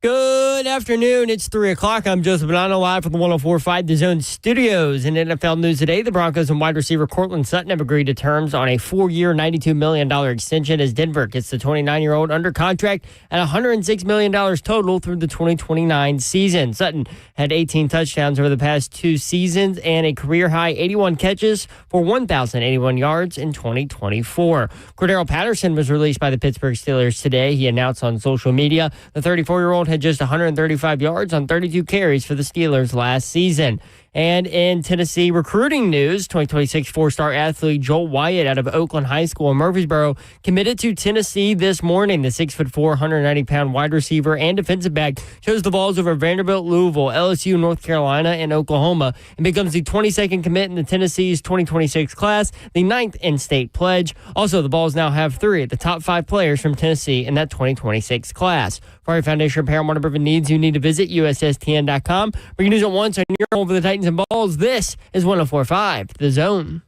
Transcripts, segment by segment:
Good afternoon. It's 3 o'clock. I'm Joseph Bonanno live from the 104.5 The Zone studios. In NFL news today, the Broncos and wide receiver Courtland Sutton have agreed to terms on a 4-year, $92 million extension as Denver gets the 29-year-old under contract at $106 million total through the 2029 season. Sutton had 18 touchdowns over the past 2 seasons and a career-high 81 catches for 1,081 yards in 2024. Cordero Patterson was released by the Pittsburgh Steelers today. He announced on social media the 34-year-old had just 135 yards on 32 carries for the Steelers last season. And in Tennessee recruiting news, 2026 four-star athlete Joel Wyatt out of Oakland High School in Murfreesboro committed to Tennessee this morning. The 6'4", 190-pound wide receiver and defensive back chose the Vols over Vanderbilt, Louisville, LSU, North Carolina, and Oklahoma, and becomes the 22nd commit in the Tennessee's 2026 class, the 9th in state pledge. Also, the Vols now have 3 of the top 5 players from Tennessee in that 2026 class. For your foundation repair and whatever needs, you need to visit USSTN.com. We can use it once on your home for the Titans and Balls. This is 104.5 The Zone.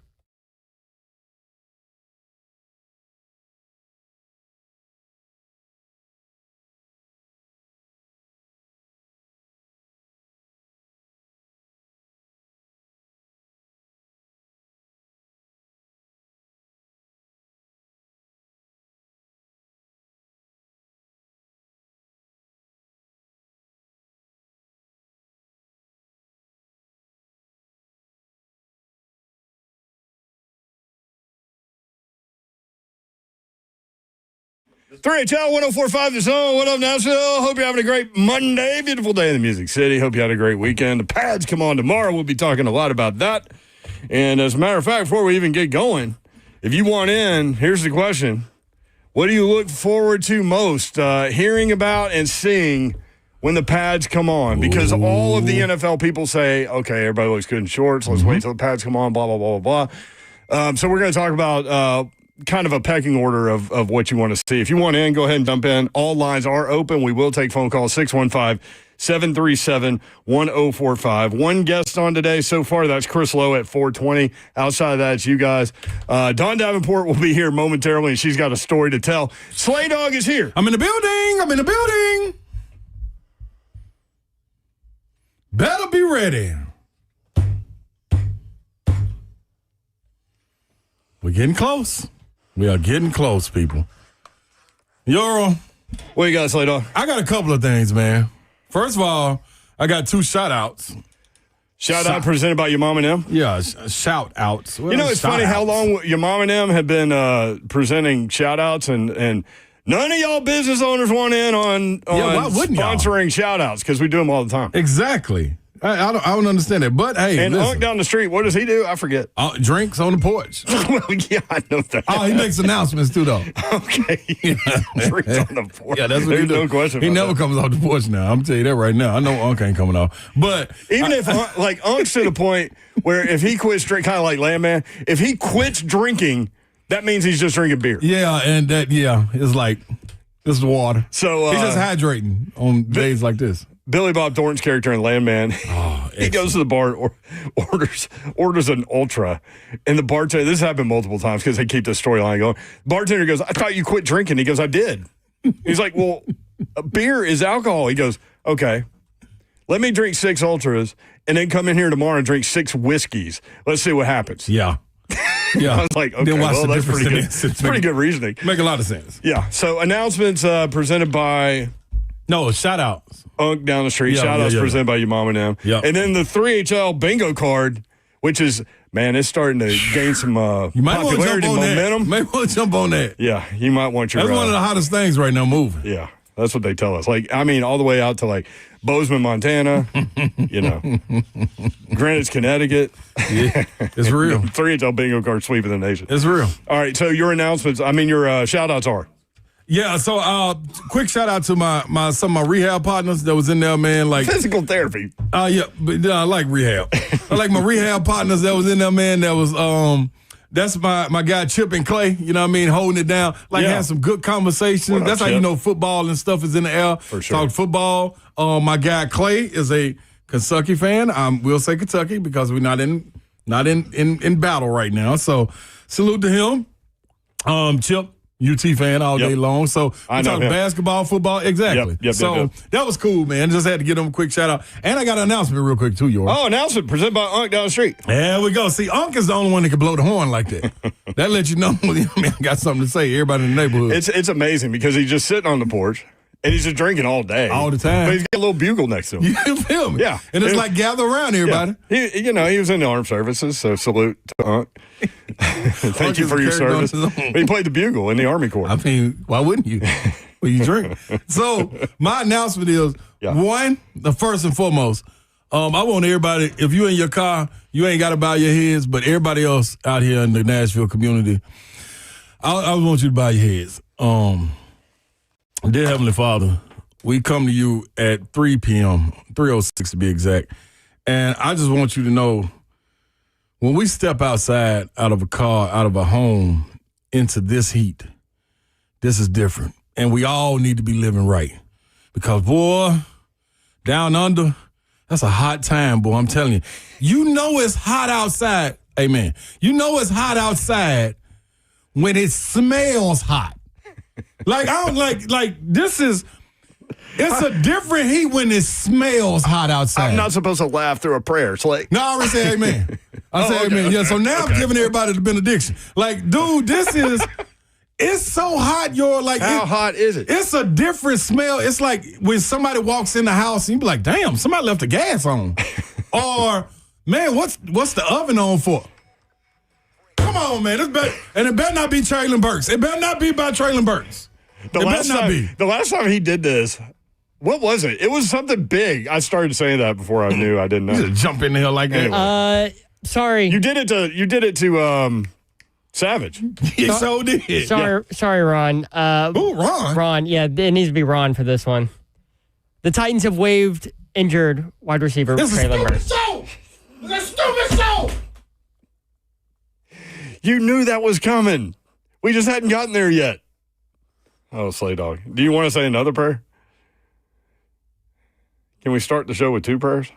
Three HL 104.5 The Zone. What up, Nashville? Hope you're having a great Monday. Beautiful day in the Music City. Hope you had a great weekend. The pads come on tomorrow. We'll be talking a lot about that. And as a matter of fact, before we even get going, if you want in, here's the question. What do you look forward to most hearing about and seeing when the pads come on? Because all of the NFL people say, okay, everybody looks good in shorts. Let's wait till the pads come on, blah, blah, blah, blah, blah. So we're going to talk about kind of a pecking order of what you want to see. If you want in, go ahead and dump in. All lines are open. We will take phone calls, 615-737-1045. One guest on today so far, that's Chris Lowe at 420. Outside of that, it's you guys. Dawn Davenport will be here momentarily, and she's got a story to tell. Slay Dog is here. I'm in the building. Better be ready. We're getting close. We are getting close, people. Yoro. What you got, Slay Dog? I got a couple of things, man. First of all, I got 2 shout-outs. Shout out presented by your mom and them. Yeah, shout-outs. You know, it's funny how long your mom and them have been presenting shout-outs, and none of y'all business owners want in on sponsoring shout-outs because we do them all the time. Exactly. I don't understand it, but hey, and Unc down the street, what does he do? I forget. Drinks on the porch. Well, yeah, I know that. Oh, he makes announcements too, though. Okay, drinks on the porch. Yeah, that's what he does. No question. He never comes off the porch now. I'm telling you that right now. I know Unc ain't coming off, but even if Unc's to the point where if he quits drinking, kind of like Landman, if he quits drinking, that means he's just drinking beer. Yeah, and it's like this is water. So he's just hydrating on days like this. Billy Bob Thornton's character in Landman, he goes to the bar, orders an Ultra, and the bartender, this has happened multiple times because they keep this storyline going. Bartender goes, I thought you quit drinking. He goes, I did. He's like, well, beer is alcohol. He goes, okay, let me drink 6 Ultras and then come in here tomorrow and drink 6 whiskeys. Let's see what happens. Yeah. Yeah. I was like, okay, well, that's pretty good. It's pretty good reasoning. Make a lot of sense. Yeah. So announcements presented by... No, shout-outs. Unc down the street. Shout-outs presented by your mom and them. Yep. And then the 3HL bingo card, which is, man, it's starting to gain some popularity and momentum. You might want to jump on that. Yeah, you might want your... That's one of the hottest things right now moving. Yeah, that's what they tell us. Like, I mean, all the way out to, like, Bozeman, Montana, Greenwich, Connecticut. Yeah, it's real. 3HL bingo card sweeping the nation. It's real. All right, so your announcements, your shout-outs are... Yeah, so quick shout out to some of my rehab partners that was in there, man. Like physical therapy. Yeah, but I like rehab. I like my rehab partners that was in there, man. That was that's my guy Chip and Clay. You know what I mean, holding it down. Like had some good conversations. That's how you know football and stuff is in the air. For sure. Talk football. My guy Clay is a Kentucky fan. We'll say Kentucky because we're not in battle right now. So salute to him. Chip. UT fan all day long. So we talk basketball, football, exactly. Yep. That was cool, man. Just had to give them a quick shout out. And I got an announcement real quick too, yours. Oh, announcement presented by Unc down the street. There we go. See, Unc is the only one that can blow the horn like that. That lets you know, I got something to say. Everybody in the neighborhood. It's amazing because he's just sitting on the porch. And he's just drinking all day. All the time. But he's got a little bugle next to him. You feel me? Yeah. And it's like gather around, everybody. Yeah. He was in the armed services, so salute to Unc. Thank you for your service. He played the bugle in the Army Corps. I mean, why wouldn't you? Well, you drink. So my announcement is, one, the first and foremost, I want everybody, if you in your car, you ain't got to bow your heads, but everybody else out here in the Nashville community, I want you to bow your heads. Dear Heavenly Father, we come to you at 3 p.m., 3:06 to be exact. And I just want you to know, when we step outside, out of a car, out of a home, into this heat, this is different. And we all need to be living right. Because, boy, down under, that's a hot time, boy, I'm telling you. You know it's hot outside. Amen. You know it's hot outside when it smells hot. Like, I don't like this is, it's a different heat when it smells hot outside. I'm not supposed to laugh through a prayer. It's like, no, I already say amen. I say amen. Okay. Yeah, so now I'm giving everybody the benediction. Like, dude, it's so hot, how hot is it? It's a different smell. It's like when somebody walks in the house and you be like, damn, somebody left the gas on. Or, man, what's the oven on for? Come on, man. It better not be Traylon Burks. It better not be by Traylon Burks. The last time he did this, what was it? It was something big. I started saying that before I knew. I didn't know. You just jump in the hell like that. Anyway. Sorry. You did it to Savage. He so did. Sorry, Ron. Who, Ron? Ron, yeah, it needs to be Ron for this one. The Titans have waived injured wide receiver Traylon Burks. It's a stupid show! You knew that was coming. We just hadn't gotten there yet. Oh, Slay Dog. Do you want to say another prayer? Can we start the show with 2 prayers?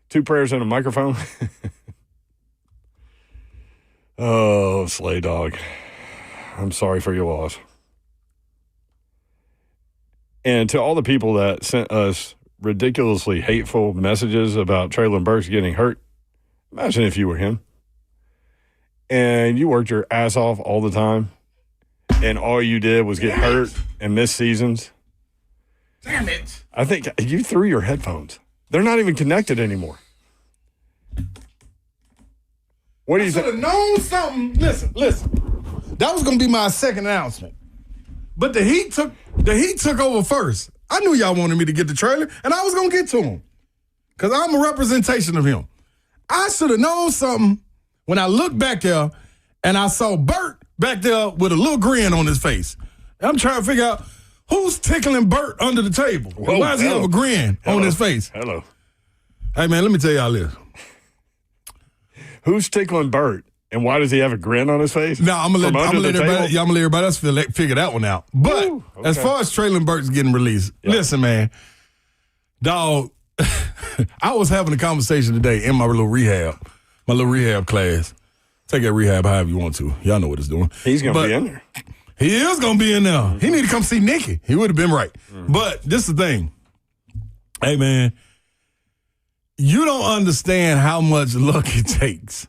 2 prayers and a microphone? Oh, Slay Dog. I'm sorry for your loss. And to all the people that sent us ridiculously hateful messages about Traylon Burks getting hurt, imagine if you were him. And you worked your ass off all the time, and all you did was get hurt and miss seasons. Damn it. I think you threw your headphones. They're not even connected anymore. What do you think? I should have known something. Listen. That was going to be my second announcement. But the Heat took over first. I knew y'all wanted me to get the trailer, and I was going to get to him. Because I'm a representation of him. I should have known something when I looked back there and I saw Bert back there with a little grin on his face. And I'm trying to figure out who's tickling Bert under the table. Whoa, why does he have a grin on his face? Hello. Hey, man, let me tell y'all this. Who's tickling Bert? And why does he have a grin on his face? No, I'm gonna let everybody else figure that one out. But as far as Traylon Burks getting released, listen, man, dog, I was having a conversation today in my little rehab class. Take that rehab however you want to. Y'all know what it's doing. He's going to be in there. He is going to be in there. Mm-hmm. He need to come see Nikki. He would have been right. Mm-hmm. But this is the thing. Hey, man, you don't understand how much luck it takes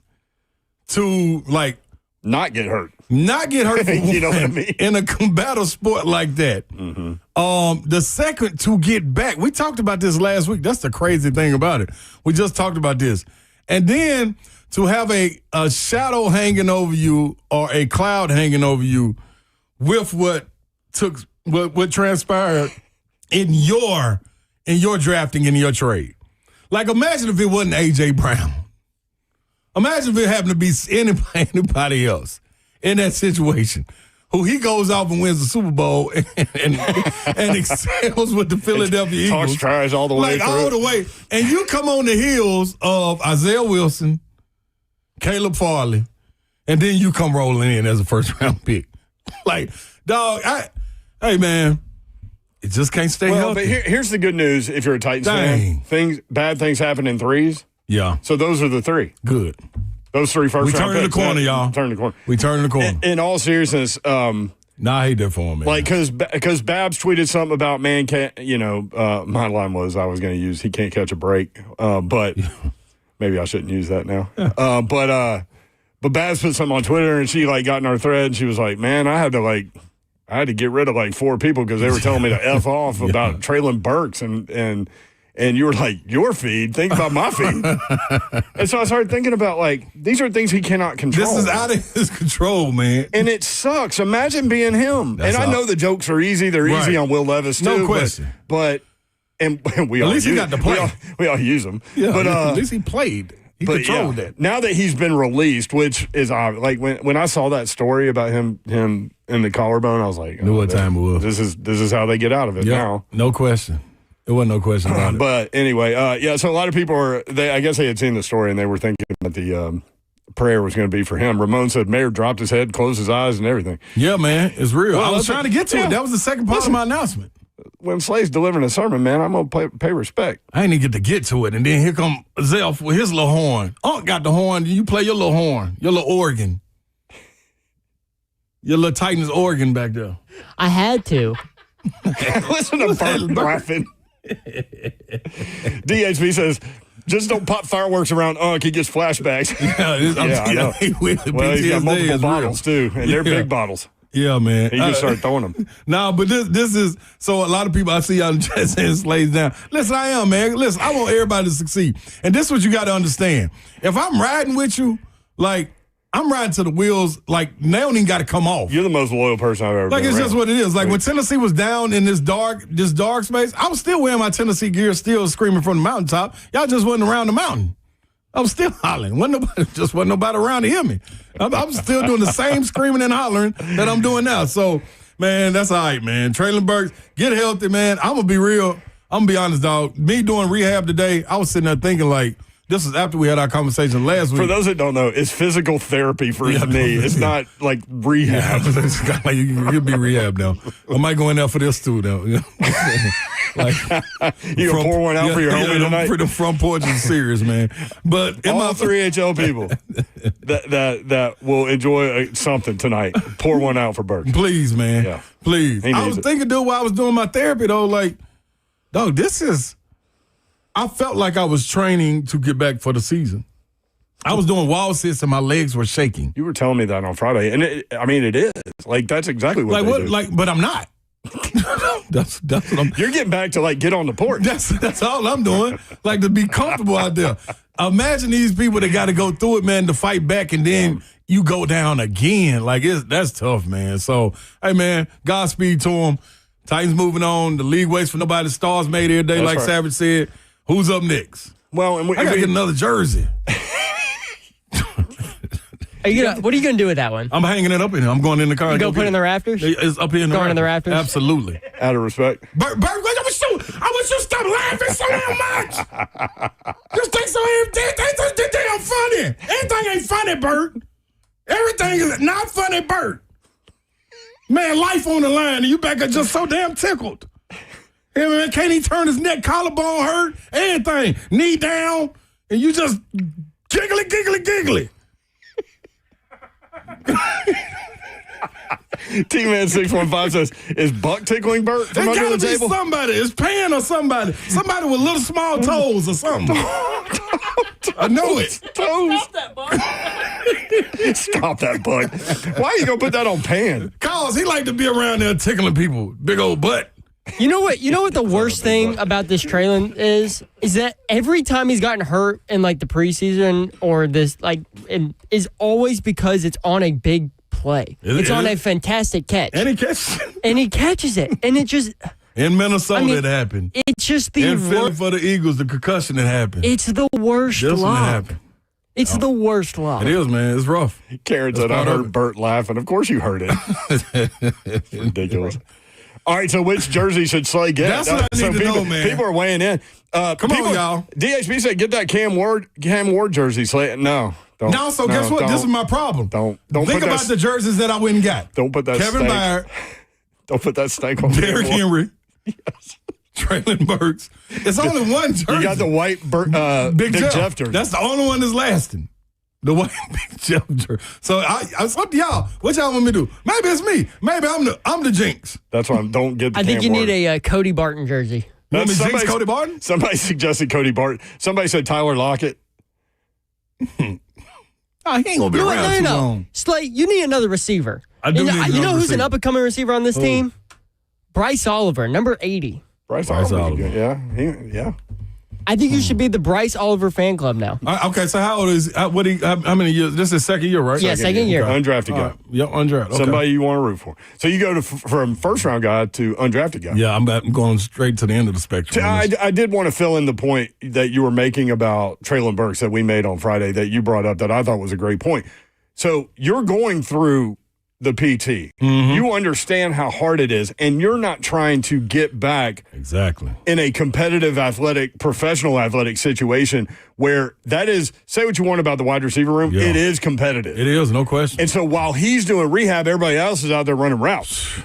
to, like, not get hurt. Not get hurt you know what I mean? In a combative sport like that. Mm-hmm. The second to get back, we talked about this last week. That's the crazy thing about it. We just talked about this. And then to have a shadow hanging over you or a cloud hanging over you with what transpired in your drafting, in your trade. Like, imagine if it wasn't A.J. Brown. Imagine if it happened to be anybody else in that situation, who he goes off and wins the Super Bowl and excels with the Philadelphia Eagles. Talks trash all the way through. All the way. And you come on the heels of Isaiah Wilson, Caleb Farley, and then you come rolling in as a first-round pick. Like, dog, hey, man, it just can't stay healthy. But here's the good news if you're a Titans fan. Bad things happen in threes. Yeah. So those are the 3. Good. Those 3 first round picks. We turned the corner, y'all. Turn the corner. We turned the corner. In all seriousness, I hate that for him, man. Like, because Babs tweeted something about, my line was I was going to use he can't catch a break, but maybe I shouldn't use that now. But Babs put something on Twitter, and she, got in our thread, and she was like, man, I had to get rid of, 4 people because they were telling me to F off about Traylon Burks, and you were like, your feed? Think about my feed. And so I started thinking about, these are things he cannot control. This is out of his control, man. And it sucks. Imagine being him. I know the jokes are easy. They're easy on Will Levis, too. No question. But we all at least he got to play. We all use him. Yeah, but at least he played. He controlled that. Now that he's been released, which is when I saw that story about him in the collarbone, I was like, knew what time it was. This is how they get out of it now. No question. There wasn't no question about it. But anyway, so a lot of people I guess they had seen the story and they were thinking that the prayer was going to be for him. Ramon said Mayer dropped his head, closed his eyes, and everything. Yeah, man, it's real. I was trying to get to it. That was the second part of my announcement. When Slay's delivering a sermon, man, I'm going to pay respect. I ain't even get to get to it. And then here come Zelf with his little horn. Unc got the horn. You play your little horn, your little organ. Your little Titans organ back there. I had to. Listen to Bert laughing. DHB says, just don't pop fireworks around Unc. He gets flashbacks. I know. Well, he's got multiple bottles, too, and they're big bottles. Yeah, man. He just started throwing them. No, but this is, so a lot of people I see out in the chat saying Slays down. Listen, I am, man. Listen, I want everybody to succeed. And this is what you got to understand. If I'm riding with you, I'm riding to the wheels, they don't even got to come off. You're the most loyal person I've ever been it's around. just what it is. When Tennessee was down in this dark space, I was still wearing my Tennessee gear, still screaming from the mountaintop. Y'all just wasn't around the mountain. I was still hollering. Wasn't nobody around to hear me. I'm still doing the same screaming and hollering that I'm doing now. So, man, that's all right, man. Traylon Burks, get healthy, man. I'm going to be real. I'm going to be honest, dog. Me doing rehab today, I was sitting there thinking, this is after we had our conversation last week. For those that don't know, it's physical therapy for his knee. It's not like rehab. Yeah, you'll be rehab now. I might go in there for this too, though. You gonna pour one out for your homie tonight? For the front porch is serious, man. But all 3HL people that will enjoy something tonight, pour one out for Burks. Please, man. Yeah. Please. I was thinking, dude, while I was doing my therapy, though, dog, this is. I felt like I was training to get back for the season. I was doing wall sits and my legs were shaking. You were telling me that on Friday, and it is. That's exactly what they do. But I'm not. that's what I'm. You're getting back to get on the porch. That's all I'm doing. To be comfortable out there. Imagine these people that got to go through it, man, to fight back, and then you go down again. That's tough, man. So, hey, man, Godspeed to them. Titans moving on. The league waits for nobody. Stars made every day, like Savage said. Who's up next? Well, and I gotta get another jersey. What are you gonna do with that one? I'm hanging it up in here. I'm going in the car. You go put it in the rafters? It's up here in the Going in the rafters? Absolutely. Out of respect. Bert, I wish you stop laughing so damn much. This thing's so damn funny. Everything ain't funny, Bert. Everything is not funny, Bert. Man, life on the line, and you back there just so damn tickled. Hey, man, can't he turn his neck, collarbone hurt, everything, knee down, and you just giggly. T-Man 615 says, is Buck tickling Bert from under the table? Somebody. It's Pan or somebody. Somebody with little small toes or something. I know it. Toes. Stop that, Buck. Stop that, Buck. Why are you going to put that on Pan? Cause he like to be around there tickling people. Big old butt. You know what the worst thing about this Traylon is that every time he's gotten hurt in the preseason or this is always because it's on a big play. It's on a fantastic catch. And he catches it. And he catches it. And it just in Minnesota it happened. It's just the in Philly for the Eagles, the concussion that happened. It's the worst luck. Happened. It's the worst luck. It is, man. It's rough. Karen said, I heard Bert laughing. Of course you heard it. It's ridiculous. All right, so which jersey should Slay get? That's what I need to know, man. People are weighing in. Come on, y'all. DHB said, get that Cam Ward jersey, Slay. No. Guess what? This is my problem. Don't think about the jerseys that I went and got. Don't put that Kevin Byard. Don't put that stank on Derrick Henry. Yes. Traylon Burks. It's only one jersey. You got the white Big Jeff jersey. That's the only one that's lasting. The white big jelly. So it's up to y'all. What y'all want me to do? Maybe it's me. Maybe I'm the jinx. That's why I don't get the I think you word. need a Cody Barton jersey. You want me to jinx Cody Barton? Somebody suggested Cody Barton. Somebody said Tyler Lockett. He ain't going to be around too long. Slate, you need another receiver. I do need another You know who's receiver. an up-and-coming receiver on this team? Bryce Oliver, number 80. Bryce Oliver. Yeah. I think you should be the Bryce Oliver fan club now. Okay, so how old is how many years? This is his second year, right? Yeah, second year. Undrafted guy. Yep, undrafted. Okay. Somebody you want to root for. So you go from first-round guy to undrafted guy. Yeah, I'm going straight to the end of the spectrum. I did want to fill in the point that you were making about Traylon Burks that we made on Friday that you brought up that I thought was a great point. So you're going through the PT. Mm-hmm. You understand how hard it is, and you're not trying to get back exactly in a competitive professional athletic situation where that is, say what you want about the wide receiver room, it is competitive. It is, no question. And so while he's doing rehab, everybody else is out there running routes.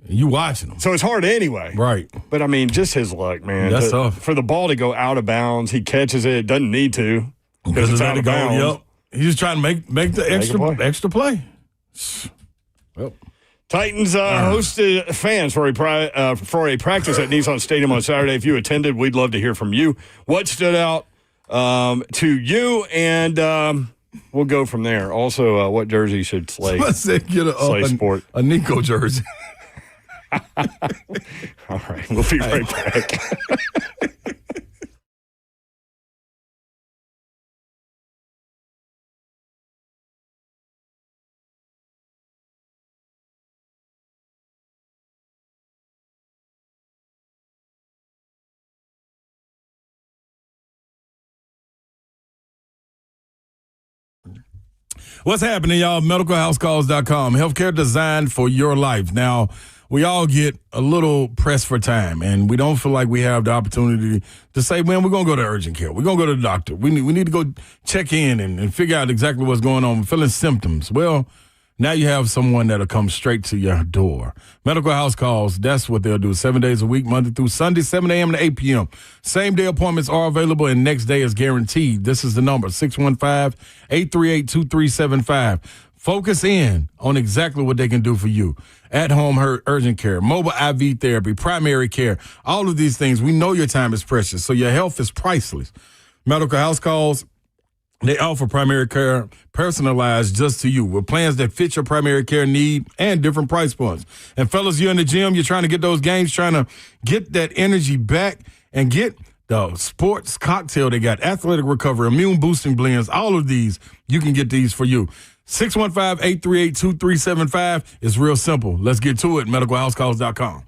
You watching them. So it's hard anyway. Right. But, I mean, just his luck, man. That's tough. For the ball to go out of bounds, he catches it, doesn't need to because it's out of bounds. Yep. He's just trying to make the extra play. Well, Titans hosted fans for a practice at Nissan Stadium on Saturday. If you attended, we'd love to hear from you. What stood out to you? And we'll go from there. Also, what jersey should Slay sport? A Nico jersey. All right, we'll be right back. What's happening, y'all? MedicalHouseCalls.com. Healthcare designed for your life. Now, we all get a little pressed for time, and we don't feel like we have the opportunity to say, man, we're going to go to urgent care. We're going to go to the doctor. We need to go check in and figure out exactly what's going on. We're feeling symptoms. Well, now you have someone that'll come straight to your door. Medical House Calls, that's what they'll do 7 days a week, Monday through Sunday, 7 a.m. to 8 p.m. Same-day appointments are available, and next day is guaranteed. This is the number, 615-838-2375. Focus in on exactly what they can do for you. At-home urgent care, mobile IV therapy, primary care, all of these things. We know your time is precious, so your health is priceless. Medical House Calls, they offer primary care personalized just to you with plans that fit your primary care need and different price points. And fellas, you're in the gym, you're trying to get those gains, trying to get that energy back and get the sports cocktail. They got athletic recovery, immune boosting blends, all of these. You can get these for you. 615-838-2375 is real simple. Let's get to it. MedicalHouseCalls.com.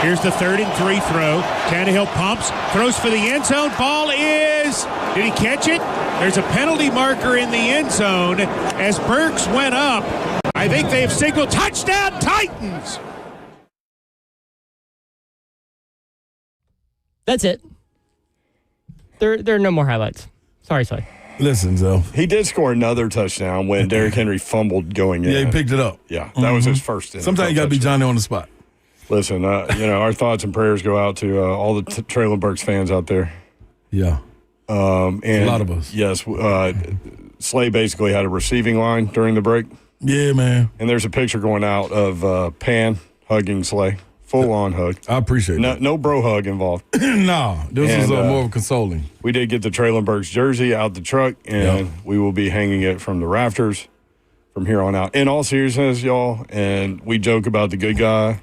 Here's the 3rd and 3 throw. Tannehill pumps, throws for the end zone. Ball is, did he catch it? There's a penalty marker in the end zone as Burks went up. I think they've signaled touchdown Titans. That's it. There are no more highlights. Sorry. Listen, Zoe. He did score another touchdown when Derrick Henry fumbled going in. Yeah, he picked it up. Yeah, that was his first. Sometimes you got to be Johnny on the spot. Listen, our thoughts and prayers go out to all the Traylon Burks fans out there. Yeah. And a lot of us. Yes. Slay basically had a receiving line during the break. Yeah, man. And there's a picture going out of Pan hugging Slay. Full-on hug. I appreciate that. No bro hug involved. No, this is more of a consoling. We did get the Traylon Burks jersey out the truck, and we will be hanging it from the rafters from here on out. In all seriousness, y'all, and we joke about the good guy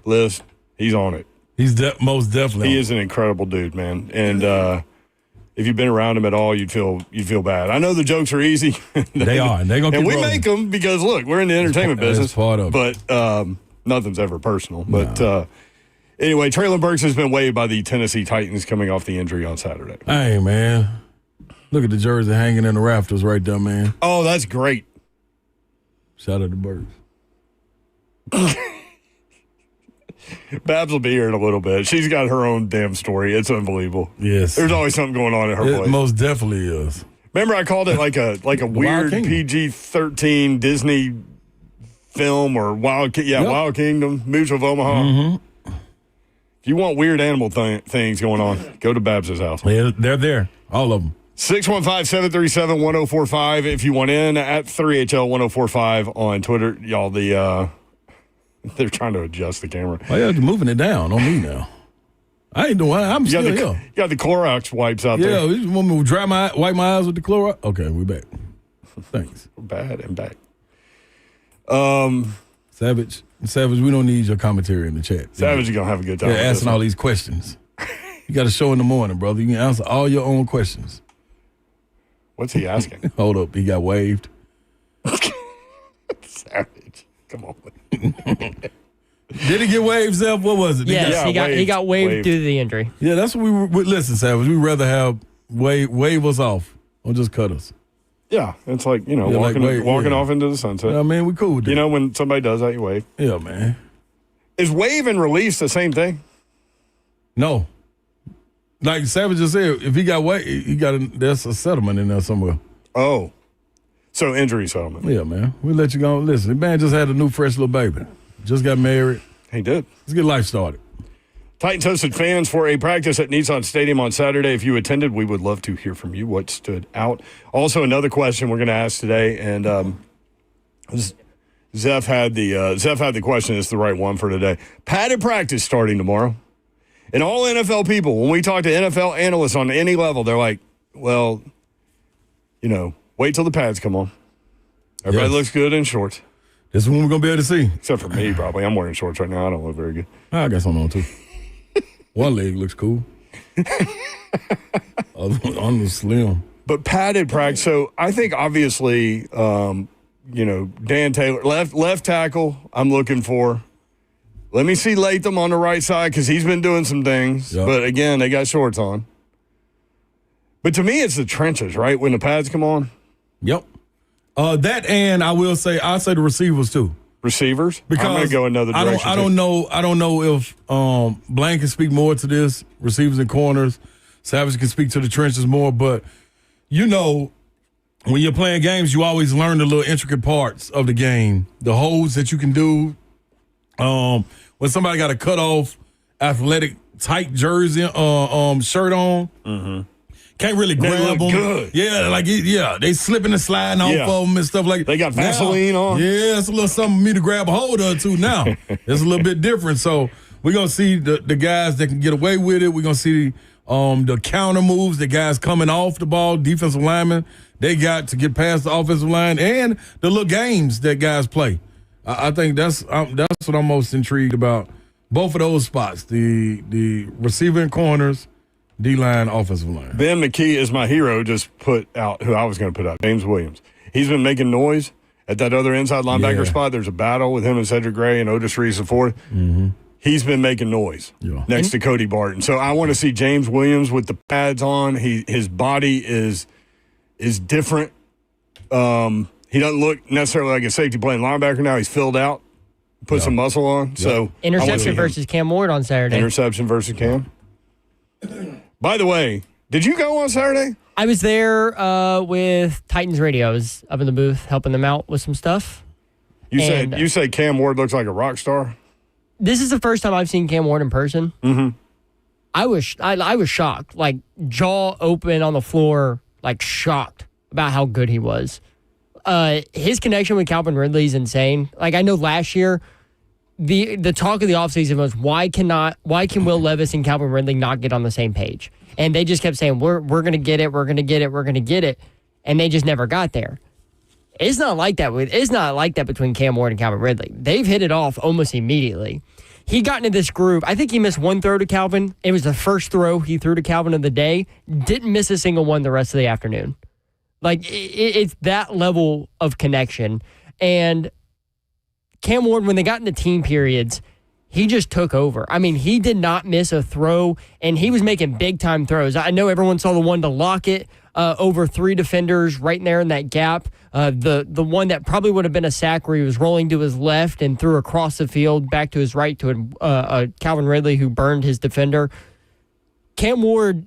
list. He's on it. He's most definitely. He is an incredible dude, man. And if you've been around him at all, you'd feel bad. I know the jokes are easy. They are. And they're gonna. And keep we rolling. make them because look, we're in the entertainment business. That's part of it. But nothing's ever personal. But anyway, Traylon Burks has been waived by the Tennessee Titans coming off the injury on Saturday. Hey, man. Look at the jersey hanging in the rafters right there, man. Oh, that's great. Shout out to Burks. Babs will be here in a little bit. She's got her own damn story. It's unbelievable. Yes. There's always something going on at her place. It most definitely is. Remember I called it like a weird PG-13 Disney film or Wild Kingdom, Mooch of Omaha. Mm-hmm. If you want weird animal things going on, go to Babs' house. Yeah, they're there. All of them. 615-737-1045 if you want in, at 3HL1045 on Twitter. Y'all, they're trying to adjust the camera. Oh, yeah, they're moving it down on me now. I ain't doing it. I'm still here. You got the Clorox wipes out there. Yeah, you want me to wipe my eyes with the Clorox? Okay, we're back. Thanks. We're bad and back. Savage, we don't need your commentary in the chat. Savage is going to have a good time. Yeah, asking all these questions. You got a show in the morning, brother. You can answer all your own questions. What's he asking? Hold up. He got waived. Savage. Come on. Did he get waived, Zeph? What was it? Yes, he got waived due to the injury. Yeah, that's what listen, Savage. We'd rather have wave us off or just cut us. Yeah, it's like, walking off into the sunset. Yeah, man, we cool with that. When somebody does that, you wave. Yeah, man. Is wave and release the same thing? No. Like Savage just said, if he got there's a settlement in there somewhere. Oh. So injury settlement. Yeah, man. We let you go. Listen, the man just had a new fresh little baby. Just got married. He did. Let's get life started. Titans hosted fans for a practice at Nissan Stadium on Saturday. If you attended, we would love to hear from you. What stood out? Also, another question we're going to ask today, and Zeph had the question. It's the right one for today. Padded practice starting tomorrow. And all NFL people, when we talk to NFL analysts on any level, they're like, well, wait till the pads come on. Everybody looks good in shorts. This is when we're going to be able to see. Except for me, probably. I'm wearing shorts right now. I don't look very good. I got something on, too. One leg looks cool. Other one was slim. But padded practice. So I think, obviously, Dan Taylor, left tackle, I'm looking for. Let me see Latham on the right side because he's been doing some things. Yep. But, again, they got shorts on. But to me, it's the trenches, right, when the pads come on? Yep. That and I'll say the receivers, too. Receivers? Because I'm going to go another direction. I don't know if Blank can speak more to this, receivers and corners. Savage can speak to the trenches more. But, when you're playing games, you always learn the little intricate parts of the game. The holds that you can do. When somebody got a cutoff, athletic, tight jersey, shirt on. Mm-hmm. Can't really grab them. Good. Yeah, they slipping and sliding off of them and stuff like that. They got Vaseline on. Yeah, it's a little something for me to grab a hold of too now. It's a little bit different. So we're going to see the guys that can get away with it. We're going to see the counter moves, the guys coming off the ball, defensive linemen. They got to get past the offensive line and the little games that guys play. I think that's what I'm most intrigued about. Both of those spots, the receiver and corners, D-line, offensive line. Ben McKee is my hero. Just put out who I was going to put out, James Williams. He's been making noise at that other inside linebacker spot. There's a battle with him and Cedric Gray and Otis Reese IV. Mm-hmm. he's been making noise next to Cody Barton. So I want to see James Williams with the pads on. His body is different. He doesn't look necessarily like a safety playing linebacker now. He's filled out, put some muscle on. So interception versus Cam Ward on Saturday. Interception versus Cam. By the way, did you go on Saturday? I was there with Titans Radio. I was up in the booth helping them out with some stuff. You say Cam Ward looks like a rock star? This is the first time I've seen Cam Ward in person. Mm-hmm. I was shocked, like jaw open on the floor, like shocked about how good he was. His connection with Calvin Ridley is insane. Like, I know last year, the talk of the offseason was why can Will Levis and Calvin Ridley not get on the same page? And they just kept saying, we're going to get it, we're going to get it, we're going to get it. And they just never got there. It's not like that between Cam Ward and Calvin Ridley. They've hit it off almost immediately. He got into this groove. I think he missed one throw to Calvin. It was the first throw he threw to Calvin of the day. Didn't miss a single one the rest of the afternoon. Like, it's that level of connection. And Cam Ward, when they got into team periods, he just took over. I mean, he did not miss a throw, and he was making big-time throws. I know everyone saw the one to Lockett over 3 defenders right in there in that gap. The one that probably would have been a sack where he was rolling to his left and threw across the field back to his right to Calvin Ridley, who burned his defender. Cam Ward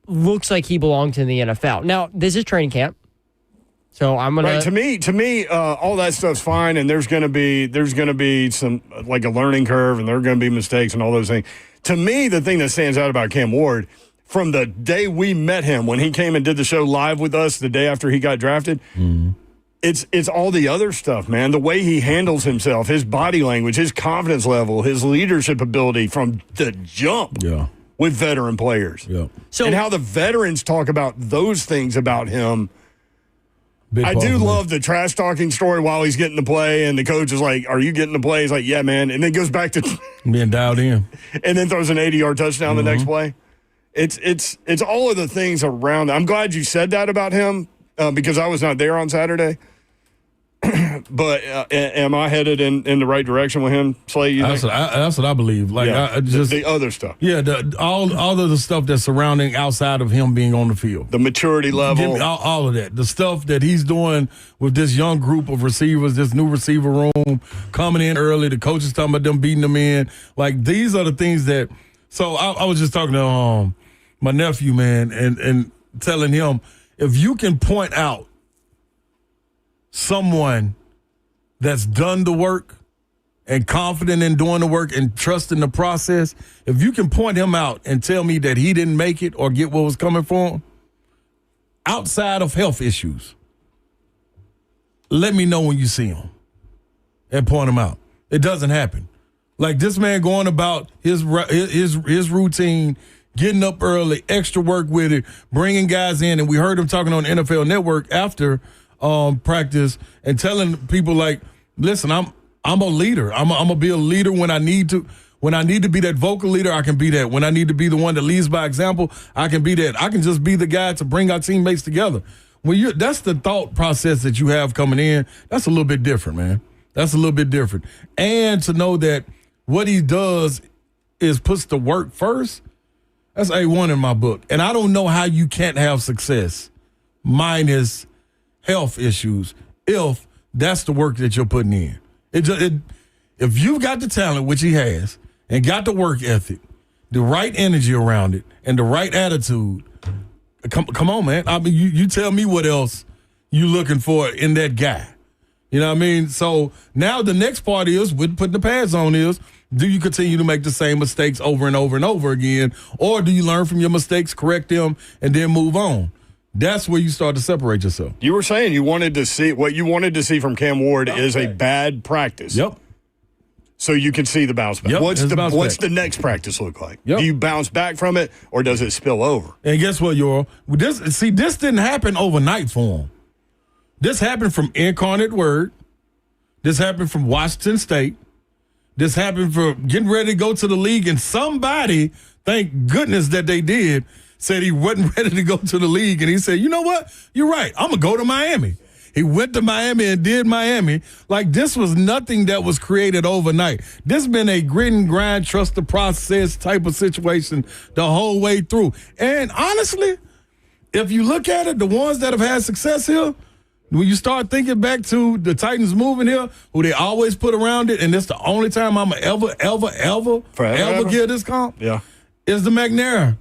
looks like he belongs in the NFL. Now, this is training camp. So I'm gonna. Right, to me, all that stuff's fine, and there's gonna be some like a learning curve, and there are gonna be mistakes and all those things. To me, the thing that stands out about Cam Ward from the day we met him when he came and did the show live with us the day after he got drafted, it's all the other stuff, man. The way he handles himself, his body language, his confidence level, his leadership ability from the jump. Yeah. With veteran players, and how the veterans talk about those things about him. I do love the trash talking story while he's getting the play, and the coach is like, "Are you getting the play?" He's like, "Yeah, man," and then goes back to being dialed in, and then throws an 80-yard touchdown the next play. It's all of the things around. I'm glad you said that about him because I was not there on Saturday. But am I headed in the right direction with him, Slay? That's what I believe. Like the other stuff. Yeah, all of the stuff that's surrounding outside of him being on the field. The maturity level. All of that. The stuff that he's doing with this young group of receivers, this new receiver room, coming in early. The coaches talking about them beating them in. Like, these are the things that – so I was just talking to my nephew, man, and telling him, if you can point out someone that's done the work and confident in doing the work and trusting the process, if you can point him out and tell me that he didn't make it or get what was coming for him, outside of health issues, let me know when you see him and point him out. It doesn't happen. Like, this man going about his routine, getting up early, extra work with it, bringing guys in, and we heard him talking on the NFL Network after practice and telling people, like, listen, I'm a leader. I'm gonna be a leader when I need to. When I need to be that vocal leader, I can be that. When I need to be the one that leads by example, I can be that. I can just be the guy to bring our teammates together. That's the thought process that you have coming in. That's a little bit different, man. That's a little bit different. And to know that what he does is puts the work first, that's A1 in my book. And I don't know how you can't have success minus health issues if that's the work that you're putting in. If you've got the talent, which he has, and got the work ethic, the right energy around it, and the right attitude, come on, man. I mean, you tell me what else you looking for in that guy. You know what I mean? So now the next part is, with putting the pads on, is, do you continue to make the same mistakes over and over and over again, or do you learn from your mistakes, correct them, and then move on? That's where you start to separate yourself. You were saying you wanted to see what you wanted to see from Cam Ward is a bad practice. Yep. So you can see the bounce back. Yep, what's the next practice look like? Yep. Do you bounce back from it, or does it spill over? And guess what, Yoral? This didn't happen overnight for him. This happened from Incarnate Word. This happened from Washington State. This happened for getting ready to go to the league, and somebody, thank goodness that they did, said he wasn't ready to go to the league, and he said, you know what? You're right. I'm going to go to Miami. He went to Miami and did Miami. Like, this was nothing that was created overnight. This has been a grit and grind, trust the process type of situation the whole way through. And honestly, if you look at it, the ones that have had success here, when you start thinking back to the Titans moving here, who they always put around it, and it's the only time I'm ever give this comp, is the McNair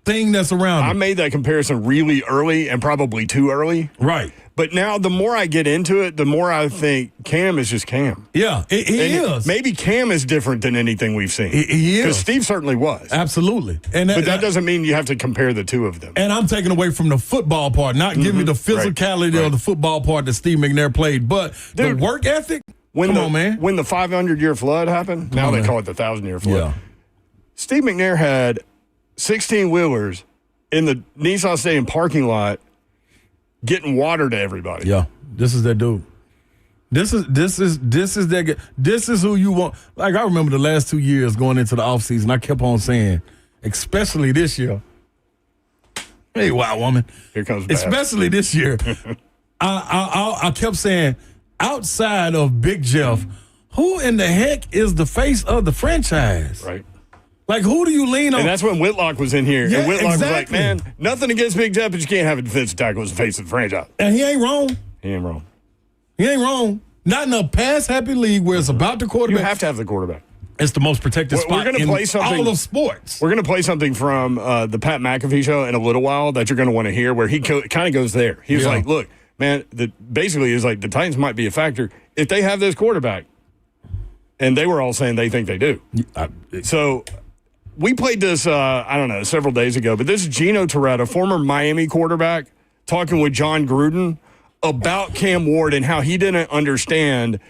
thing that's around it. I made that comparison really early and probably too early. Right. But now the more I get into it, the more I think Cam is just Cam. Yeah, he is. Maybe Cam is different than anything we've seen. He is. Because Steve certainly was. Absolutely. But that doesn't mean you have to compare the two of them. And I'm taking away from the football part, not giving me the physicality of the football part that Steve McNair played. But the work ethic, come on, man. When the 500-year flood happened, now they call it the 1,000-year flood. Yeah. Steve McNair had 16-wheelers in the Nissan Stadium parking lot getting water to everybody. Yeah, this is that dude. This is that guy. This is who you want. Like, I remember the last 2 years going into the offseason, I kept on saying, especially this year. Hey, wow, woman. Here comes Babs. Especially this year. I kept saying, outside of Big Jeff, who in the heck is the face of the franchise? Right. Like, who do you lean on? And that's when Whitlock was in here. Yeah, and Whitlock was like, exactly. man, nothing against Big Jeff, but you can't have a defensive tackle as the face of the franchise. And he ain't wrong. He ain't wrong. He ain't wrong. Not in a pass-happy league where it's about the quarterback. You have to have the quarterback. It's the most protected spot in all of sports. We're going to play something from the Pat McAfee show in a little while that you're going to want to hear where he kind of goes there. He was like, look, man, basically is like the Titans might be a factor if they have this quarterback. And they were all saying they think they do. So we played this, I don't know, several days ago, but this is Gino Torretta, former Miami quarterback, talking with John Gruden about Cam Ward and how he didn't understand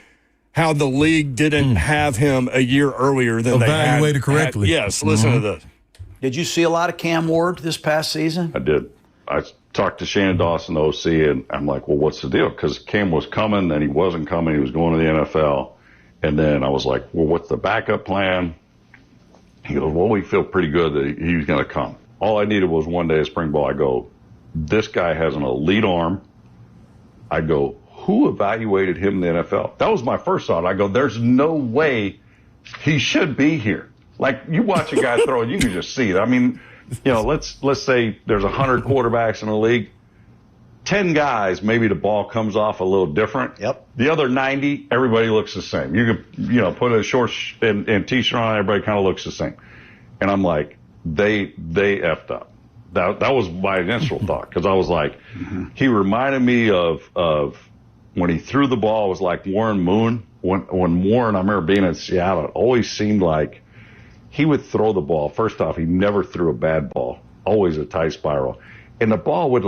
how the league didn't have him a year earlier than evaluated correctly. Yes, listen to this. Did you see a lot of Cam Ward this past season? I did. I talked to Shannon Dawson, the OC, and I'm like, well, what's the deal? Because Cam was coming, then he wasn't coming. He was going to the NFL. And then I was like, well, what's the backup plan? He goes, well, we feel pretty good that he's going to come. All I needed was one day of spring ball. I go, this guy has an elite arm. I go, who evaluated him in the NFL? That was my first thought. I go, there's no way he should be here. Like, you watch a guy throw it, you can just see it. I mean, you know, let's say there's 100 quarterbacks in the league. 10 guys, maybe the ball comes off a little different. Yep. The other 90, everybody looks the same. You could, put a short and T-shirt on, everybody kind of looks the same. And I'm like, they effed up. That was my initial thought, because I was like, he reminded me of when he threw the ball, it was like Warren Moon. When Warren, I remember being in Seattle, it always seemed like he would throw the ball. First off, he never threw a bad ball, always a tight spiral. And the ball would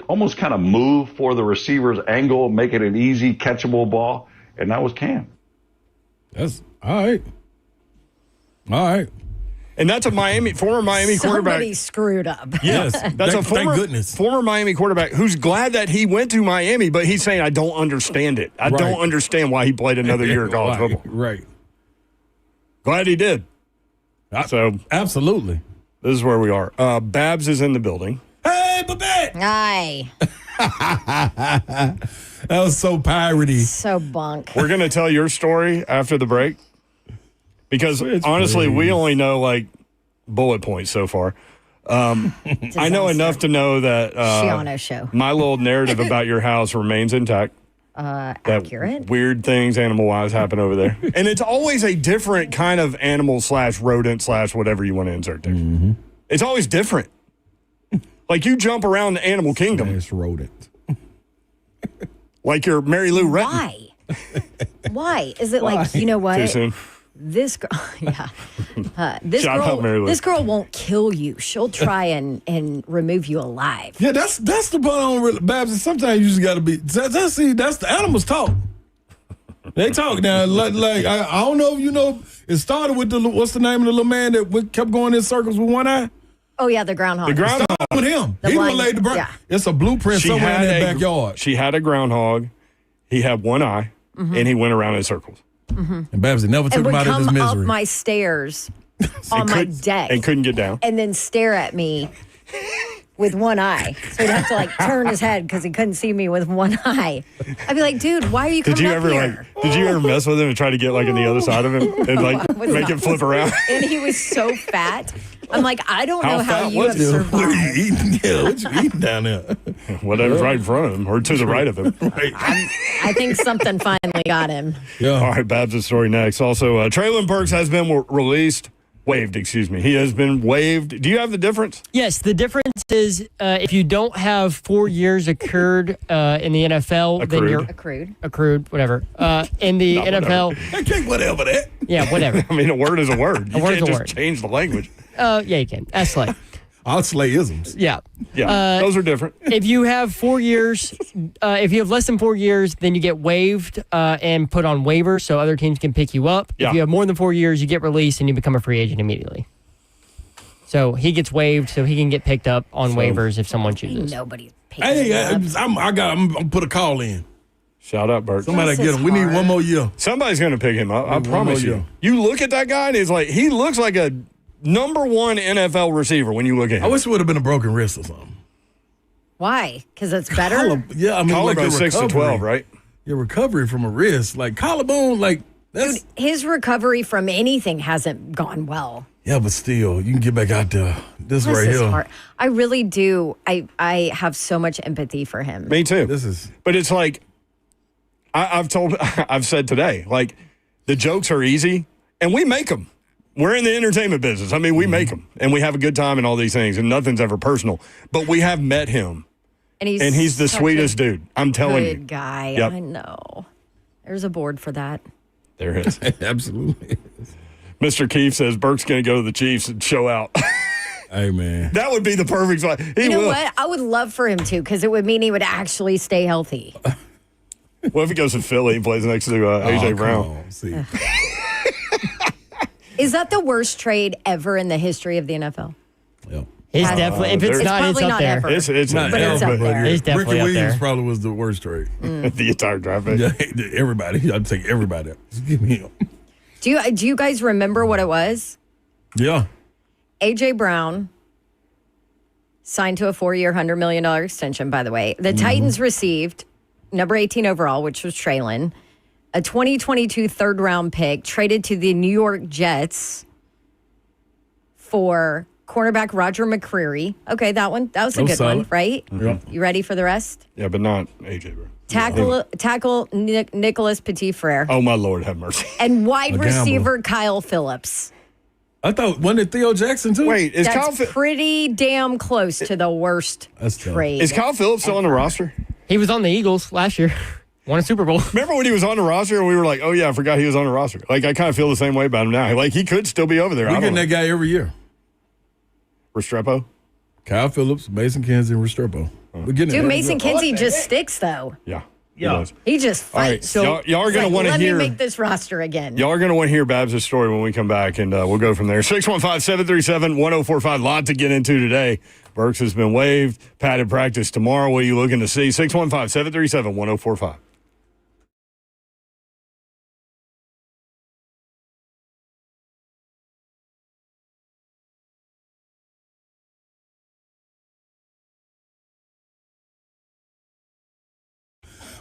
almost kind of move for the receiver's angle, make it an easy, catchable ball. And that was Cam. That's all right. All right. And that's a former Miami quarterback. Somebody screwed up. Yes. That's thank former Miami quarterback who's glad that he went to Miami, but he's saying, I don't understand it. I don't understand why he played another year of college football. Right. Glad he did. So absolutely. This is where we are. Babs is in the building. Hey, Babette! Aye. That was so piratey. So bunk. We're going to tell your story after the break because, honestly, we only know, like, bullet points so far. I know enough to know that Shiano show. My little narrative about your house remains intact. Accurate. Weird things animal-wise happen over there. And it's always a different kind of animal / rodent / whatever you want to insert there. Mm-hmm. It's always different. Like, you jump around the animal kingdom. It's rodent. Like you're Mary Lou Retton. Why? Why? Is it like, you know what? Too soon. This girl, this Shout out Mary Lou. girl, this girl won't kill you. She'll try and remove you alive. Yeah, that's the part on Babs. Sometimes you just got to be. That's the animals talk. They talk now. Like I don't know if you know. It started with what's the name of the little man that kept going in circles with one eye? Oh yeah, the groundhog. The groundhog. With him. He blind- laid the ground. yeah. It's a blueprint somewhere in that backyard. She had a groundhog. He had one eye, and he went around in circles. And Babs never took and him would out of his come up misery. my stairs on my deck And couldn't get down. and then stare at me with one eye. So he'd have to like turn his head because he couldn't see me with one eye. I'd be like, dude, why are you coming up here? Did you ever mess with him and try to get like on the other side of him and like make him flip around? And he was so fat. I'm like, I don't know how you have What survived. are you eating? Yeah, what you eating down there? Whatever's right in front of him or to the right of him. Right. I think something finally got him. Yeah. All right, Babs' story next. Also, Traylon Burks has been waived, excuse me. He has been waived. Do you have the difference? Yes, the difference is if you don't have 4 years accrued in the NFL, then you're accrued, whatever. In the NFL, I can't whatever that. yeah, whatever. I mean, a word is a word. You word's can't a just word. change the language. Yeah, you can. That's like, I'll slay isms. yeah. Yeah, those are different. If you have 4 years, if you have less than 4 years, then you get waived and put on waivers so other teams can pick you up. Yeah. If you have more than 4 years, you get released and you become a free agent immediately. So he gets waived so he can get picked up on waivers if someone chooses. Nobody's picking Hey, him up. I'm gonna put a call in. Shout out, Burks. Somebody This get is him. We need hard. one more year. Somebody's going to pick him up. I One promise more you. year. You look at that guy, and he looks like a number one NFL receiver when you look at him. I wish it would have been a broken wrist or something. Why? Because it's better? Yeah, I mean, like Collarbone your 6 to recovery. 12, right? Your recovery from a wrist, like collarbone, like that's. Dude, his recovery from anything hasn't gone well. Yeah, but still, you can get back out there. This right is here. hard. I really do. I have so much empathy for him. Me too. This is. But it's like, I've said today, like, the jokes are easy, and we make them. We're in the entertainment business. I mean, we make them, and we have a good time and all these things, and nothing's ever personal. But we have met him, and he's the such sweetest a dude. I'm telling you. good guy. Yep. I know. There's a board for that. There it is. Absolutely. Mr. Keefe says Burke's going to go to the Chiefs and show out. Hey, man. That would be the perfect spot. You know what? I would love for him to because it would mean he would actually stay healthy. What if he goes to Philly and plays next to A.J. Brown? On, see. Is that the worst trade ever in the history of the NFL? Yep. It's definitely, if it's not, it's probably up not there. ever. It's Not But it's ever, up there. It's definitely Ricky up Williams there. probably was the worst trade. the entire draft pick. Yeah, everybody. I'd take everybody. Just give me him. Do you guys remember what it was? Yeah. A.J. Brown signed to a 4-year, $100 million extension, by the way. The Titans received number 18 overall, which was Traylon, a 2022 third-round pick traded to the New York Jets for cornerback Roger McCreary. Okay, that was a good solid. one, right? Yeah. You ready for the rest? Yeah, but not A.J. Brown. Tackle Nicholas Petit-Frere. Oh, my Lord, have mercy. And wide A gamble. receiver Kyle Phillips. I thought, wasn't it Theo Jackson, too? Wait, is That's pretty damn close to the worst That's tough. trade. Is Kyle Phillips still on the roster? He was on the Eagles last year. Won a Super Bowl. Remember when he was on the roster and we were like, oh, yeah, I forgot he was on the roster. Like, I kind of feel the same way about him now. Like, he could still be over there. We're I don't getting know. that guy every year. Restrepo? Kyle Phillips, Mason Kinsey, and Restrepo. We're getting Dude, it. Mason Kinsey just sticks, though. Yeah. Yeah. He just All right. fights. y'all are It's going to want to let hear. me make this roster again. Y'all are going to want to hear Babs' story when we come back, and we'll go from there. 615-737-1045. Lot to get into today. Burks has been waived. Padded practice tomorrow. What are you looking to see? 615-737-1045.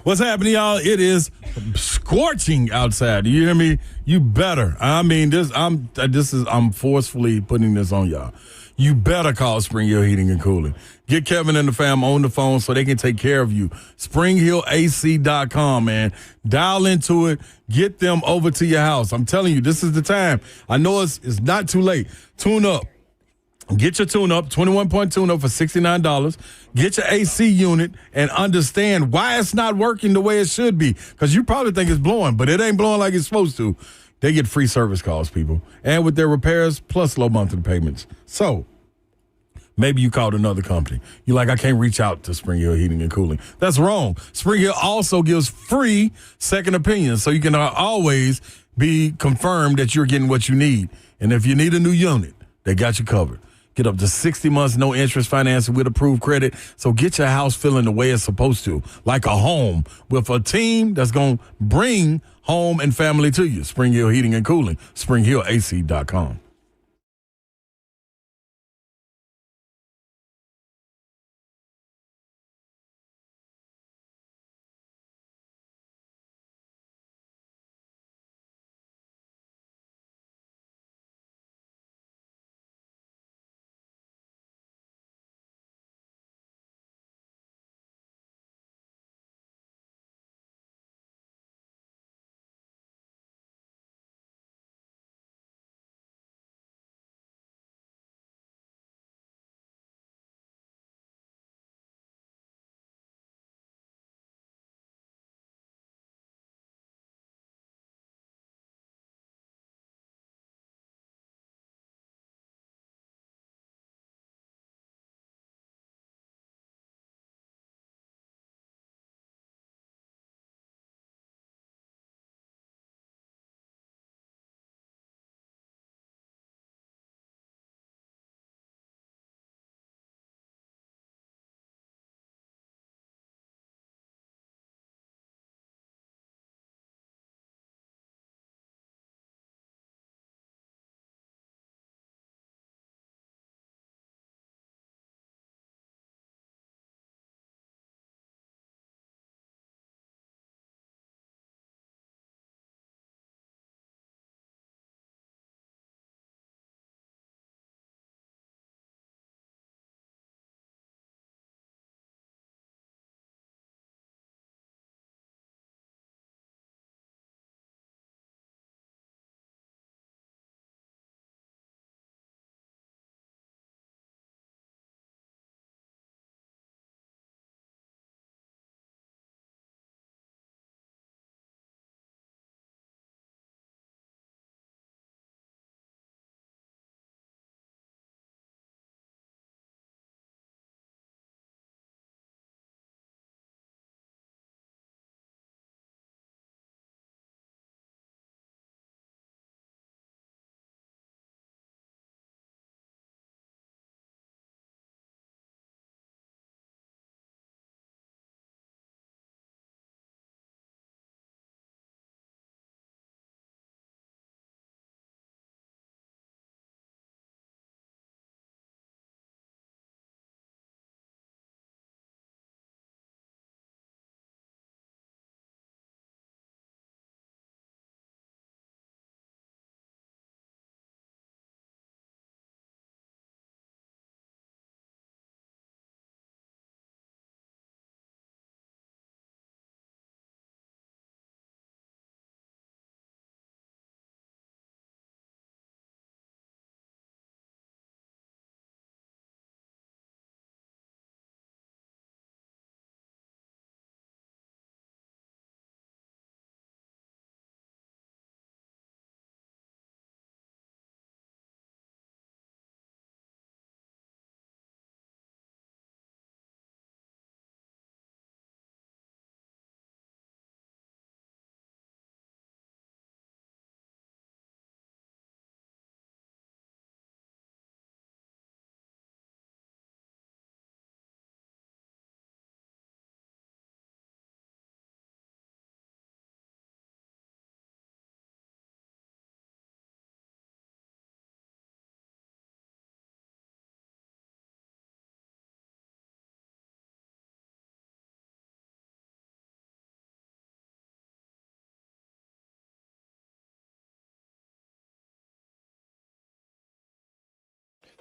What's happening, y'all? It is scorching outside. You hear me? You better. I mean, I'm forcefully putting this on y'all. You better call Spring Hill Heating and Cooling. Get Kevin and the fam on the phone so they can take care of you. SpringHillAC.com, man. Dial into it. Get them over to your house. I'm telling you, this is the time. I know it's not too late. Tune up. Get your tune-up, 21-point tune-up for $69. Get your AC unit and understand why it's not working the way it should be. Because you probably think it's blowing, but it ain't blowing like it's supposed to. They get free service calls, people. And with their repairs, plus low monthly payments. So, maybe you called another company. You're like, I can't reach out to Spring Hill Heating and Cooling. That's wrong. Spring Hill also gives free second opinions, so you can always be confirmed that you're getting what you need. And if you need a new unit, they got you covered. Get up to 60 months, no interest financing with approved credit. So get your house feeling the way it's supposed to, like a home with a team that's going to bring home and family to you. Spring Hill Heating and Cooling, SpringHillAC.com.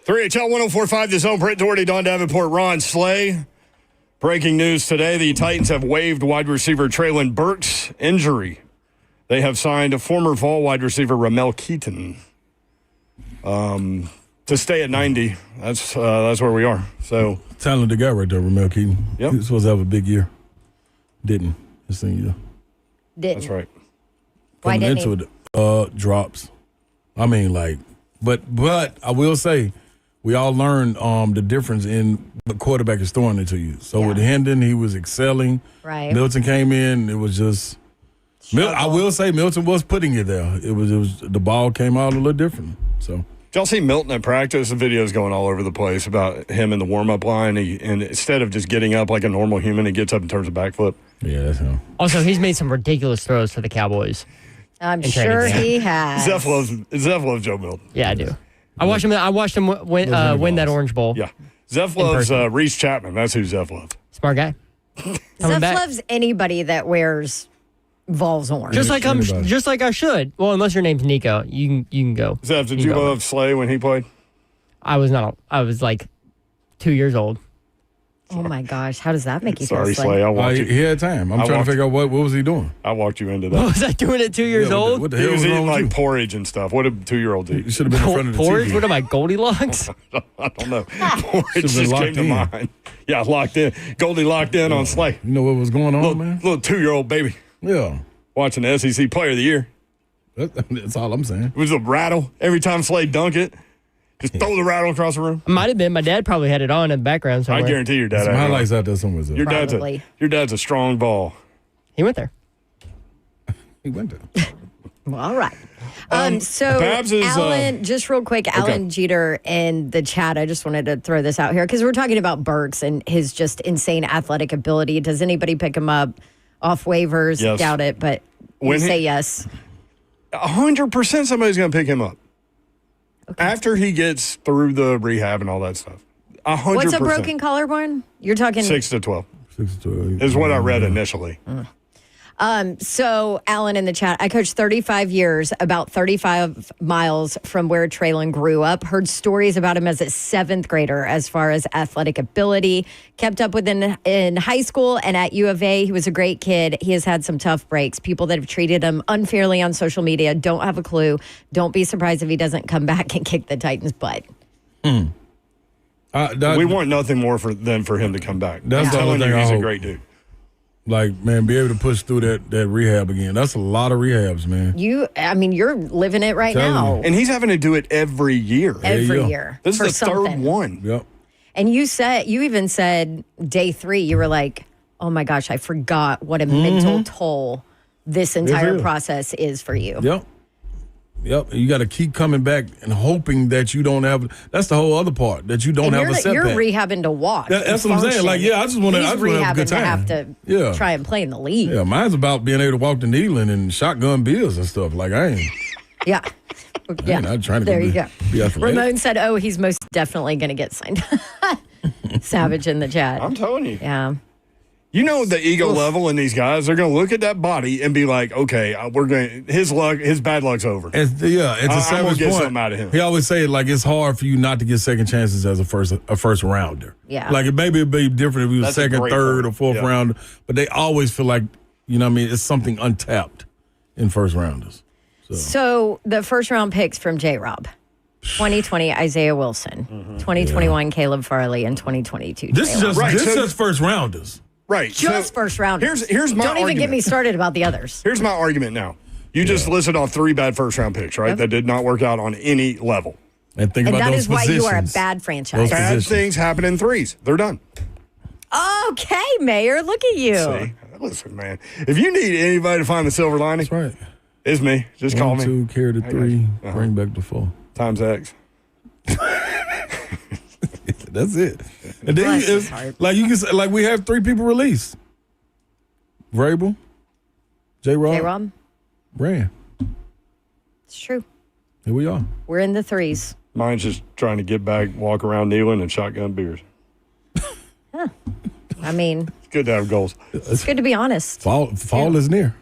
3HL 104.5, The Zone. Brent Doherty, Don Davenport, Ron Slay. Breaking news today, the Titans have waived wide receiver Traylon Burks' injury. They have signed a former Vol wide receiver Ramel Keaton to stay at 90. That's where we are. So talented guy right there, Ramel Keaton. Yep. He was supposed to have a big year. Didn't. His senior year. Didn't. That's right. Why Coming didn't into it, drops. I mean, like, but I will say, we all learned the difference in the quarterback is throwing it to you. So with Hendon, he was excelling. Right. Milton came in. It was just. I will say Milton was putting it there. It was the ball came out a little different. So. Did y'all see Milton at practice? The video's going all over the place about him in the warm-up line. And instead of just getting up like a normal human, he gets up and turns a backflip. Yeah, that's him. Also, he's made some ridiculous throws for the Cowboys. I'm sure he has. Zeph loves Joe Milton. Yeah, I do. I watched him win that Orange Bowl. Yeah. Zeph loves Reese Chapman. That's who Zeph loves. Smart guy. Zeph loves anybody that wears Vols orange. Just like I should. Well, unless your name's Nico, you can go. Zeph, did you love Slay when he played? I was like 2 years old. Oh my gosh, how does that make you feel? Sorry, Slay. I walked you. He had time. I'm trying to figure out what was he doing. I walked you into that. What was I doing at 2 years old? What the He hell was was eating wrong with like you? porridge and stuff. What did 2-year-olds eat? You should have been in front of the Porridge? TV. What am I, Goldilocks? I don't know. Porridge just came locked to in. mind. Yeah, locked in. Goldie locked in on Slay. You know what was going on, man? Little 2-year-old baby Yeah. watching the SEC Player of the Year. That's all I'm saying. It was a rattle every time Slay dunked it. Just throw the rattle across the room. Might have been. My dad probably had it on in the background somewhere. I guarantee your dad Some had it on. highlights out there somewhere. Your dad's a strong ball. He went there. He went there. Well, all right. So, Babs is, Alan, just real quick, Alan Jeter in the chat. I just wanted to throw this out here because we're talking about Burks and his just insane athletic ability. Does anybody pick him up off waivers? Yes. Doubt it, but When you he- say yes. 100% somebody's going to pick him up. Okay. After he gets through the rehab and all that stuff. 100%. What's a broken collarbone? You're talking 6 to 12 6 to 12. is what I read initially. So, Alan in the chat, I coached 35 years, about 35 miles from where Traylon grew up. Heard stories about him as a 7th grader as far as athletic ability. Kept up with him in high school and at U of A. He was a great kid. He has had some tough breaks. People that have treated him unfairly on social media don't have a clue. Don't be surprised if he doesn't come back and kick the Titans' butt. We want nothing more than for him to come back. That's I'm the only telling you, thing I he's a hope. great dude. Like, man, be able to push through that rehab again. That's a lot of rehabs, man. You're living it right Telling now. you. And he's having to do it every year. Every go. year. This for is the third something. one. Yep. And you even said day 3, you were like, oh my gosh, I forgot what a mental toll this entire is. process is for you. Yep. You got to keep coming back and hoping that you don't have. That's the whole other part, that you don't have a setback. You're rehabbing to walk. That's what I'm saying. Like, yeah, I just want to have a rehabbing good to time. have to try and play in the league. Yeah, mine's about being able to walk to Neyland and shotgun bills and stuff. Like, I ain't. Yeah. Yeah. I'm trying to there you go. be athletic. Ramon said, oh, he's most definitely going to get signed. Savage in the chat. I'm telling you. Yeah. You know the ego level in these guys. They're going to look at that body and be like, okay, we're going. His bad luck's over. It's a I'm gonna savage get point. something out of him. He always say it like it's hard for you not to get second chances as a first rounder. Yeah. Like maybe it'd be different if he was That's a second, great third, point. or fourth Yeah. rounder, but they always feel like, you know what I mean, it's something untapped in first rounders. So the first round picks from J-Rob. 2020 Isaiah Wilson, 2021 Caleb Farley, and 2022 This is Traylon. just So- just first rounders. Right. Just first rounders. Here's my Don't even get argument. me started about the others. Here's my argument now. You just listed off 3 bad first-round picks, right? Yep. That did not work out on any level. And think And about that those is why you are a positions. bad franchise. Those Bad positions. things happen in 3s. They're done. Okay, Mayor, look at you. See? Listen, man. If you need anybody to find the silver lining, That's right. it's me. Just call 1, me. 2, carry to 3, Uh-huh. bring back to 4. Times X. That's it. And then Bless his it's, heart. like you can say, like we have 3 people released. Vrabel, J-Rob, J-Rob, Brand. it's true. Here we are. We're in the 3s. Mine's just trying to get back, walk around kneeling, and shotgun beers. I mean, It's good to have goals. it's good to be honest. Fall is near.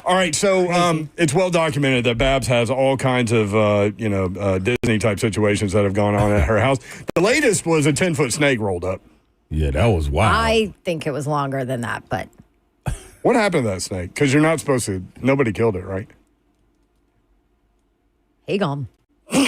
All right, so it's well documented that Babs has all kinds of, Disney-type situations that have gone on at her house. The latest was a 10-foot snake rolled up. Yeah, that was wild. I think it was longer than that, but. What happened to that snake? Because you're not supposed to. Nobody killed it, right? He gone. Do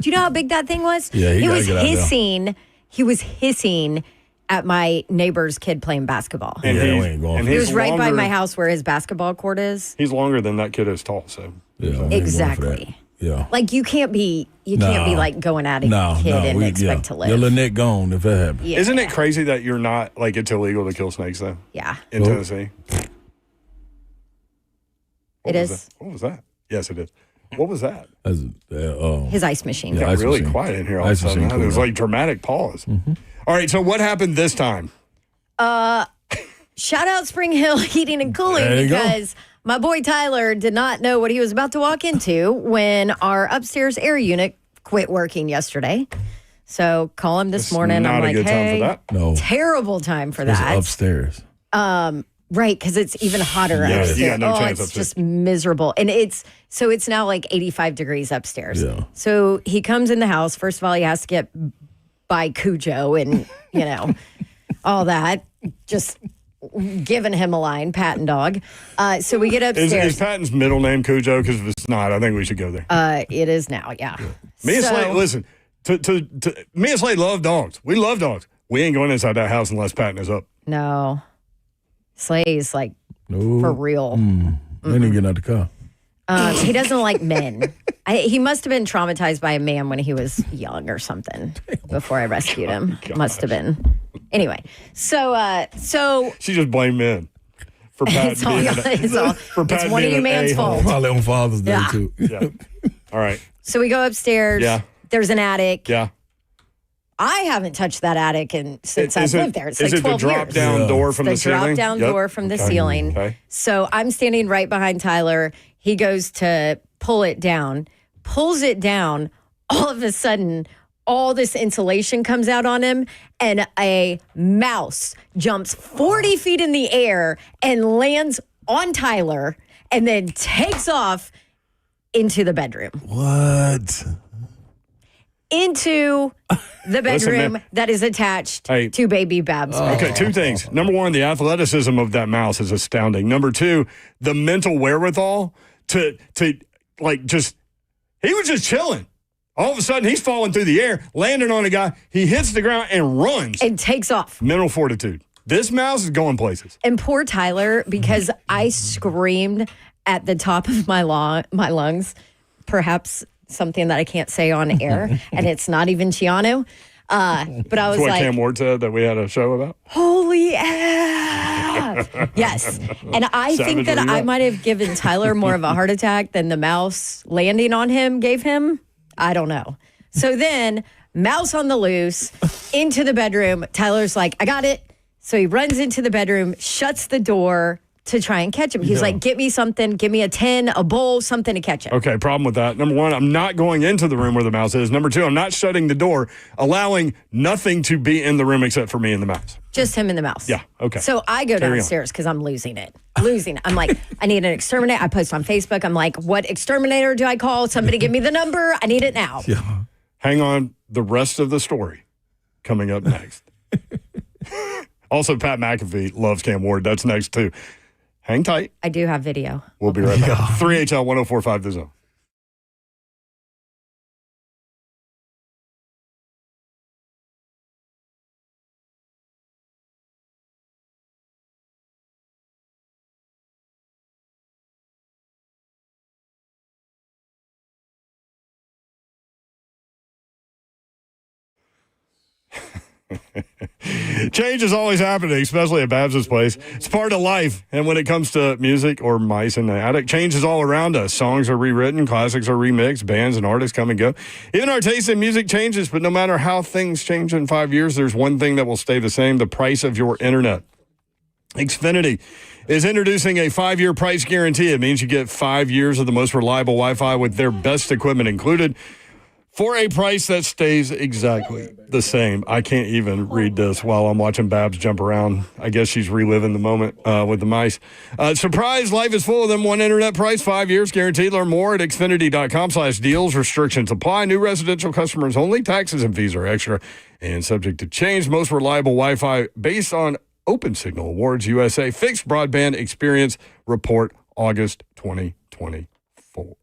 you know how big that thing was? Yeah, he was hissing. He was hissing at my neighbor's kid playing basketball. And we ain't going. He was right by my house where his basketball court is. He's longer than that kid is tall, so. Yeah, exactly. Yeah. Like you can't be like going at a kid and expect to live. Your little neck gone if that happens. Yeah. Isn't it crazy that you're not, like, it's illegal to kill snakes, though? Yeah. In Tennessee? It is. What was that? Yes, it is. What was that? His ice machine. It got really quiet in here all of a sudden. It was like dramatic pause. Mm-hmm. All right, so what happened this time? Shout out Spring Hill Heating and Cooling because my boy Tyler did not know what he was about to walk into when our upstairs air unit quit working yesterday. So call him this morning. Not I'm like, a good time hey, for that. No. Terrible time for that. Upstairs. Right, because it's even hotter upstairs. You got no chance it's upstairs. just miserable. And it's now like 85 degrees upstairs. Yeah. So he comes in the house. First of all, he has to get by Cujo and, all that. Just giving him a line, Patton dog. So we get upstairs. Is Patton's middle name Cujo? Because if it's not, I think we should go there. It is now, yeah. Me and Slade, listen, me and Slade love dogs. We love dogs. We ain't going inside that house unless Patton is up. No. Slay's like for real. They didn't get out the car. He doesn't like men. He must have been traumatized by a man when he was young or something before I rescued him. Must have been. Anyway, so she just blamed men for Pat it's one of you man's fault. Probably on Father's Day too. Yeah. All right. So we go upstairs. Yeah. There's an attic. Yeah. I haven't touched that attic since I've lived there. It's like 12 years. Is it the drop-down door from the ceiling? The drop-down door from the ceiling. Okay. So I'm standing right behind Tyler. He goes to pull it down, pulls it down. All of a sudden, all this insulation comes out on him, and a mouse jumps 40 feet in the air and lands on Tyler and then takes off into the bedroom. What? Into the bedroom that is attached to baby Babs' bed. Okay, two things. Number one, the athleticism of that mouse is astounding. Number two, the mental wherewithal to like just, he was just chilling. All of a sudden, he's falling through the air, landing on a guy. He hits the ground and runs. And takes off. Mental fortitude. This mouse is going places. And poor Tyler, because I screamed at the top of my lungs, perhaps something that I can't say on air, and it's not even Chiano. But I was That's what like, Cam Ward said that we had a show about. Holy F. Yes. And I think that I might have given Tyler more of a heart attack than the mouse landing on him gave him. I don't know. So then, mouse on the loose, into the bedroom. Tyler's like, I got it. So he runs into the bedroom, shuts the door to try and catch him. He's like, get me something. Give me a tin, a bowl, something to catch him. Okay, problem with that. Number one, I'm not going into the room where the mouse is. Number two, I'm not shutting the door, allowing nothing to be in the room except for me and the mouse. Just him and the mouse. Yeah, okay. So I go downstairs because I'm losing it. I'm like, I need an exterminator. I post on Facebook. I'm like, what exterminator do I call? Somebody give me the number. I need it now. Yeah. Hang on. The rest of the story coming up next. Also, Pat McAfee loves Cam Ward. That's next, too. Hang tight. I do have video. We'll be right back. 3HL 104.5 The Zone. Change is always happening, especially at Babs' place. It's part of life. And when it comes to music or mice in the attic, change is all around us. Songs are rewritten, classics are remixed, bands and artists come and go. Even our taste in music changes, but no matter how things change in 5 years, there's one thing that will stay the same: the price of your internet. Xfinity is introducing a 5-year price guarantee. It means you get 5 years of the most reliable Wi-Fi with their best equipment included. for a price that stays exactly the same. I can't even read this while I'm watching Babs jump around. I guess she's reliving the moment with the mice. Surprise, life is full of them. One internet price, 5 years guaranteed. Learn more at Xfinity.com/deals. Restrictions apply. New residential customers only. Taxes and fees are extra and subject to change. Most reliable Wi-Fi based on Open Signal Awards USA. Fixed broadband experience report August 2024.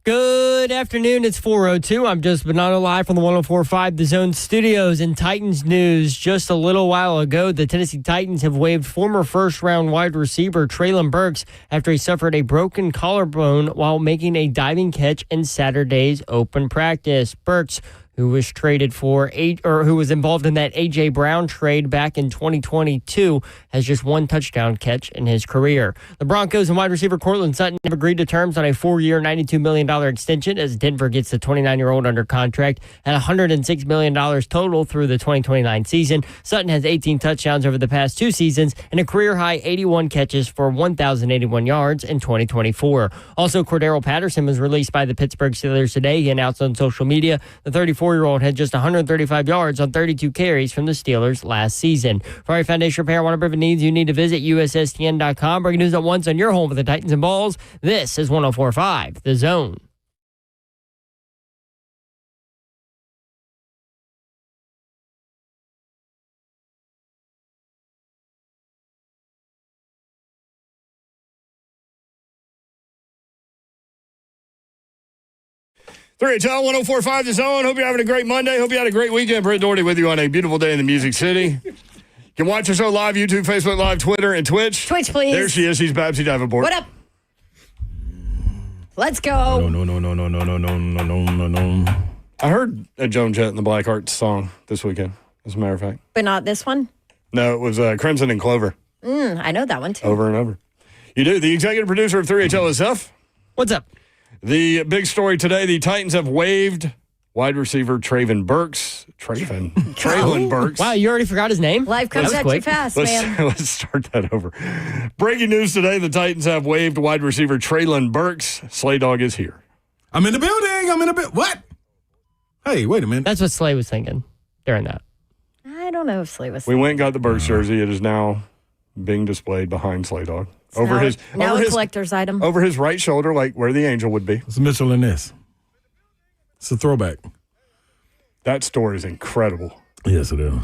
Good afternoon. It's 4:02. I'm Joseph Bonanno live from the 104.5 The Zone studios. In Titans news, just a little while ago, the Tennessee Titans have waived former first-round wide receiver Treylon Burks after he suffered a broken collarbone while making a diving catch in Saturday's open practice. Burks, who was traded who was involved in that A.J. Brown trade back in 2022, has just one touchdown catch in his career. The Broncos and wide receiver Cortland Sutton have agreed to terms on a 4-year, $92 million extension as Denver gets the 29-year-old under contract at $106 million total through the 2029 season. Sutton has 18 touchdowns over the past 2 seasons and a career-high 81 catches for 1,081 yards in 2024. Also, Cordero Patterson was released by the Pittsburgh Steelers today. He announced on social media the 34-year-old had just 135 yards on 32 carries from the Steelers last season. For our foundation repair, whatever needs, you need to visit USSTN.com. Breaking news at once on your home for the Titans and Balls. This is 104.5 The Zone. Three, 104.5 The Zone. Hope you're having a great Monday. Hope you had a great weekend. Brett Doherty with you on a beautiful day in the Music City. You can watch our show live, YouTube, Facebook Live, Twitter, and Twitch. Twitch, please. There she is. She's Babsy Davenport. What up? Let's go. No. I heard a Joan Jett and the Blackhearts song this weekend, as a matter of fact. But not this one? No, it was Crimson and Clover. I know that one, too. Over and over. You do. The executive producer of 3HLSF. What's up? The big story today, the Titans have waived wide receiver Treylon Burks. Treylon Burks. Wow, you already forgot his name? Life comes at you fast, man. Let's start that over. Breaking news today, the Titans have waived wide receiver Treylon Burks. Slay Dog is here. I'm in the building. What? Hey, wait a minute. That's what Slay was thinking during that. I don't know if Slay was. We went and got the Burks jersey. It is now being displayed behind Slay Dog. Now a collector's item. Over his right shoulder, like where the angel would be. It's Mitchell and this. It's a throwback. That story is incredible. Yes, it is.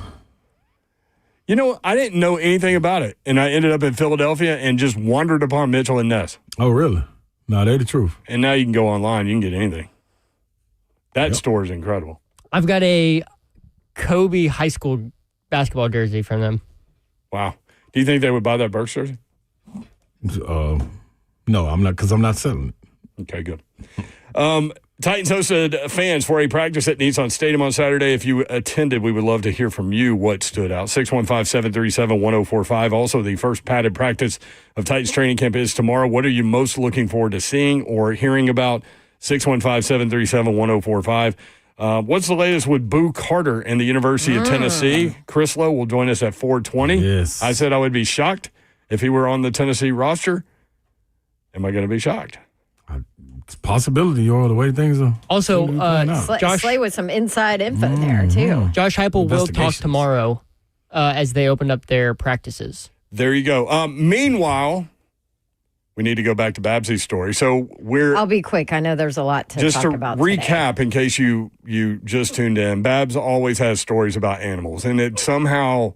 You know, I didn't know anything about it, and I ended up in Philadelphia and just wandered upon Mitchell and Ness. Oh, really? No, they're the truth. And now you can go online. You can get anything. That story is incredible. I've got a Kobe high school basketball jersey from them. Wow. Do you think they would buy that Burks jersey? No, I'm not, because I'm not selling it. Okay, good. Titans hosted fans for a practice at Nissan Stadium on Saturday. If you attended, we would love to hear from you what stood out. 615-737-1045. Also, the first padded practice of Titans training camp is tomorrow. What are you most looking forward to seeing or hearing about? 615-737-1045. What's the latest with Boo Carter and the University of Tennessee? Chris Lowe will join us at 4:20. Yes. I said I would be shocked if he were on the Tennessee roster. Am I going to be shocked? It's a possibility, or the way things are. Also, Slay with some inside info there, too. Josh Heupel will talk tomorrow as they open up their practices. There you go. Meanwhile, we need to go back to Babsy's story. So I'll be quick. I know there's a lot to talk about today. Just to recap, in case you just tuned in, Babs always has stories about animals, and it somehow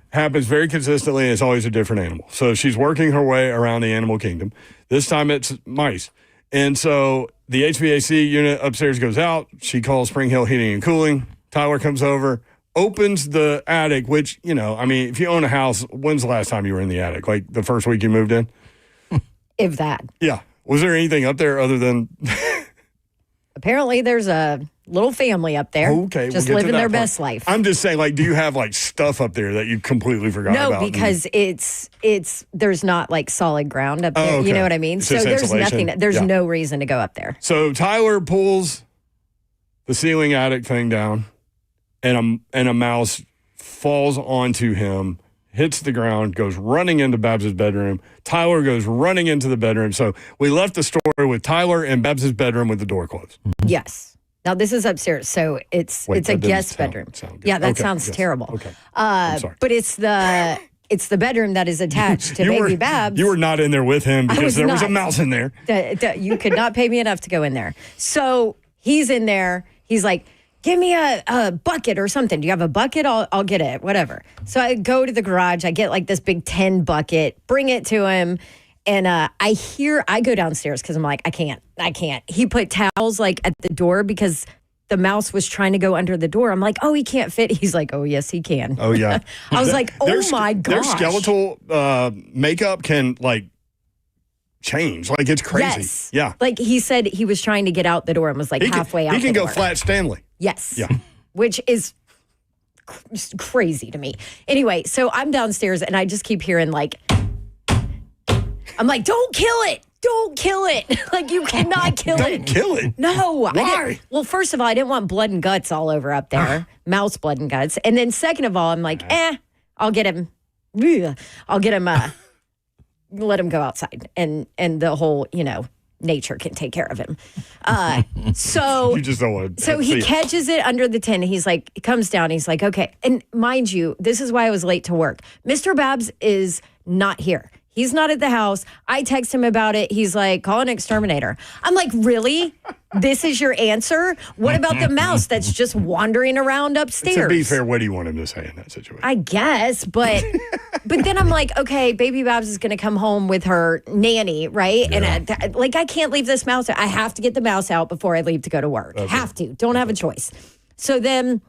happens very consistently, and it's always a different animal. So she's working her way around the animal kingdom. This time it's mice. And so the HVAC unit upstairs goes out. She calls Spring Hill Heating and Cooling. Tyler comes over, opens the attic, which, you know, I mean, if you own a house, when's the last time you were in the attic? Like the first week you moved in? If that. Yeah. Was there anything up there other than... Apparently there's a little family up there. Okay. Just living their best life. I'm just saying, like, do you have, like, stuff up there that you completely forgot about? No, because there's not, like, solid ground up there. Oh, okay. You know what I mean? It's so just there's insulation. nothing. There's no reason to go up there. So Tyler pulls the ceiling attic thing down, and a mouse falls onto him, hits the ground, goes running into Babs' bedroom. Tyler goes running into the bedroom. So we left the story with Tyler in Babs' bedroom with the door closed. Yes. Now this is upstairs, so it's a guest bedroom. Yeah, that sounds terrible. Okay. I'm sorry. But it's the bedroom that is attached to baby Babs. You were not in there with him because there was a mouse in there. You could not pay me enough to go in there. So he's in there. He's like, give me a bucket or something. Do you have a bucket? I'll get it, whatever. So I go to the garage. I get like this big 10 bucket, bring it to him. And I go downstairs because I'm like, I can't. He put towels like at the door because the mouse was trying to go under the door. I'm like, oh, he can't fit. He's like, oh, yes, he can. Oh, yeah. I was like, oh, my gosh. Their skeletal makeup can, like, change. Like, it's crazy. Yes. Yeah. Like, he said he was trying to get out the door and was like halfway out He can the go door. Flat Stanley. Yes. Yeah. Which is crazy to me. Anyway, so I'm downstairs and I just keep hearing like, I'm like, don't kill it. Don't kill it. Like, you cannot kill it. Don't kill it. No. Why? Well, first of all, I didn't want blood and guts all over up there. Mouse blood and guts. And then second of all, I'm like, I'll get him. I'll get him, let him go outside. And the whole, nature can take care of him. So You just don't want to So he see it. catches it under the tin. He's like, he comes down. He's like, okay. And mind you, this is why I was late to work. Mr. Babs is not here. He's not at the house. I text him about it. He's like, call an exterminator. I'm like, really? This is your answer? What about the mouse that's just wandering around upstairs? To be fair, what do you want him to say in that situation? I guess, but then I'm like, okay, baby Babs is going to come home with her nanny, right? Yeah. And I can't leave this mouse out. I have to get the mouse out before I leave to go to work. Okay. Have to. Don't have a choice. So then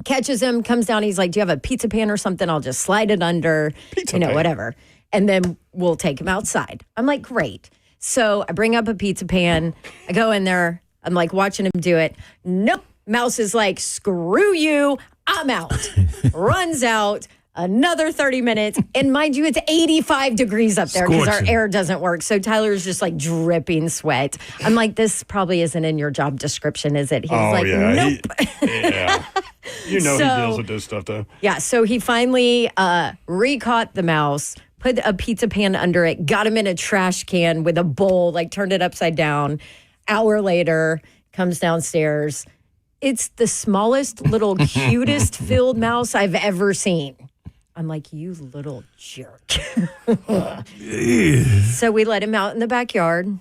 catches him, comes down. He's like, do you have a pizza pan or something? I'll just slide it under, Pizza pan. whatever. And then we'll take him outside. I'm like, great. So I bring up a pizza pan. I go in there. I'm like watching him do it. Nope. Mouse is like, screw you. I'm out. Runs out. Another 30 minutes. And mind you, it's 85 degrees up there because our Scorching. air doesn't work. So Tyler's just like dripping sweat. I'm like, this probably isn't in your job description, is it? He's like, nope. Yeah. He So- deals with this stuff, though. Yeah, so he finally re-caught the mouse, put a pizza pan under it, got him in a trash can with a bowl, like turned it upside down. Hour later, comes downstairs. It's the smallest, little, cutest field mouse I've ever seen. I'm like, you little jerk. So we let him out in the backyard.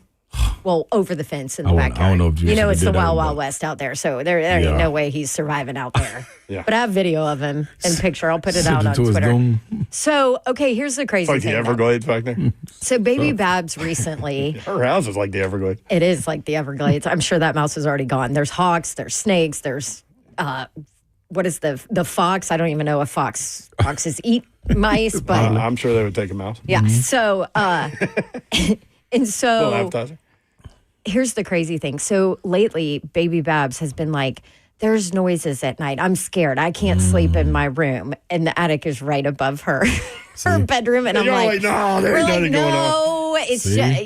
Well, over the fence in the backyard. I don't know if you it's did the that Wild one, Wild but- West out there, so there ain't Yeah. no way he's surviving out there. Yeah. But I have video of him and picture. I'll put it Sent out it on to his Twitter. doom. So, okay, here's the crazy Like thing. the though. Everglades back there. So, baby Babs recently, Her house is like the Everglades. it is like the Everglades. I'm sure that mouse is already gone. There's hawks, there's snakes, there's what is the fox? I don't even know if foxes eat mice, but I'm sure they would take a mouse. yeah. So, and so Little appetizer. here's the crazy thing. So lately, baby Babs has been like, there's noises at night. I'm scared. I can't sleep in my room. And the attic is right above her bedroom. And I'm You're like, no, there we're ain't like, nothing going on. no,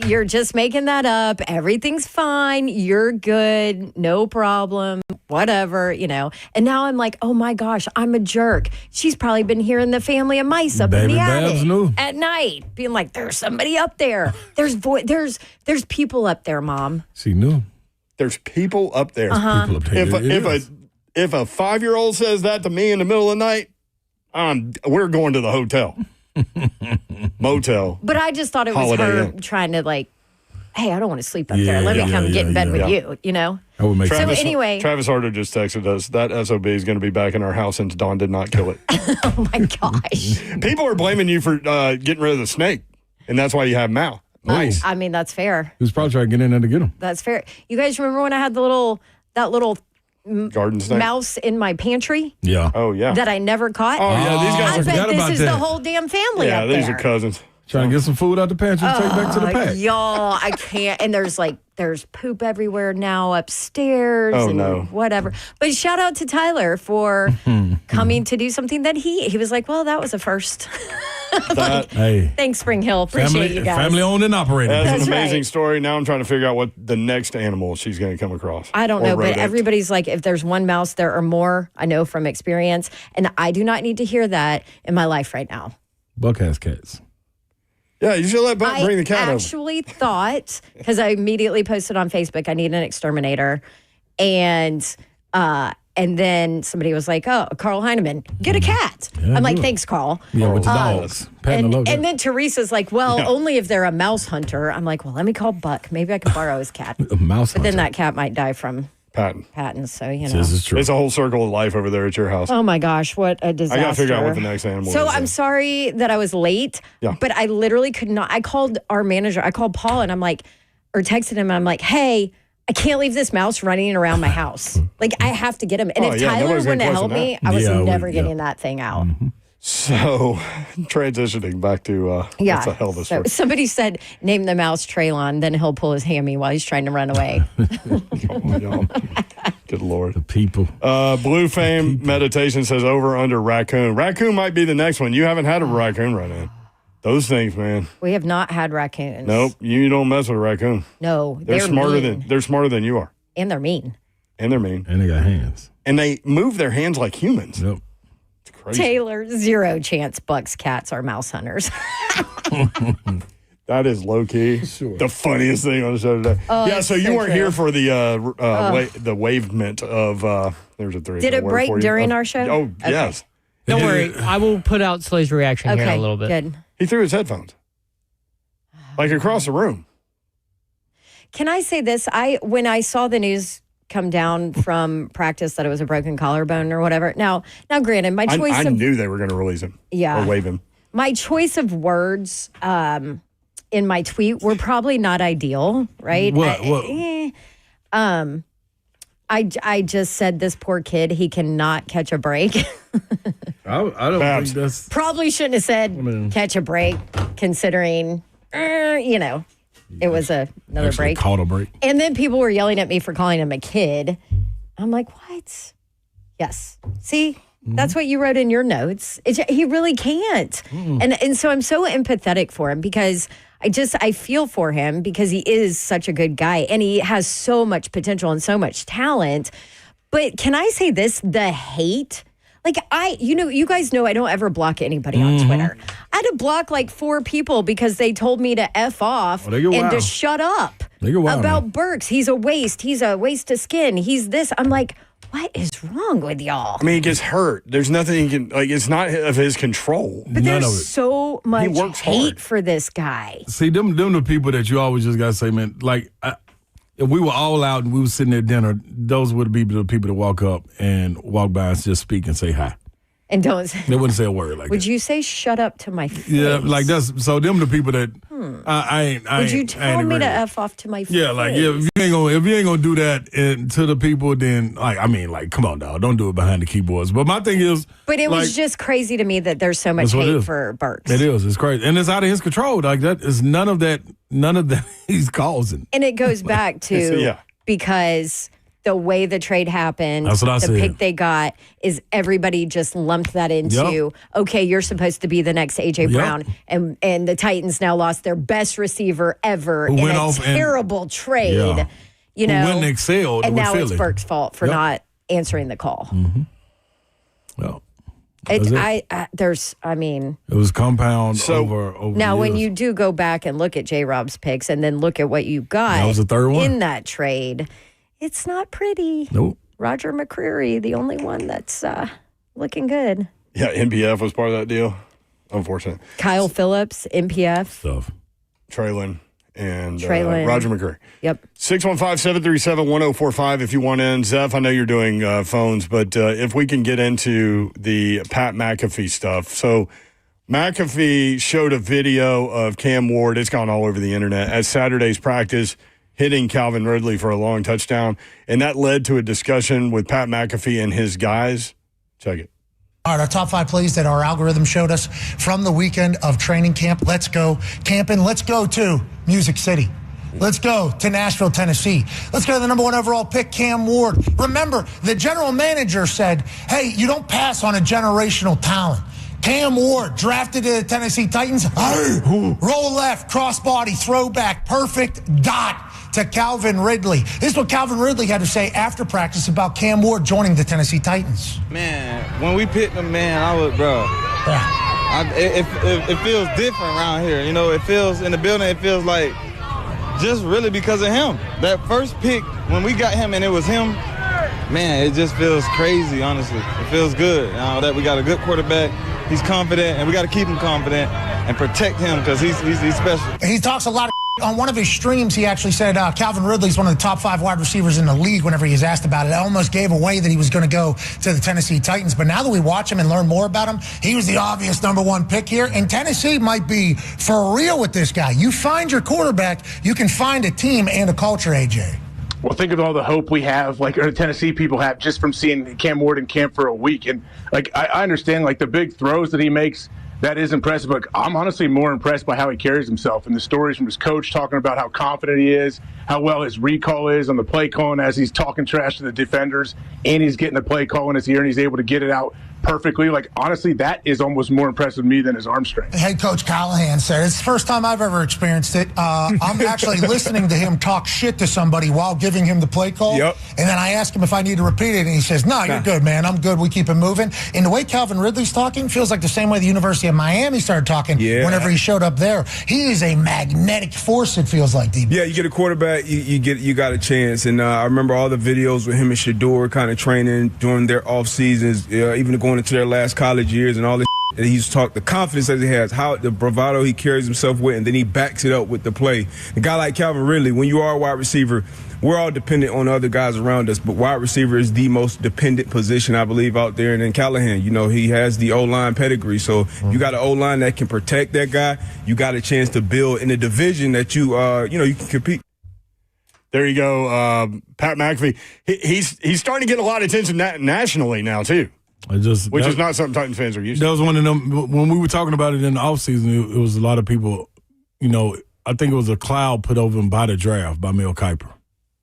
you're just making that up. Everything's fine. You're good. No problem. Whatever, And now I'm like, oh my gosh, I'm a jerk. She's probably been hearing the family of mice up in Baby the Babs attic knew. at night, being like, there's somebody up there. There's people up there, Mom. She knew. There's people up there. People up there. If a 5-year-old says that to me in the middle of the night, we're going to the hotel, motel. But I just thought it was Holiday her Inn. trying to like, hey, I don't want to sleep up there. Yeah, Let me yeah, come get in bed with yeah. you, That would make sense. So anyway- Travis Harder just texted us that SOB is going to be back in our house since Dawn did not kill it. Oh my gosh. People are blaming you for getting rid of the snake, and that's why you have mice. I mean, that's fair. He was probably trying to get in there to get him. That's fair. You guys remember when I had that little Garden snake. mouse in my pantry Yeah. Oh yeah. that I never caught? Oh yeah. These I guys are. bet forgot this about is that. the whole damn family Yeah, up these there. are cousins. Trying to get some food out the pantry and take back to the pack. Y'all, I can't. And there's poop everywhere now upstairs Oh, and no. whatever. But shout out to Tyler for coming to do something that he was like, well, that was a first. That, Hey. Thanks, Spring Hill. Appreciate you guys. Family owned and operated. that's That's an amazing right. story. Now I'm trying to figure out what the next animal she's going to come across. I don't Or know, but rodent. everybody's like, if there's one mouse, there are more. I know from experience. And I do not need to hear that in my life right now. Buck has cats. Yeah, you should let Buck bring the cat I over. actually thought, because I immediately posted on Facebook, I need an exterminator. And then somebody was like, oh, Carl Heineman, get a cat. Yeah, I'm like, do it. thanks, Carl. Yeah, with the Uh, dogs. Patting the And dog. then Teresa's like, well, only if they're a mouse hunter. I'm like, well, let me call Buck. Maybe I can borrow his cat. A mouse But then hunter. that cat might die from Patton. So, you know. This is true. It's a whole circle of life over there at your house. Oh, my gosh. What a disaster. I got to figure out what the next animal So is. I'm sorry that I was late, but I literally could not. I called our manager. I called Paul, and I'm like, or texted him, and I'm like, hey, I can't leave this mouse running around my house. Like, I have to get him. And if Tyler wouldn't have helped me, I was never getting that thing out. Mm-hmm. So, transitioning back to what the hell this was. Somebody said, name the mouse Traylon, then he'll pull his hammy while he's trying to run away. Come on, y'all. Good Lord. The people. Blue Fame Meditation says over under raccoon. Raccoon might be the next one. You haven't had a raccoon run in. Those things, man. We have not had raccoons. Nope. You don't mess with a raccoon. No, they're smarter than you are. And they're mean. And they're mean. And they got hands. And they move their hands like humans. Yep. It's crazy. Taylor, 0 chance Buck's cats are mouse hunters. That is low key. The funniest thing on the show today. Oh, so you weren't here for the wavement of there's a 3. Did it break during our show? Oh, okay. Yes. Don't worry. I will put out Slay's reaction here in a little bit. Good. He threw his headphones. Like across the room. Can I say this? When I saw the news come down from practice that it was a broken collarbone or whatever. Now granted, my choice I knew they were going to release him. Yeah. Or wave him. My choice of words in my tweet were probably not ideal, right? I just said this poor kid, he cannot catch a break. I don't think that's... Probably shouldn't have said catch a break, considering, it was another break. Called a break. And then people were yelling at me for calling him a kid. I'm like, what? Yes. See? That's what you wrote in your notes. He really can't. And so I'm so empathetic for him because I feel for him because he is such a good guy and he has so much potential and so much talent. But can I say this? The hate, like you guys know I don't ever block anybody on Twitter. I had to block like 4 people because they told me to F off and to shut up about Burks. He's a waste. He's a waste of skin. He's this. I'm like, what is wrong with y'all? I mean, he gets hurt. There's nothing he can, it's not of his control. But there's so much hate for this guy. See, them the people that you always just got to say, man, like, if we were all out and we were sitting at dinner, those would be the people that walk up and walk by and just speak and say hi. And they wouldn't say a word like that. Would you say shut up to my face? Yeah, like that's, so them the people that Would you tell me to F off to my face? Yeah, like if you ain't gonna do that to the people, then come on, dog, don't do it behind the keyboards. But my thing is, but it was just crazy to me that there's so much hate for Burks. It is. It's crazy, and it's out of his control. Like that is none of that he's causing. And it goes back to because the way the trade happened, the pick they got is everybody just lumped that into, okay, you're supposed to be the next A.J. Brown. And the Titans now lost their best receiver ever in a terrible trade. Yeah. You know, who went and excelled and now Philly. It's Burks' fault for not answering the call. Mm-hmm. Well, it was compound over now years. when you do go back and look at J-Rob's picks and then look at what you got that was the third one in that trade, it's not pretty. Nope. Roger McCreary, the only one that's looking good. Yeah, NPF was part of that deal. Unfortunate. Kyle Phillips, NPF. Stuff. Traylon and Roger McCreary. Yep. 615-737-1045 if you want in. Zeph, I know you're doing phones, but if we can get into the Pat McAfee stuff. So McAfee showed a video of Cam Ward. It's gone all over the internet at Saturday's practice, hitting Calvin Ridley for a long touchdown. And that led to a discussion with Pat McAfee and his guys. Check it. All right, our top 5 plays that our algorithm showed us from the weekend of training camp. Let's go camping. Let's go to Music City. Let's go to Nashville, Tennessee. Let's go to the number 1 overall pick, Cam Ward. Remember, the general manager said, hey, you don't pass on a generational talent. Cam Ward, drafted to the Tennessee Titans. Roll left, crossbody, throwback, perfect dot to Calvin Ridley. This is what Calvin Ridley had to say after practice about Cam Ward joining the Tennessee Titans. Man, when we picked him, it feels different around here. You know, it feels in the building, it feels like just really because of him. That first pick, when we got him and it was him, man, it just feels crazy, honestly. It feels good. That we got a good quarterback. He's confident, and we got to keep him confident and protect him because he's special. He talks a lot of On one of his streams, he actually said Calvin Ridley's one of the top 5 wide receivers in the league whenever he was asked about it. It almost gave away that he was going to go to the Tennessee Titans. But now that we watch him and learn more about him, he was the obvious number 1 pick here. And Tennessee might be for real with this guy. You find your quarterback, you can find a team and a culture, AJ. Well, think of all the hope we have, or the Tennessee people have, just from seeing Cam Ward in camp for a week. And, I understand, the big throws that he makes, that is impressive, but I'm honestly more impressed by how he carries himself and the stories from his coach talking about how confident he is, how well his recall is on the play calling as he's talking trash to the defenders, and he's getting the play call in his ear and he's able to get it out perfectly. Honestly, that is almost more impressive to me than his arm strength. Head coach Callahan said, it's the first time I've ever experienced it. I'm actually listening to him talk shit to somebody while giving him the play call. Yep. And then I ask him if I need to repeat it, and he says, no, you're good, man. I'm good. We keep it moving. And the way Calvin Ridley's talking feels like the same way the University of Miami started talking whenever he showed up there. He is a magnetic force, it feels like, DB. Yeah, you get a quarterback, you got a chance. And I remember all the videos with him and Shador kind of training during their off seasons, even going into their last college years and all this. And he's talked the confidence that he has, how the bravado he carries himself with, and then he backs it up with the play. A guy like Calvin Ridley, when you are a wide receiver, we're all dependent on other guys around us, but wide receiver is the most dependent position, I believe, out there. And then Callahan, he has the O-line pedigree. So you got an O-line that can protect that guy. You got a chance to build in a division that you can compete. There you go. Pat McAfee. He's starting to get a lot of attention nationally now, too. Which is not something Titans fans are used to. That was one of them. When we were talking about it in the offseason, it was a lot of people, I think it was a cloud put over him by the draft, by Mel Kiper.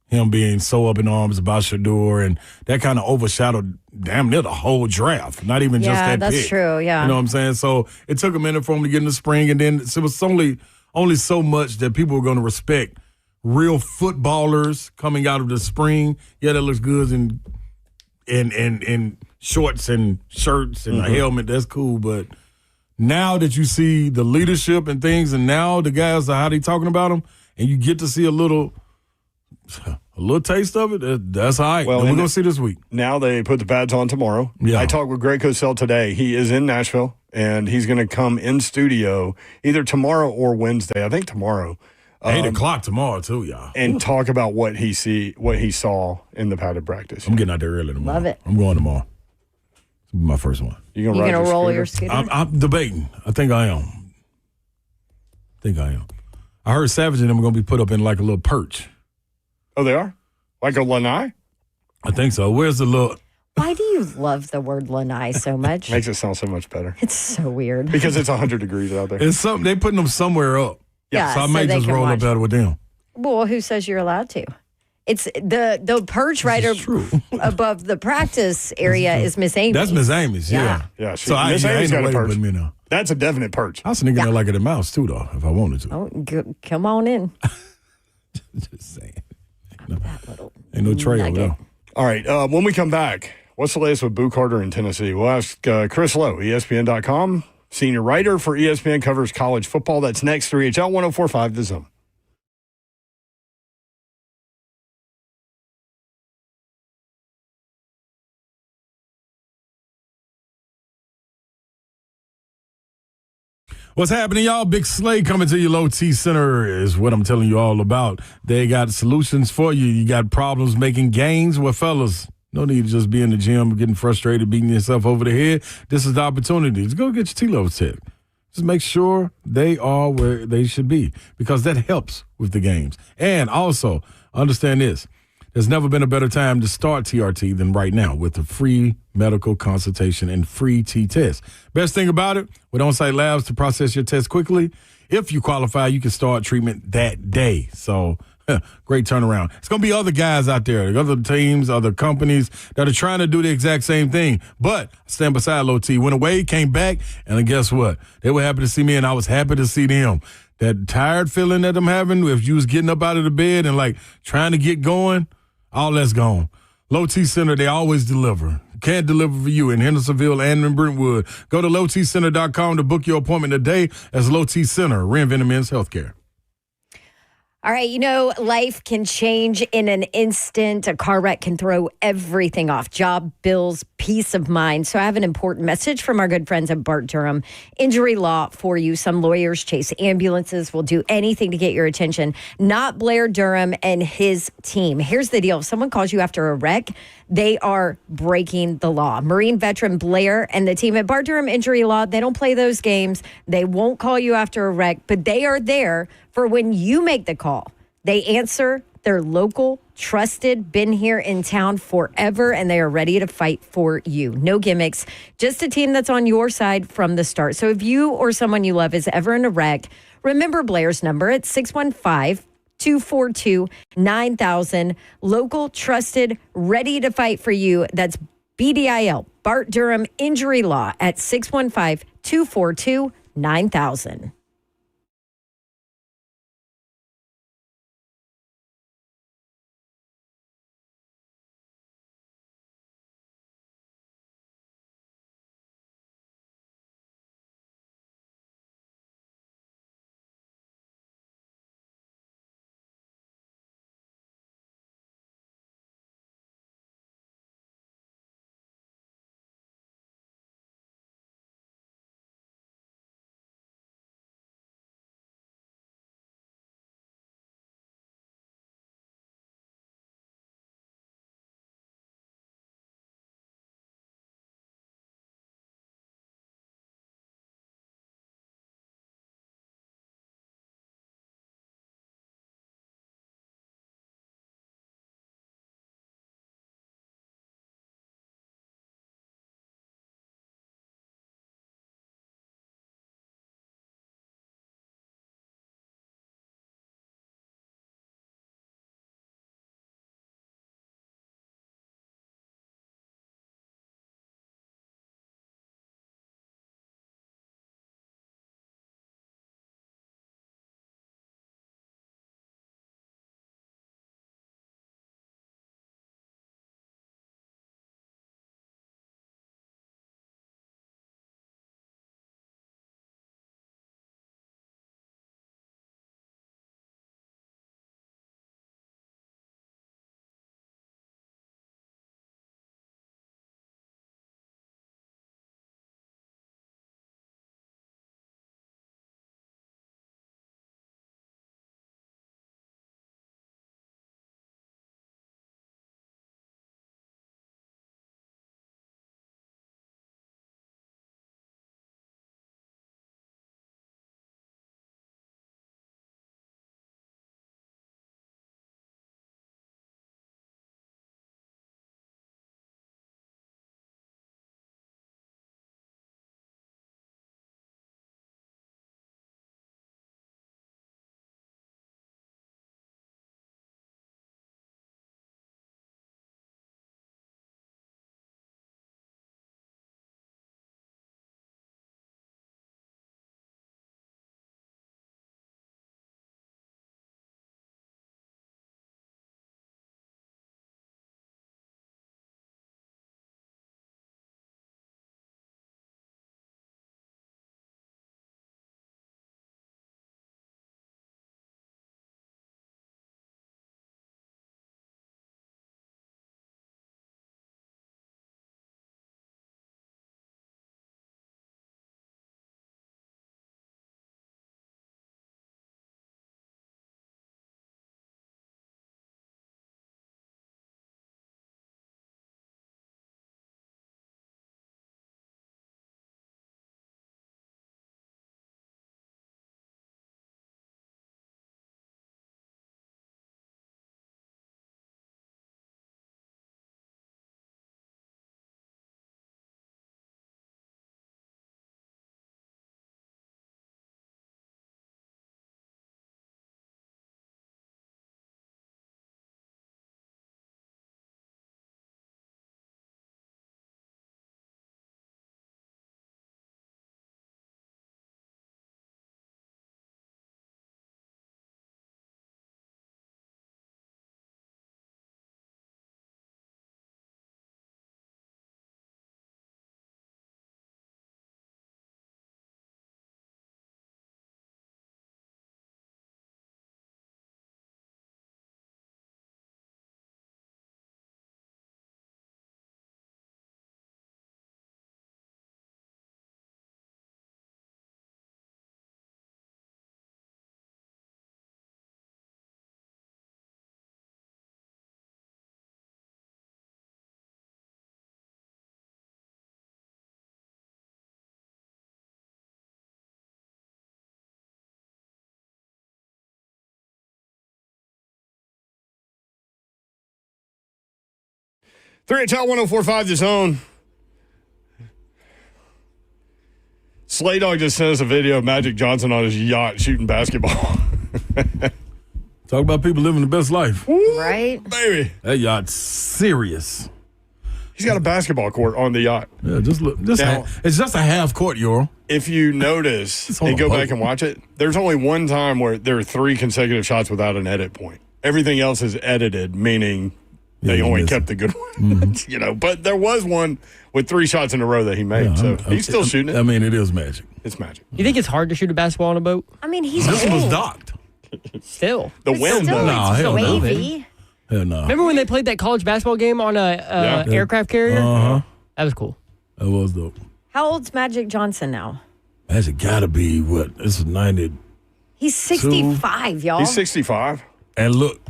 Him being so up in arms about Shador, and that kind of overshadowed damn near the whole draft, not even just that pick. Yeah, that's true, yeah. You know what I'm saying? So it took a minute for him to get in the spring, and then it was only so much that people were going to respect real footballers coming out of the spring. Yeah, that looks good in shorts and shirts and a helmet. That's cool, but now that you see the leadership and things, and now the guys are how they talking about them, and you get to see a little taste of it, that's all right. Well, we're going to see this week. Now they put the pads on tomorrow. Yeah. I talked with Greg Cosell today. He is in Nashville, and he's going to come in studio either tomorrow or Wednesday. I think tomorrow. 8 o'clock tomorrow, too, y'all. And talk about what he saw in the padded practice. I'm getting out there early tomorrow. Love it. I'm going tomorrow. It's my first one. You going to roll your scooter? I'm debating. I think I am. I heard Savage and them are going to be put up in like a little perch. Oh, they are? Like a lanai? I think so. Where's the little... Why do you love the word lanai so much? Makes it sound so much better. It's so weird. Because it's 100 degrees out there. It's something, they putting them somewhere up. Yeah, so I may just roll up out with them. Well, who says you're allowed to? It's the perch right above the practice area is Miss Amy's. That's Miss Amy's, yeah. Yeah, so Miss Amy's got a perch. Me now. That's a definite perch. I was sneaking there like at a mouse, too, though, if I wanted to. Oh, come on in. Just saying. Ain't no trail, though. All right, when we come back, what's the latest with Boo Carter in Tennessee? We'll ask Chris Lowe, ESPN.com. Senior writer for ESPN, covers college football. That's next, 3HL 104.5 The Zone. What's happening, y'all? Big Slay coming to your Low T Center is what I'm telling you all about. They got solutions for you. You got problems making gains? Well, fellas, no need to just be in the gym getting frustrated, beating yourself over the head. This is the opportunity. Just go get your T-Level checked. Just make sure they are where they should be, because that helps with the games. And also, understand this. There's never been a better time to start TRT than right now with the free medical consultation and free T-test. Best thing about it, with on-site labs to process your test quickly. If you qualify, you can start treatment that day. So, great turnaround. It's going to be other guys out there, other teams, other companies that are trying to do the exact same thing. But I stand beside Low T. Went away, came back, and guess what? They were happy to see me, and I was happy to see them. That tired feeling that I'm having, if you was getting up out of the bed and like trying to get going, all that's gone. Low T Center, they always deliver. Can't deliver for you in Hendersonville and in Brentwood. Go to lowtcenter.com to book your appointment today as Low T Center, reinventing men's healthcare. All right, life can change in an instant. A car wreck can throw everything off. Job, bills, peace of mind. So I have an important message from our good friends at Bart Durham Injury Law for you. Some lawyers chase ambulances, will do anything to get your attention. Not Blair Durham and his team. Here's the deal. If someone calls you after a wreck, they are breaking the law. Marine veteran Blair and the team at Bart Durham Injury Law, they don't play those games. They won't call you after a wreck, but they are there for when you make the call. They answer. They're local, trusted, been here in town forever, and they are ready to fight for you. No gimmicks, just a team that's on your side from the start. So if you or someone you love is ever in a wreck, remember Blair's number at 615-242-9000. Local, trusted, ready to fight for you. That's BDIL, Bart Durham Injury Law at 615-242-9000. 3HL 1045 The Zone. Slay Dog just sent us a video of Magic Johnson on his yacht shooting basketball. Talk about people living the best life. Right? Baby. That yacht's serious. He's got a basketball court on the yacht. Yeah, just look. It's just a half court, Euro. If you notice and go back and watch it, there's only one time where there are 3 consecutive shots without an edit point. Everything else is edited, meaning they only kept the good ones, But there was one with 3 shots in a row that he made, so he's still shooting it. I mean, it is magic. It's magic. You think it's hard to shoot a basketball on a boat? I mean, he's This one was old. docked. Still. The wind, though. No, It's hell no. wavy. Hell no. Remember when they played that college basketball game on a aircraft carrier? Uh-huh. That was cool. That was dope. How old's Magic Johnson now? Magic gotta be, what? This is 90. He's 65, y'all. He's 65. And look.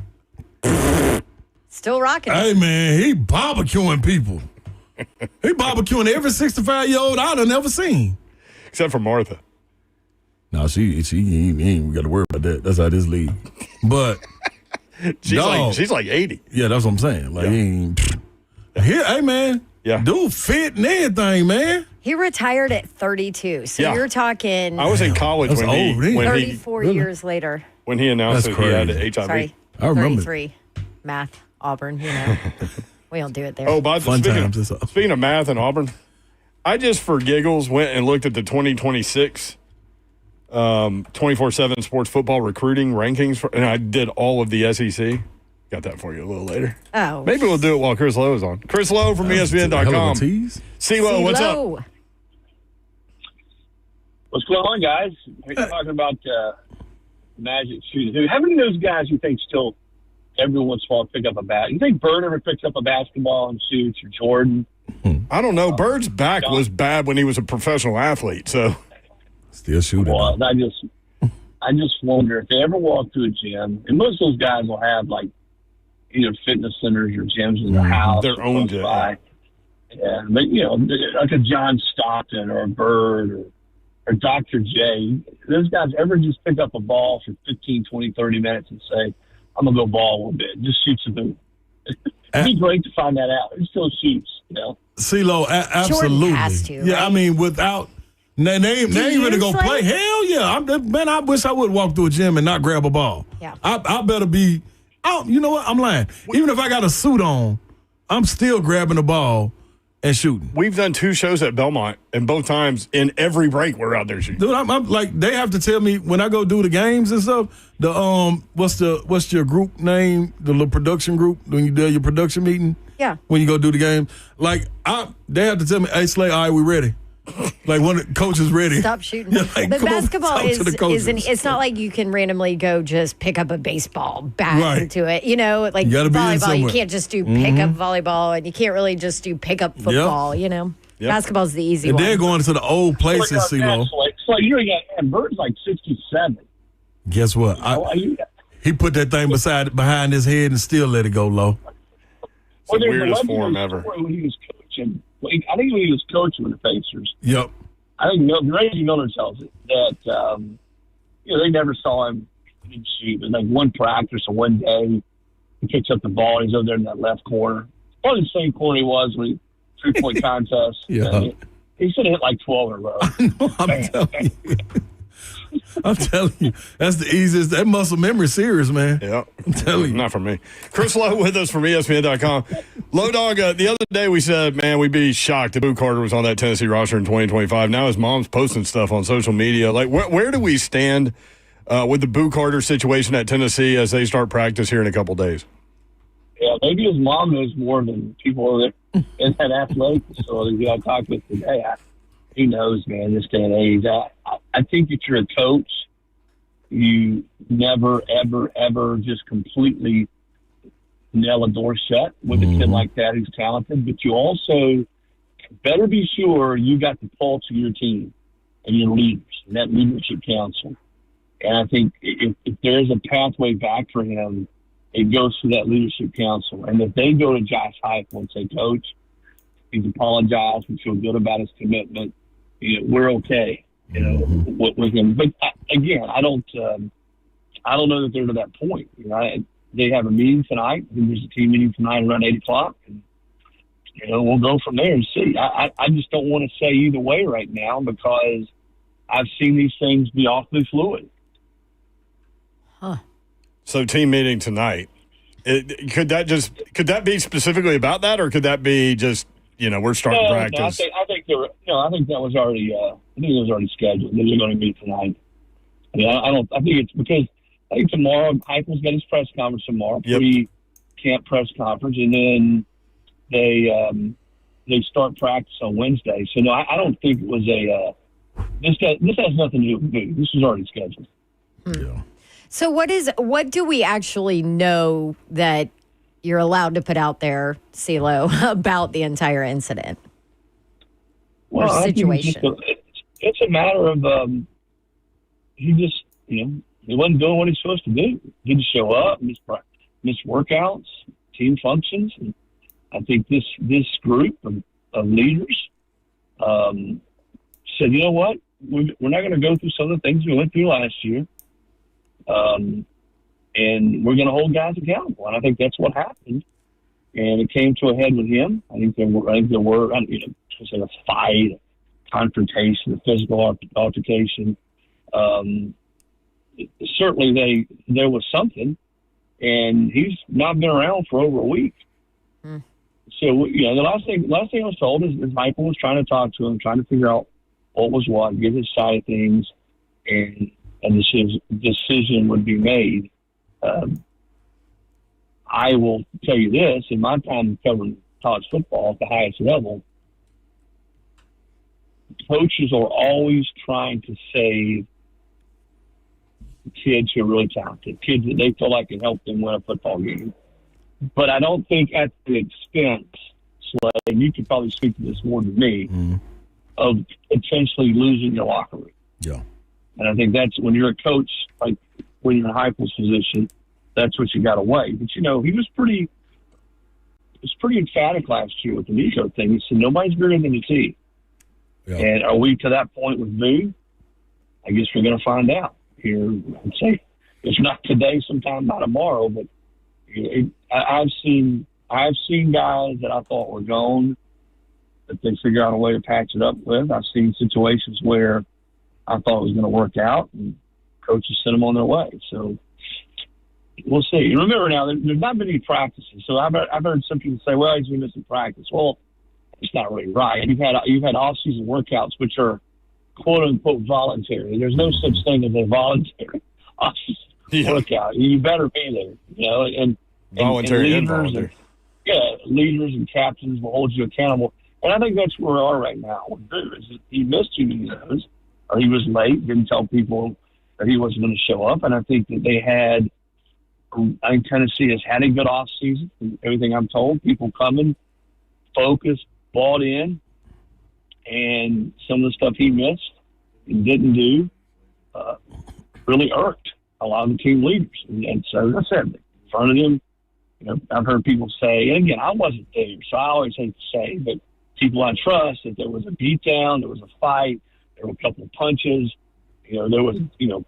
Still rocking it. Hey, man, he barbecuing people. He barbecuing every 65-year-old I'd have never seen. Except for Martha. No, she ain't got to worry about that. That's out this league. But she's like 80. Yeah, that's what I'm saying. Like, he ain't. Hey, man. Yeah. Dude fit and everything, man. He retired at 32. So you're talking I was in college That's when old, he 34 years later. when he announced That's that he had crazy. HIV. Sorry. I remember. 33. Math, Auburn, we don't do it there. Oh, by Fun times. speaking of math in Auburn, I just for giggles went and looked at the 2026 24/7 sports football recruiting rankings, and I did all of the SEC. Got that for you a little later. Oh. Maybe we'll do it while Chris Lowe is on. Chris Lowe from ESPN.com. CeeLo, what's up? What's going on, guys? We're talking about Magic shooting. How many of those guys you think still every once in a while pick up a bat? You think Bird ever picks up a basketball and shoots, or Jordan? I don't know. Bird's back was bad when he was a professional athlete, so still shooting. Well, I just wonder if they ever walk through a gym, and most of those guys will have like either fitness centers or gyms in their house, their own gym. Yeah, but like a John Stockton or a Bird or Dr. J, those guys ever just pick up a ball for 15, 20, 30 minutes and say, I'm going to go ball a little bit, just shoot some hoop. It'd be great to find that out. He still shoots, CeeLo, absolutely. has to, yeah, right? I mean, without they ain't ready to go play. Hell yeah. Man, I wish I would walk through a gym and not grab a ball. Yeah. I better be you know what? I'm lying. Even if I got a suit on, I'm still grabbing the ball and shooting. We've done 2 shows at Belmont, and both times in every break we're out there shooting. Dude, I'm like, they have to tell me when I go do the games and stuff. What's your group name? The little production group when you do your production meeting. Yeah. When you go do the game, like they have to tell me, "Hey, Slay, all right, we ready." Like when the coach is ready. Stop shooting. Yeah, like, But come on, basketball talk to the coaches. it's not like you can randomly go just pick up a baseball bat Right. into it. Like You gotta be in volleyball, you somewhere. can't just do pick up volleyball, and you can't really just do pick up football. Yep. Basketball's the easy And one. they're going to the old places, CeeLo. So and Bird's like 67. Guess what? He put that thing behind his head and still let it go low. It's the weirdest form ever. When he was coaching, I think when he was coaching with the Pacers, Yep. I think Reggie Miller tells it that they never saw him shoot. But like one practice or one day, he picks up the ball and he's over there in that left corner. Probably the same corner he was when he 3-point contest. Yeah. He should have hit like 12 in a row. I'm telling you, that's the easiest. That muscle memory serious, man. Yeah. I'm telling you. Not for me. Chris Lowe with us from ESPN.com. Low Dog, the other day we said, man, we'd be shocked if Boo Carter was on that Tennessee roster in 2025. Now his mom's posting stuff on social media. Like, where do we stand with the Boo Carter situation at Tennessee as they start practice here in a couple days? Yeah, maybe his mom knows more than people in that athletic facility that I talked with today. He knows, man, this day and age. I think if you're a coach, you never, ever, ever just completely nail a door shut with a kid like that who's talented. But you also better be sure you got the pulse of your team and your leaders and that leadership council. And I think if there's a pathway back for him, it goes through that leadership council. And if they go to Josh Heupel and say, Coach, he's apologized, we feel good about his commitment, we're okay, with him. But again, I don't know that they're to that point. They have a meeting tonight. I think there's a team meeting tonight around 8:00, and we'll go from there and see. I just don't want to say either way right now because I've seen these things be awfully fluid. Huh. So team meeting tonight. Could that be specifically about that, or could that be just we're starting practice? I think that was already. I think it was already scheduled. They're going to meet tonight. I mean, I think it's because I think tomorrow Heupel's got his press conference tomorrow, pre-camp press conference, and then they start practice on Wednesday. So no, I don't think it was a. This has nothing to do with me. This was already scheduled. Yeah. So what do we actually know that you're allowed to put out there, CeeLo, about the entire incident or situation? It's a matter of he just he wasn't doing what he's supposed to do. He didn't show up, missed workouts, team functions, and I think this group of leaders said, you know what, we're not going to go through some of the things we went through last year. And we're going to hold guys accountable. And I think that's what happened. And it came to a head with him. I think there were a fight, a confrontation, a physical altercation. Certainly there was something, and he's not been around for over a week. So, the last thing I was told is Heupel was trying to talk to him, trying to figure out what was what, get his side of things, and a decision would be made. I will tell you this, in my time covering college football at the highest level, coaches are always trying to save kids who are really talented, kids that they feel like can help them win a football game. But I don't think at the expense, Slay, and you could probably speak to this more than me, of potentially losing your locker room. Yeah. And I think that's when you're a coach, like when you're in Heupel's position, that's what you got to weigh. But, he was pretty emphatic last year with the Nico thing. He said, nobody's bigger than the team. Yeah. And are we to that point with Boo? I guess we're going to find out here. I'd say if not today, sometime by tomorrow. But I've seen guys that I thought were gone that they figure out a way to patch it up with. I've seen situations where I thought it was going to work out, and coaches sent them on their way. So we'll see. And remember now, there's not been any practices. So I've heard some people say, well, he's been missing practice. Well, it's not really right. You've had off-season workouts, which are quote-unquote voluntary. There's no such thing as a voluntary off-season workout. You better be there, and voluntary and involuntary. Leaders and captains will hold you accountable. And I think that's where we are right now with Boo. Is that he missed too many of those, or he was late, didn't tell people that he wasn't going to show up. And I think that I think Tennessee has had a good off season. Everything I'm told, people coming, focused, bought in, and some of the stuff he missed and didn't do really irked a lot of the team leaders. And so, as I said, in front of them, I've heard people say, and again, I wasn't there, so I always hate to say, but people I trust, that there was a beatdown, there was a fight, there were a couple of punches, there was,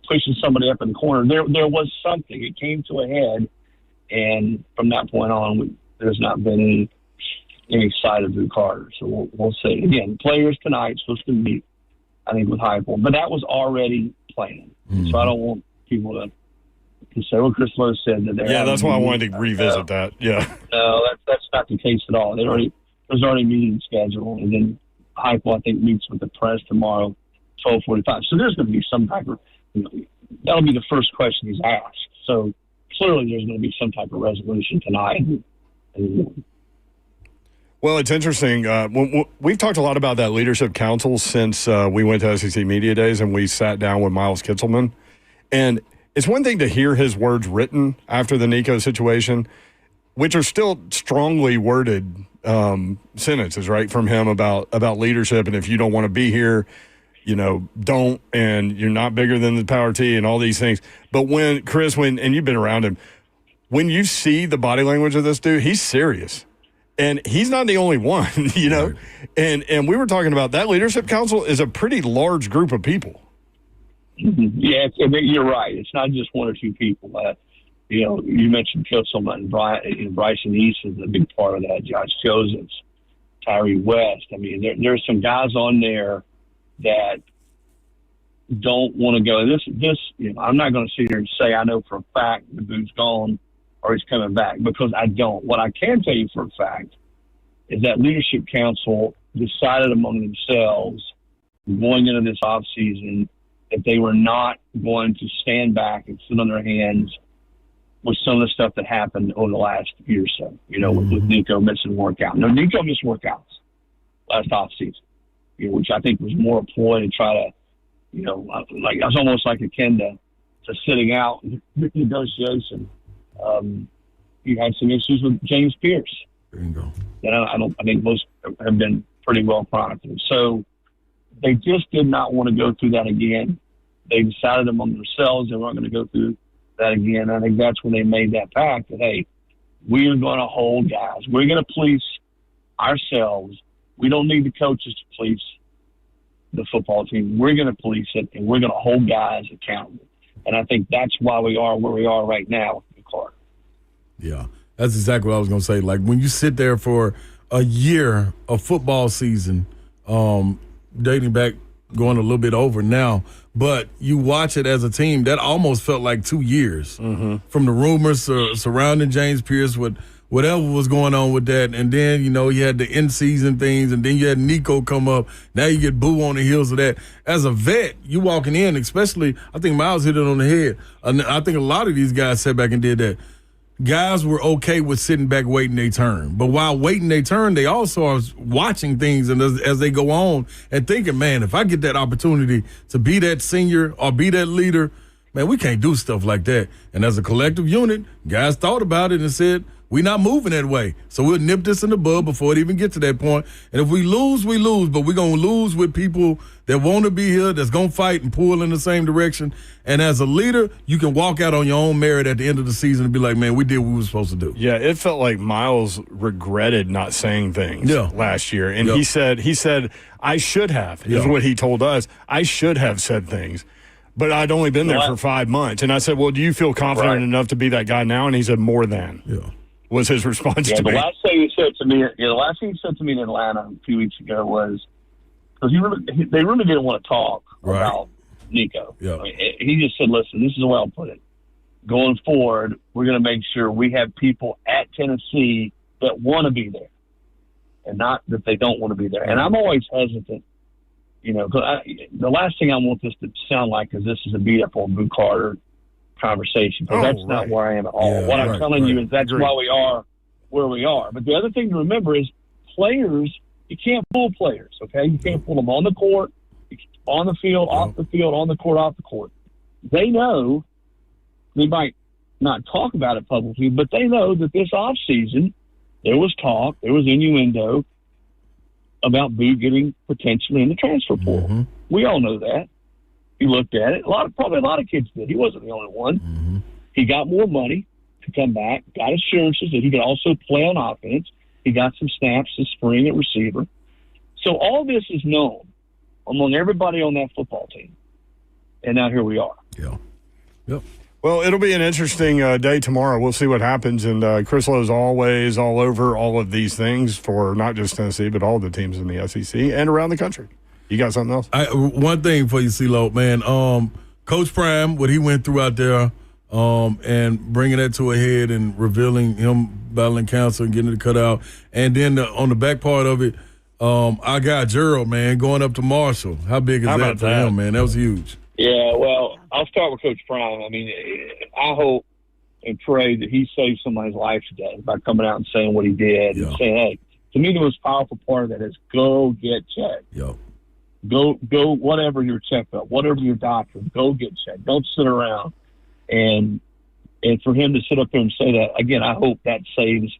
pushing somebody up in the corner. There was something. It came to a head, and from that point on, there's not been any sight of Drew Carter. So we'll see. Again, players tonight supposed to meet, I think, with Heupel, but that was already planned. So I don't want people to say, well, Chris Lowe said that they're that's why I wanted to revisit that. Yeah. No, that's not the case at all. There's already meetings scheduled, and then Heupel, I think, meets with the press tomorrow, 12:45. So there's going to be some type of, that'll be the first question he's asked. So clearly there's going to be some type of resolution tonight. Well, it's interesting. We've talked a lot about that leadership council since we went to SEC Media Days and we sat down with Miles Kitselman. And it's one thing to hear his words written after the Nico situation, which are still strongly worded sentences, right, from him about leadership. And if you don't want to be here, don't, and you're not bigger than the power T and all these things. But when and you've been around him, when you see the body language of this dude, he's serious. And he's not the only one, Right. And we were talking about that leadership council is a pretty large group of people. Yeah, you're right. It's not just one or two people. You mentioned Kitselman and Bryson East is a big part of that. Josh Josephs, Tyree West. I mean, there's some guys on there that don't want to go. I'm not going to sit here and say I know for a fact the Boo's gone or he's coming back, because I don't. What I can tell you for a fact is that Leadership Council decided among themselves going into this offseason that they were not going to stand back and sit on their hands with some of the stuff that happened over the last year or so, with Nico missing workouts. No, Nico missed workouts last offseason, which I think was more a ploy to try to, like, it was almost like akin to sitting out negotiation. You had some issues with James Pierce. There you go. That I think most have been pretty well chronicled. So they just did not want to go through that again. They decided among themselves they weren't going to go through that again. I think that's when they made that pact that, hey, we are going to hold guys. We're going to police ourselves. We don't need the coaches to police the football team. We're going to police it, and we're going to hold guys accountable. And I think that's why we are where we are right now with Clark. Yeah, that's exactly what I was going to say. Like, when you sit there for a year of football season, dating back, going a little bit over now, but you watch it as a team, that almost felt like 2 years from the rumors surrounding James Pierce with whatever was going on with that. And then, you had the in-season things, and then you had Nico come up. Now you get Boo on the heels of that. As a vet, you walking in, especially, I think Miles hit it on the head. And I think a lot of these guys sat back and did that. Guys were okay with sitting back waiting their turn. But while waiting their turn, they also are watching things and as they go on and thinking, man, if I get that opportunity to be that senior or be that leader, man, we can't do stuff like that. And as a collective unit, guys thought about it and said, we're not moving that way. So we'll nip this in the bud before it even get to that point. And if we lose, we lose. But we're going to lose with people that want to be here, that's going to fight and pull in the same direction. And as a leader, you can walk out on your own merit at the end of the season and be like, man, we did what we were supposed to do. Yeah, it felt like Miles regretted not saying things last year. And he said, I should have, is what he told us. I should have said things. But I'd only been there for 5 months. And I said, well, do you feel confident enough to be that guy now? And he said, more than. Yeah. Was his response to me. The last thing he said to me in Atlanta a few weeks ago was, because they really didn't want to talk about Nico. Yeah. I mean, he just said, listen, this is the way I'll put it. Going forward, we're going to make sure we have people at Tennessee that want to be there and not that they don't want to be there. And I'm always hesitant, because the last thing I want this to sound like is this is a beat-up on Boo Carter conversation, but that's not where I am at all. What I'm telling you is that's why we are where we are. But the other thing to remember is players, you can't fool players, okay? You can't fool them on the court, on the field, off the field, on the court, off the court. They know, they might not talk about it publicly, but they know that this offseason there was talk, there was innuendo about Boo getting potentially in the transfer portal. We all know that. He looked at it. Probably a lot of kids did. He wasn't the only one. He got more money to come back, got assurances that he could also play on offense. He got some snaps this spring at receiver. So all this is known among everybody on that football team. And now here we are. Yep. Well, it'll be an interesting day tomorrow. We'll see what happens. And Chris Lowe's always all over all of these things for not just Tennessee, but all the teams in the SEC and around the country. You got something else? One thing for you, CeeLo, man. Coach Prime, what he went through out there, and bringing that to a head and revealing him battling cancer and getting it cut out. And then on the back part of it, I got Gerald, man, going up to Marshall. How big is that for him, man? That was huge. Yeah, well, I'll start with Coach Prime. I mean, I hope and pray that he saved somebody's life today by coming out and saying what he did and saying, hey, to me the most powerful part of that is go get checked. Go, whatever your checkup, whatever your doctor, go get checked. Don't sit around. And for him to sit up there and say that, again, I hope that saves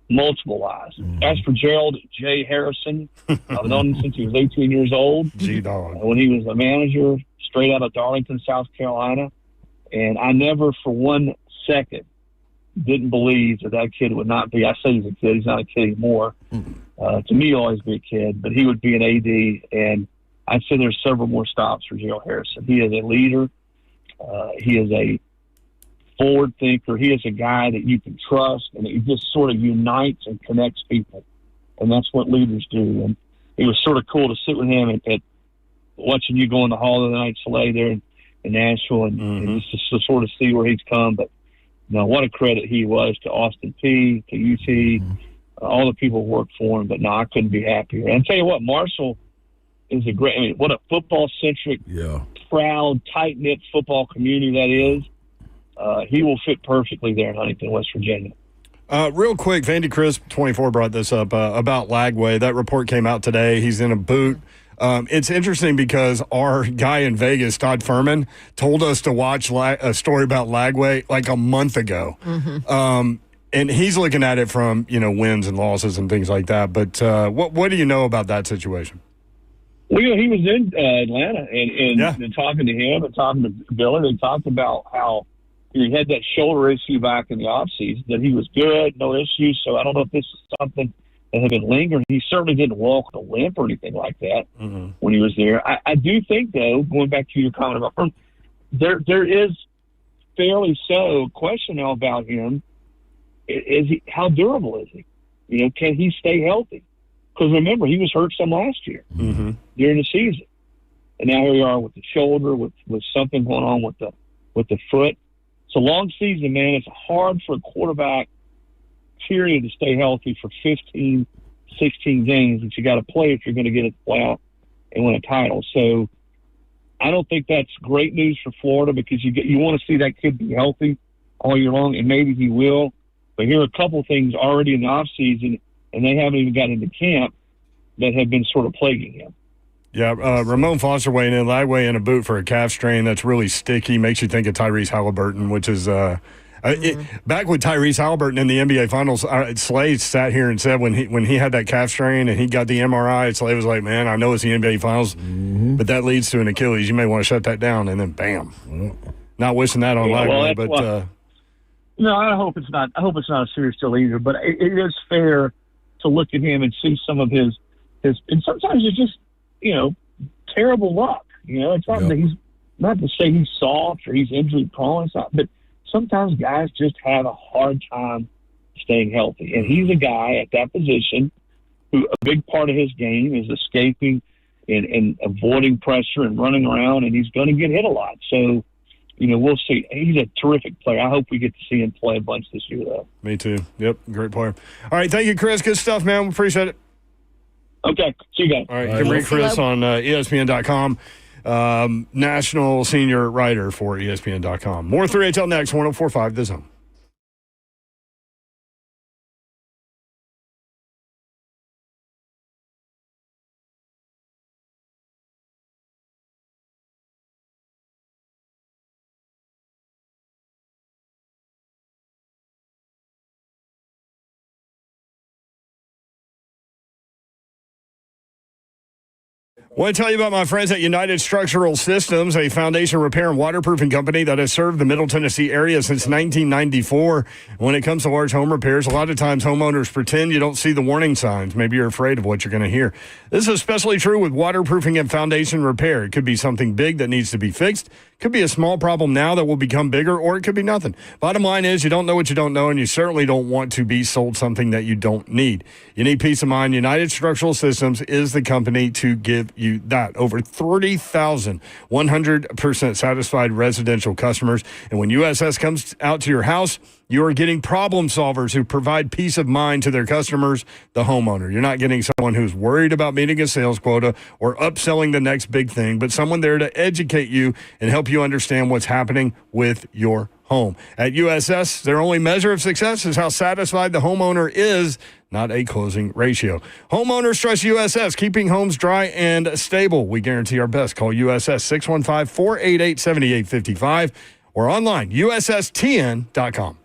multiple lives. As for Gerald J. Harrison, I've known him since he was 18 years old. G-Dog. When he was a manager straight out of Darlington, South Carolina. And I never for 1 second didn't believe that kid would not be, I say he's a kid, he's not a kid anymore. To me, he'll always be a kid, but he would be an AD, and I'd say there's several more stops for Gerald Harrison. He is a leader. He is a forward thinker. He is a guy that you can trust, and he just sort of unites and connects people. and that's what leaders do. And it was sort of cool to sit with him at watching you go in the Hall of the Night Soleil there in Nashville, and just to sort of see where he's come. But what a credit he was to Austin Peay, to UT, all the people who worked for him. But I couldn't be happier. And I'll tell you what, Marshall is what a football-centric, proud, tight-knit football community that is. He will fit perfectly there in Huntington, West Virginia. Real quick, Vandy Crisp 24 brought this up about Lagway. That report came out today. He's in a boot. It's interesting because our guy in Vegas, Todd Furman, told us to watch a story about Lagway like a month ago. And he's looking at it from, wins and losses and things like that. But what do you know about that situation? Well, he was in Atlanta and talking to him and talking to Billy. They talked about how he had that shoulder issue back in the offseason, that he was good, no issues. So I don't know if this is something that had been lingering. He certainly didn't walk with a limp or anything like that when he was there. I do think, though, going back to your comment about Furman, there is fairly so a question now about him. How durable is he? Can he stay healthy? Because remember, he was hurt some last year during the season, and now here we are with the shoulder, with something going on with the foot. It's a long season, man. It's hard for a quarterback, period, to stay healthy for 15, 16 games that you got to play if you're going to get a playoff and win a title. So I don't think that's great news for Florida, because you want to see that kid be healthy all year long, and maybe he will. But here are a couple of things already in the offseason, and they haven't even got into camp, that have been sort of plaguing him. Yeah, Ramon Foster weighing in, Lagway in a boot for a calf strain that's really sticky, makes you think of Tyrese Halliburton, which is back with Tyrese Halliburton in the NBA Finals. Slade sat here and said when he had that calf strain and he got the MRI, Slade was like, "Man, I know it's the NBA Finals, but that leads to an Achilles. You may want to shut that down." And then, bam, not wishing that on Lagway, but. No, I hope it's not. I hope it's not a serious deal either. But it is fair to look at him and see some of his, and sometimes it's just terrible luck. It's not that he's not to say he's soft or he's injury prone. It's not, but sometimes guys just have a hard time staying healthy, and he's a guy at that position who a big part of his game is escaping and avoiding pressure and running around, and he's going to get hit a lot. So. We'll see. He's a terrific player. I hope we get to see him play a bunch this year, though. Me too. Yep, great player. All right, thank you, Chris. Good stuff, man. We appreciate it. Okay, see you guys. All right, you can read Chris on ESPN.com, national senior writer for ESPN.com. More 3HL next, 104.5 The Zone. I want to tell you about my friends at United Structural Systems, a foundation repair and waterproofing company that has served the Middle Tennessee area since 1994. When it comes to large home repairs, a lot of times homeowners pretend you don't see the warning signs. Maybe you're afraid of what you're going to hear. This is especially true with waterproofing and foundation repair. It could be something big that needs to be fixed. Could be a small problem now that will become bigger, or it could be nothing. Bottom line is you don't know what you don't know, and you certainly don't want to be sold something that you don't need. You need peace of mind. United Structural Systems is the company to give you that. Over 30,000 100% satisfied residential customers. And when USS comes out to your house, you are getting problem solvers who provide peace of mind to their customers, the homeowner. You're not getting someone who's worried about meeting a sales quota or upselling the next big thing, but someone there to educate you and help you understand what's happening with your home. At USS, their only measure of success is how satisfied the homeowner is, not a closing ratio. Homeowners trust USS, keeping homes dry and stable. We guarantee our best. Call USS 615-488-7855 or online, USSTN.com.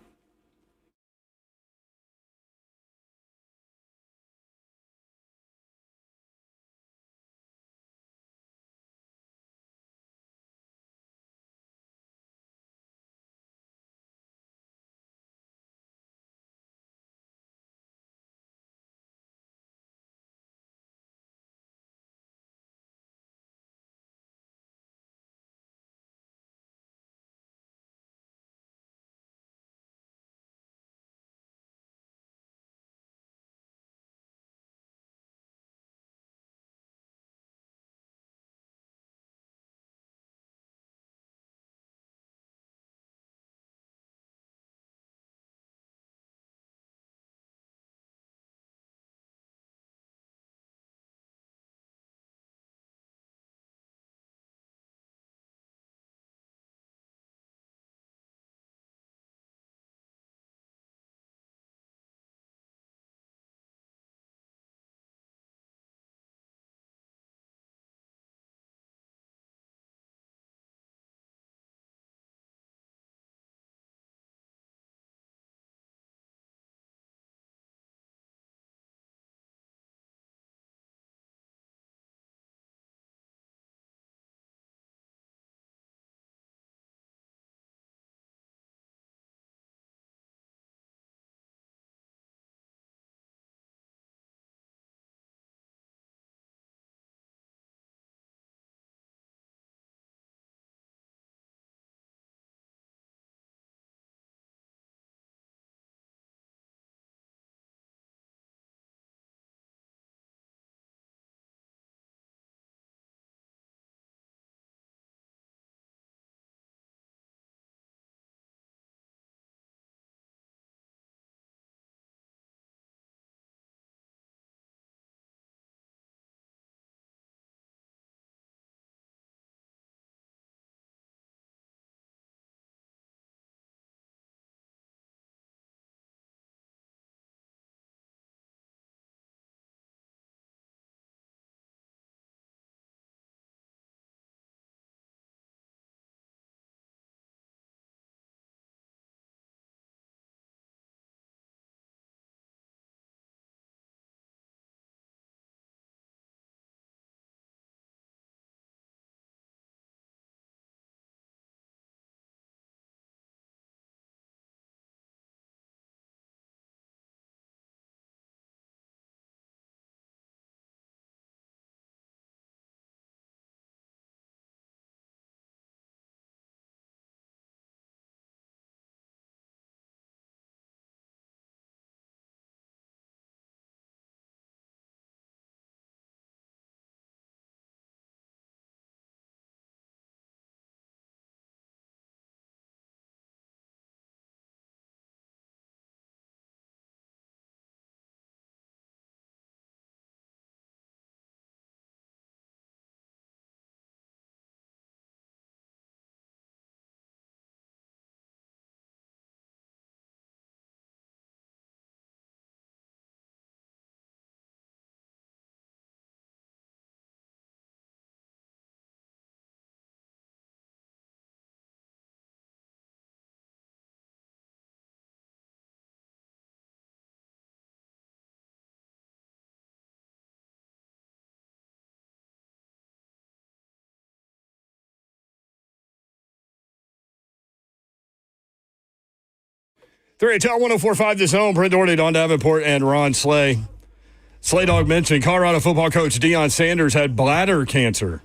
3HL 104.5 The Zone. Brent Doherty, Don Davenport, and Ron Slay. Slay Dog mentioned Colorado football coach Deion Sanders had bladder cancer.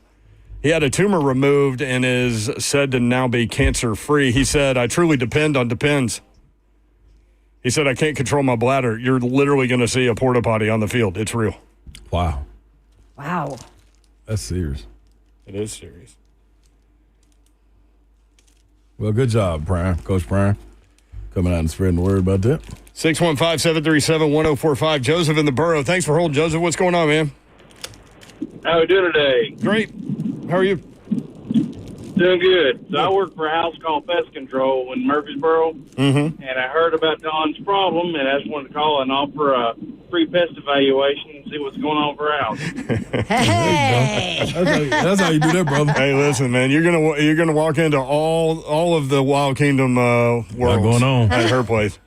He had a tumor removed and is said to now be cancer-free. He said, I truly depend on Depends. He said, I can't control my bladder. You're literally going to see a porta potty on the field. It's real. Wow. Wow. That's serious. It is serious. Well, good job, Prime. Coach Prime. Coming out and spreading the word about that. 615-737-1045. Joseph in the borough. Thanks for holding, Joseph. What's going on, man? How are we doing today? Great. How are you? Doing good. So I work for a house called Pest Control in Murfreesboro, and I heard about Don's problem, and I just wanted to call and offer a free pest evaluation and see what's going on for our house. Hey! That's how you do that, brother. Hey, listen, man. You're gonna walk into all of the Wild Kingdom worlds going on at her place.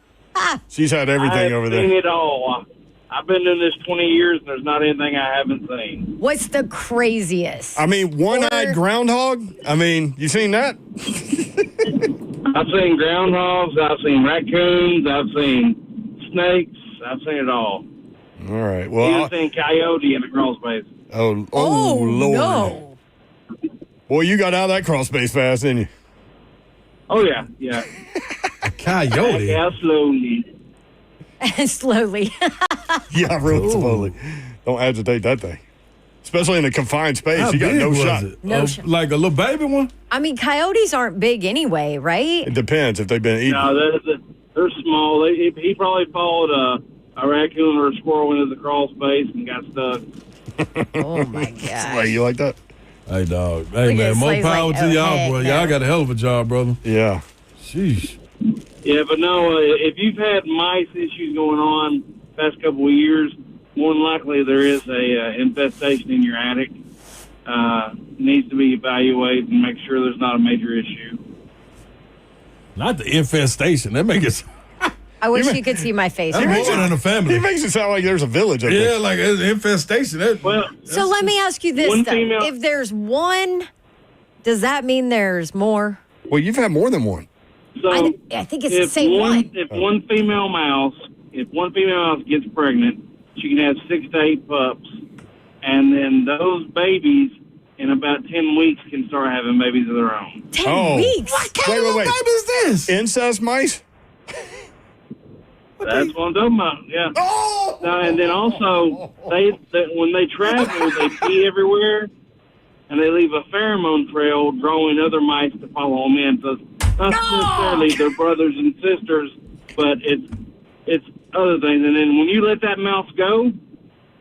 She's had everything over there. I've seen it all. I've been doing this 20 years, and there's not anything I haven't seen. What's the craziest? I mean, one-eyed groundhog? I mean, you seen that? I've seen groundhogs. I've seen raccoons. I've seen snakes. I've seen it all. All right. Well, I've seen coyote in the crawl space. Oh, Lord. No. Boy, you got out of that crawl space fast, didn't you? Oh, yeah. Yeah. A coyote? Yeah, slowly. Slowly. Yeah, real slowly. Don't agitate that thing. Especially in a confined space. How you got big no was shot. it? No shot. Like a little baby one? I mean, coyotes aren't big anyway, right? It depends if they've been eaten. No, they're small. He probably followed a raccoon or a squirrel into the crawl space and got stuck. Oh, my God. Like, you like that? Hey, dog. Hey, Look man, at more Slay's power like, to oh, y'all, heck boy. no. Y'all got a hell of a job, brother. Yeah. Sheesh. Yeah, but no, if you've had mice issues going on past couple of years, more than likely there is a infestation in your attic. Needs to be evaluated and make sure there's not a major issue. Not the infestation. That makes it. I wish you could see my face. That's right more now. than a family. It makes it sound like there's a village up Yeah, there. like it's an infestation. So let me ask you this, one though. female- If there's one, does that mean there's more? Well, you've had more than one. So I think it's the same one. If one female mouse gets pregnant, she can have 6 to 8 pups, and then those babies in about 10 weeks can start having babies of their own. 10 weeks? What kind of baby is this? Incest mice? That's what I'm talking about. Yeah. Oh! And then also, when they travel, they pee everywhere, and they leave a pheromone trail, drawing other mice to follow them in. So it's not necessarily their brothers and sisters, but it's other things. And then when you let that mouse go,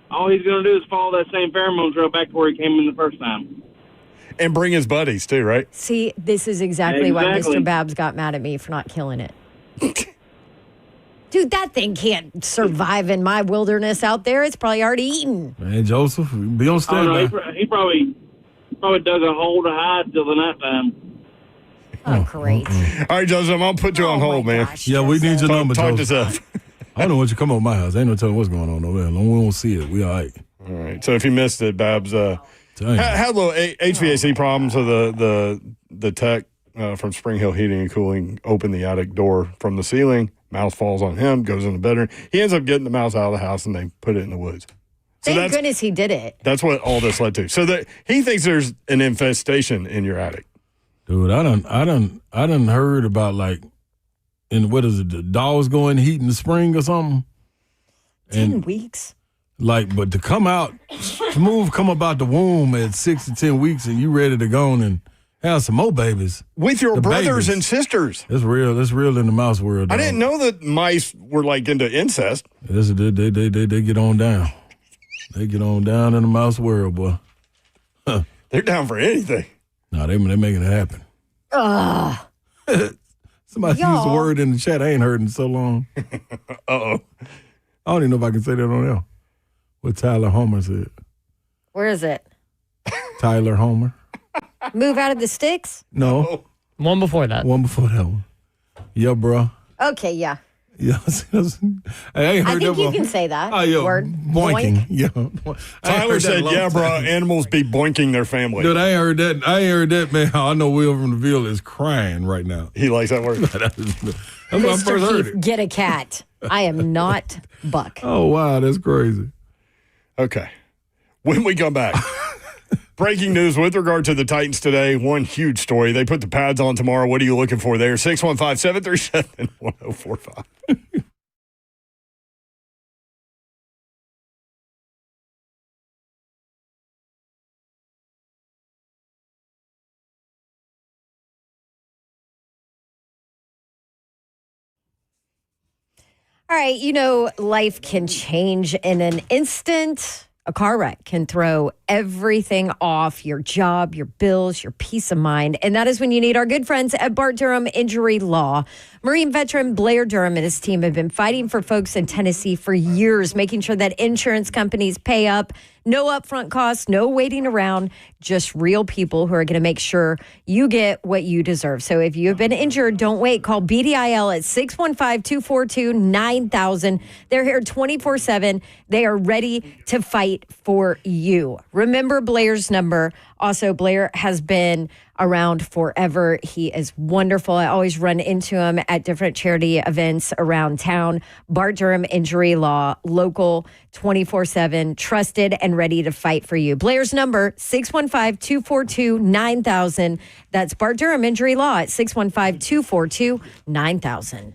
all he's going to do is follow that same pheromone trail back to where he came in the first time. And bring his buddies, too, right? See, this is exactly why Exactly. Mr. Babs got mad at me for not killing it. Dude, that thing can't survive in my wilderness out there. It's probably already eaten. Man, Joseph, be on Oh, no, standby. he probably dug a hole to hide till the nighttime. Oh, great. All right, Joseph, I'm going to put you on hold, man. Yeah, we need your number, Talk to Joseph. Seth. I don't know what you come over my house. Ain't no telling what's going on over there. As long as we don't see it, we all right. All right. So if you missed it, Babs Dang. had a little HVAC problems. So the tech from Spring Hill Heating and Cooling opened the attic door from the ceiling. Mouse falls on him, goes in the bedroom. He ends up getting the mouse out of the house, and they put it in the woods. So Thank goodness he did it. That's what all this led to. So that he thinks there's an infestation in your attic. Dude, I done heard about like, what is it, the dogs going to heat in the spring or something? 10 weeks? Like, but to come out, smooth come about the womb at 6 to 10 weeks and you ready to go on and have some more babies. With your The brothers babies. and sisters. It's real. It's real in the mouse world. I dog. didn't know that mice were like into incest. They get on down. They get on down in the mouse world, boy. They're down for anything. No, they making it happen. Somebody used the Y'all. word in the chat. I ain't heard in so long. Uh-oh. I don't even know if I can say that on air. What Tyler Homer said. Where is it? Tyler Homer. Move out of the sticks? No. One before that. One before that one. Yeah, bro. Okay, yeah. Yeah. I ain't I heard think that you one. can say that Oh, yeah. word. Boinking. Yeah. I ain't Tyler heard that in said, a long yeah, bro, time. animals be boinking their family. Dude, I ain't heard that. Man. I know Will from the Ville is crying right now. He likes that word. That's when I Mr. first heard Keith, it. get a cat. I am not Buck. Oh, wow, that's crazy. Okay. When we come back, breaking news with regard to the Titans today. One huge story. They put the pads on tomorrow. What are you looking for there? 615-737-1045. All right, life can change in an instant. A car wreck can throw everything off, your job, your bills, your peace of mind. And that is when you need our good friends at Bart Durham Injury Law. Marine veteran Blair Durham and his team have been fighting for folks in Tennessee for years, making sure that insurance companies pay up. No upfront costs, no waiting around, just real people who are going to make sure you get what you deserve. So if you have been injured, don't wait. Call BDIL at 615-242-9000. They're here 24/7. They are ready to fight for you. Remember Blair's number. Also, Blair has been around forever. He is wonderful. I always run into him at different charity events around town. Bart Durham Injury Law, local, 24/7, trusted and ready to fight for you. Blair's number, 615-242-9000. That's Bart Durham Injury Law at 615-242-9000.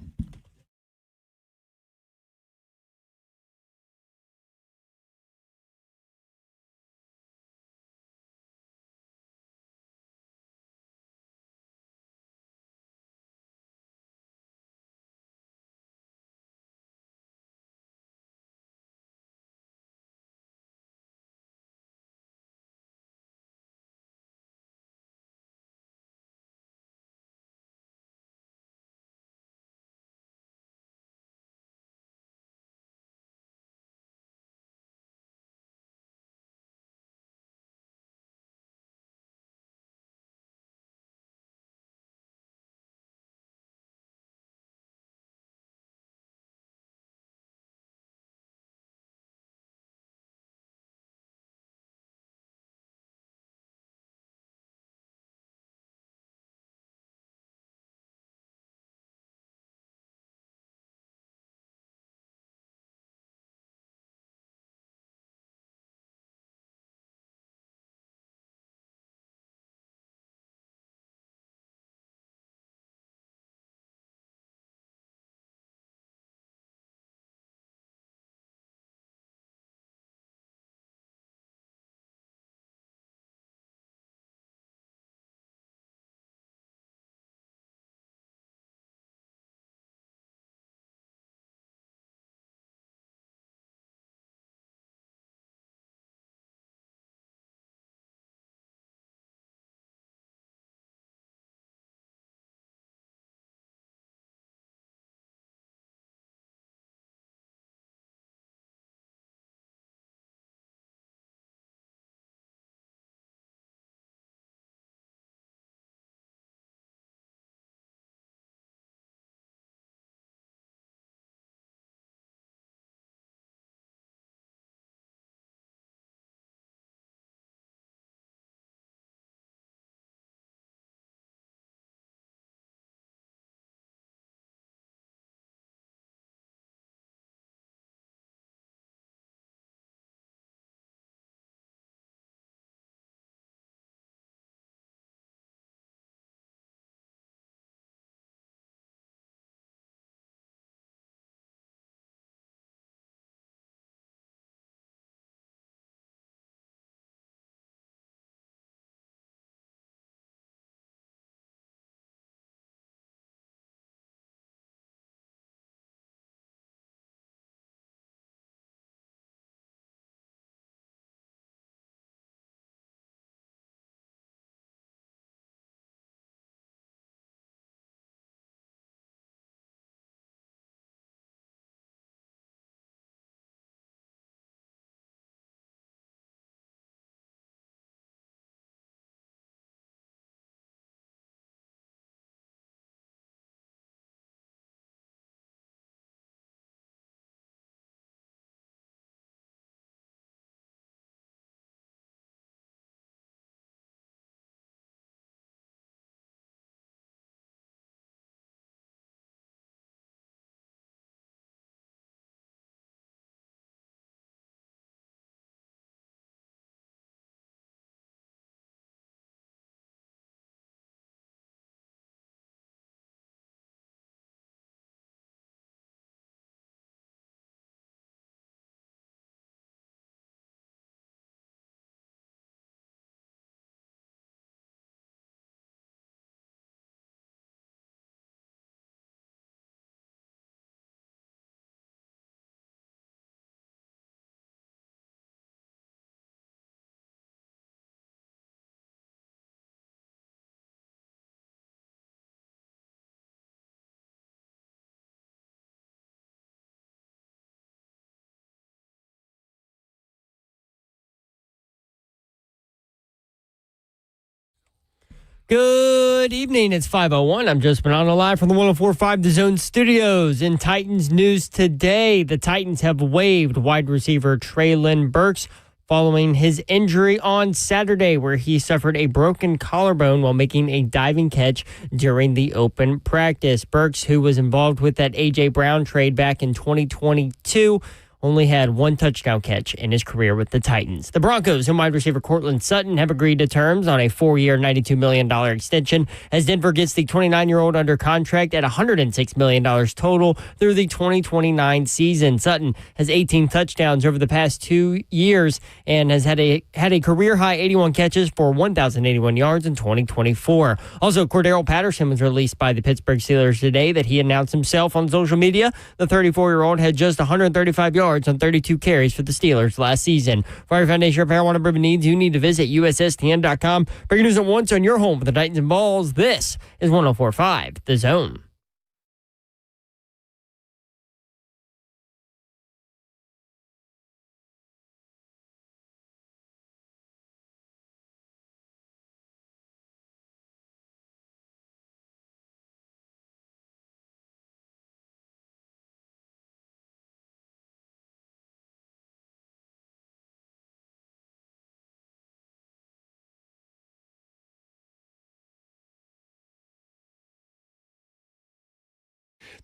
Good evening. It's 5:01. I'm Joe Spinano live from the 104.5 The Zone studios. In Titans news today, the Titans have waived wide receiver Treylon Burks following his injury on Saturday, where he suffered a broken collarbone while making a diving catch during the open practice. Burks, who was involved with that A.J. Brown trade back in 2022, only had one touchdown catch in his career with the Titans. The Broncos and wide receiver Courtland Sutton have agreed to terms on a 4-year, $92 million extension as Denver gets the 29-year-old under contract at $106 million total through the 2029 season. Sutton has 18 touchdowns over the past 2 years and has had a career-high 81 catches for 1,081 yards in 2024. Also, Cordero Patterson was released by the Pittsburgh Steelers today that he announced himself on social media. The 34-year-old had just 135 yards on 32 carries for the Steelers last season. For your foundation repair, one of needs, you need to visit USSTN.com. Breaking news at once on your home for the Titans and Balls. This is 104.5 The Zone.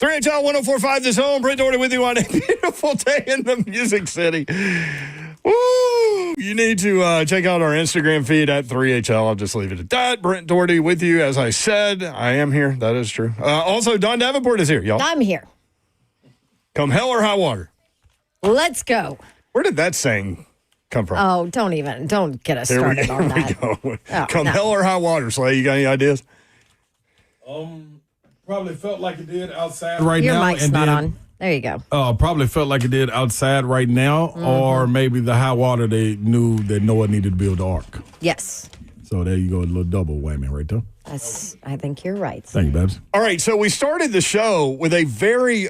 HVAC 104.5 The Zone. Brent Doherty with you on a beautiful day in the Music City. Woo! You need to check out our Instagram feed at 3HL. I'll just leave it at that. Brent Doherty with you. As I said, I am here. That is true. Also, Don Davenport is here, y'all. I'm here. Come hell or high water. Let's go. Where did that saying come from? Oh, don't get us started on that. Here we go. Oh, Come hell or high water, Slay. You got any ideas? Probably felt like it did outside right Your now. mic's not on. There you go. Probably felt like it did outside right now, or maybe the high water they knew that Noah needed to build the ark. Yes. So there you go, a little double whammy right there. I think you're right. Thank you, Babs. All right, so we started the show with a very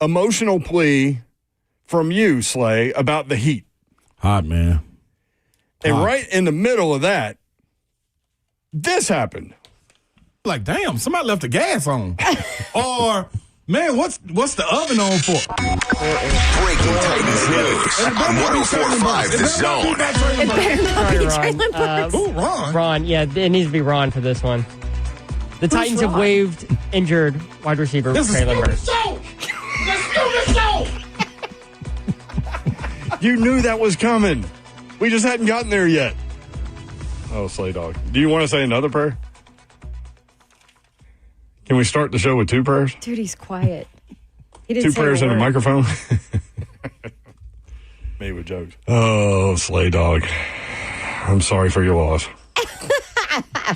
emotional plea from you, Slay, about the heat. Hot, man. And right in the middle of that, this happened. Like, damn, somebody left the gas on. Or, man, what's the oven on for? Breaking Titans news on 104.5 The Zone. It better not be Treylon Burks. Ron. Ron, yeah, it needs to be Ron for this one. The Titans have waived injured wide receiver Treylon Burks. You knew that was coming. We just hadn't gotten there yet. Oh, Slay Dog. Do you want to say another prayer? Can we start the show with two prayers? Dude, he's quiet. He didn't Two say prayers a and a word. microphone? Me with jokes. Oh, Slay Dog. I'm sorry for your loss.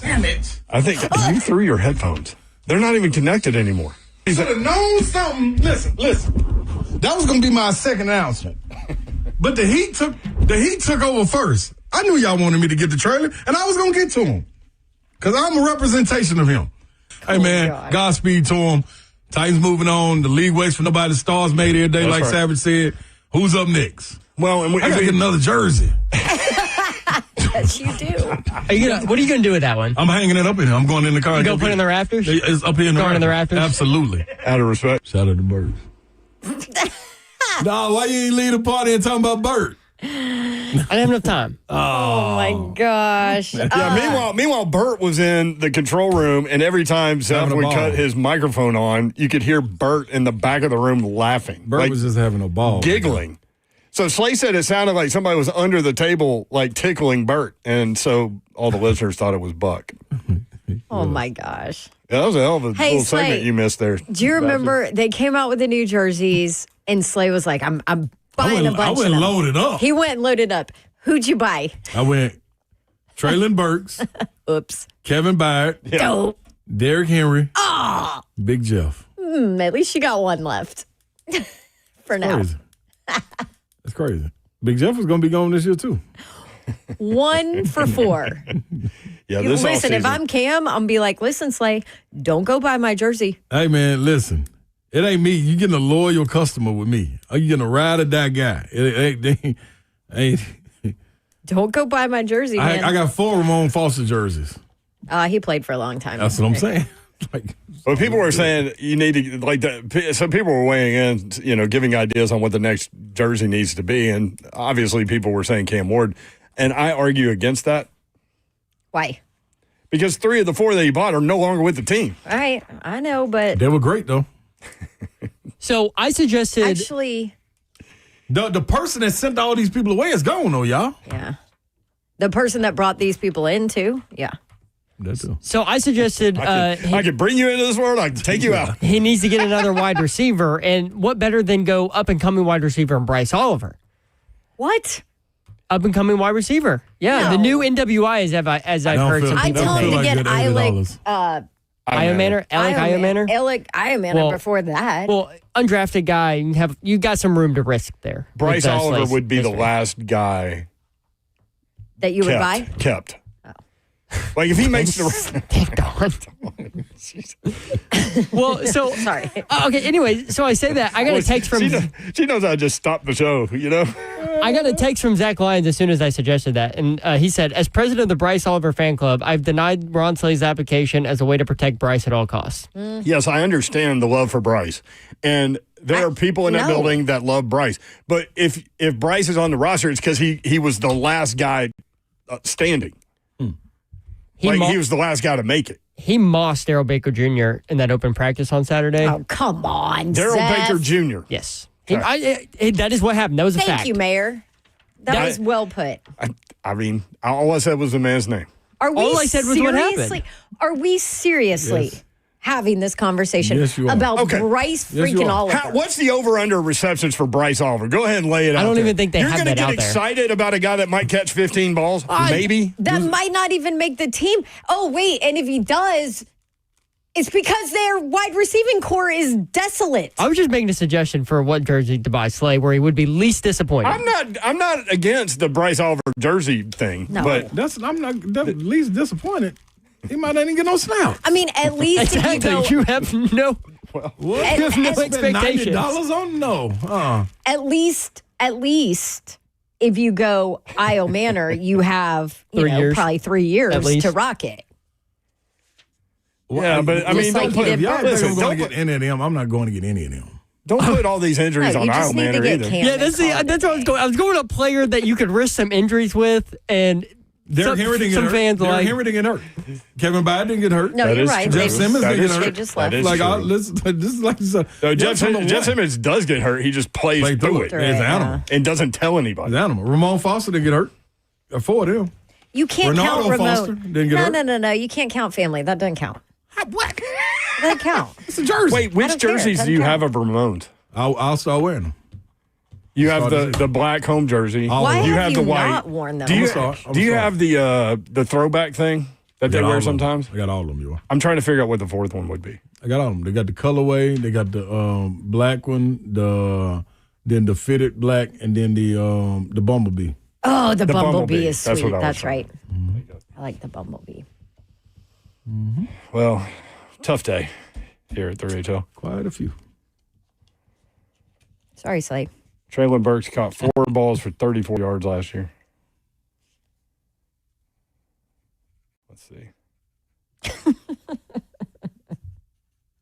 Damn it. I think you threw your headphones. They're not even connected anymore. You should have known something. Listen. That was going to be my second announcement. But the Heat took over first. I knew y'all wanted me to get the trailer, and I was going to get to him. Because I'm a representation of him. Hey, man, Godspeed to him. Titans moving on. The league waits for nobody. The stars made every day, That's like right. Savage said. Who's up next? Well, and I got to get another jersey. Yes, you do. What are you going to do with that one? I'm hanging it up in here. I'm going in the car. You go put it in the rafters? It's up here in the Going in the rafters? Absolutely. Out of respect. Shout out to Burks. Nah, why you ain't leave the party and talking about Bert? I didn't have enough time. Oh my gosh. Yeah, meanwhile, Bert was in the control room, and every time Seth Having a would ball. cut his microphone on, you could hear Bert in the back of the room laughing. Bert was just having a ball. Giggling. So Slay said it sounded like somebody was under the table, like tickling Bert, and so all the listeners thought it was Buck. Oh my gosh. Yeah, that was a hell of a Hey, little Slay, segment you missed there. Do you remember they came out with the new jerseys and Slay was like, I'm buying a bunch I of went them. loaded up. He went and loaded up. Who'd you buy? I went Treylon Burks, Oops. Kevin Byard, Oh. Derrick Henry, Oh. Big Jeff. At least you got one left. For now. Crazy. That's crazy. Big Jeff was going to be gone this year, too. 1 for 4. Yeah, Listen, if I'm Cam, I'm be like, listen, Slay, don't go buy my jersey. Hey, man, listen. It ain't me. You getting a loyal customer with me. Are you getting a ride or die guy? It ain't. Don't go buy my jersey, man. I got 4 Ramon Foster jerseys. He played for a long time. That's what I'm saying. Well, people were saying you need to some people were weighing in, giving ideas on what the next jersey needs to be, and obviously people were saying Cam Ward, and I argue against that. Why? Because 3 of the 4 that he bought are no longer with the team. All right, I know, but they were great though. So I suggested actually the person that sent all these people away is gone though, y'all. Yeah, the person that brought these people in too. Yeah. So I suggested I could bring you into this world. I can take you out. He needs to get another wide receiver, and what better than go up and coming wide receiver and Bryce Oliver? What? Up and coming wide receiver? Yeah, the new NWI as I've heard. I tell him to get Alec Iomanner before that. Well, undrafted guy, you got some room to risk there. Bryce Oliver would be the last guy that you would buy. Kept. Like if he makes the well, so sorry. Okay. Anyway, so I say that I got a text from. She knows I just stopped the show. I got a text from Zach Lyons as soon as I suggested that, and he said, "As president of the Bryce Oliver fan club, I've denied Ron Slay's application as a way to protect Bryce at all costs." Yes, I understand the love for Bryce, and there are people in that building that love Bryce. But if Bryce is on the roster, it's because he was the last guy standing. He was the last guy to make it. He mossed Darryl Baker Jr. in that open practice on Saturday. Oh, come on, Darryl Baker Jr. Yes. That is what happened. That was a fact. Thank you, Mayor. That was well put. I mean, all I said was the man's name. All I said was what happened. Are we seriously having this conversation about Bryce freaking Oliver? What's the over-under receptions for Bryce Oliver? Go ahead and lay it out. I don't even think they have that out there. You're going to get excited about a guy that might catch 15 balls? Maybe? That might not even make the team. Oh, wait, and if he does, it's because their wide receiving core is desolate. I was just making a suggestion for what jersey to buy Slay where he would be least disappointed. I'm not against the Bryce Oliver jersey thing. No. But I'm not least disappointed. He might not even get no snap. I mean, at least if you go... You have no... What? You have no expectations. $90 on no. At least if you go Io Manor, you have probably 3 years to rock it. Yeah, but I mean, don't put. If y'all think I'm going to get any of them, I'm not going to get any of them. Don't put all these injuries on Io Manor either. Yeah, that's what I was going. I was going to a player that you could risk some injuries with, and Derrick Henry didn't get hurt. Kevin Byard didn't get hurt. No, you're right. Jeff Simmons didn't get hurt. They just left. Jeff Simmons does get hurt. He just plays through it. He's an animal. And doesn't tell anybody. He's an animal. Ramon Foster didn't get hurt. 4 of them. You can't count Ronaldo remote. Foster didn't get hurt. No. You can't count family. That doesn't count. What? That doesn't count. It's a jersey. Wait, which jerseys do you have of Ramones? I'll start wearing them. You have the black home jersey. Why you have have you the white. not worn them? Do you have the throwback thing that they wear sometimes? I got all of them. You are. I'm trying to figure out what the fourth one would be. I got all of them. They got the colorway. They got the black one. Then the fitted black, and then the bumblebee. Oh, the bumblebee is That's sweet. what That's right. Mm-hmm. I like the bumblebee. Mm-hmm. Well, tough day here at the HL. Quite a few. Sorry, Slade. Traylon Burks caught 4 balls for 34 yards last year. Let's see.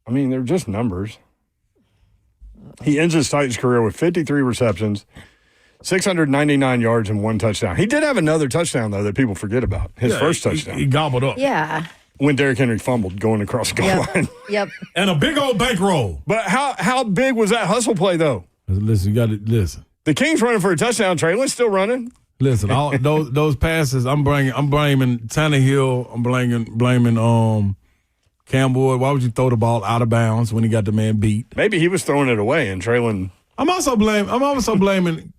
I mean, they're just numbers. He ends his Titans career with 53 receptions, 699 yards, and 1 touchdown. He did have another touchdown, though, that people forget about. His first touchdown. He gobbled up. Yeah. When Derrick Henry fumbled going across the goal line. Yep. And a big old bankroll. But how big was that hustle play, though? Listen, you got to listen. The Kings running for a touchdown. Traylon's still running. Listen, all those passes. I'm blaming Tannehill. I'm blaming Cam Ward. Why would you throw the ball out of bounds when he got the man beat? Maybe he was throwing it away, and Traylon. I'm also blaming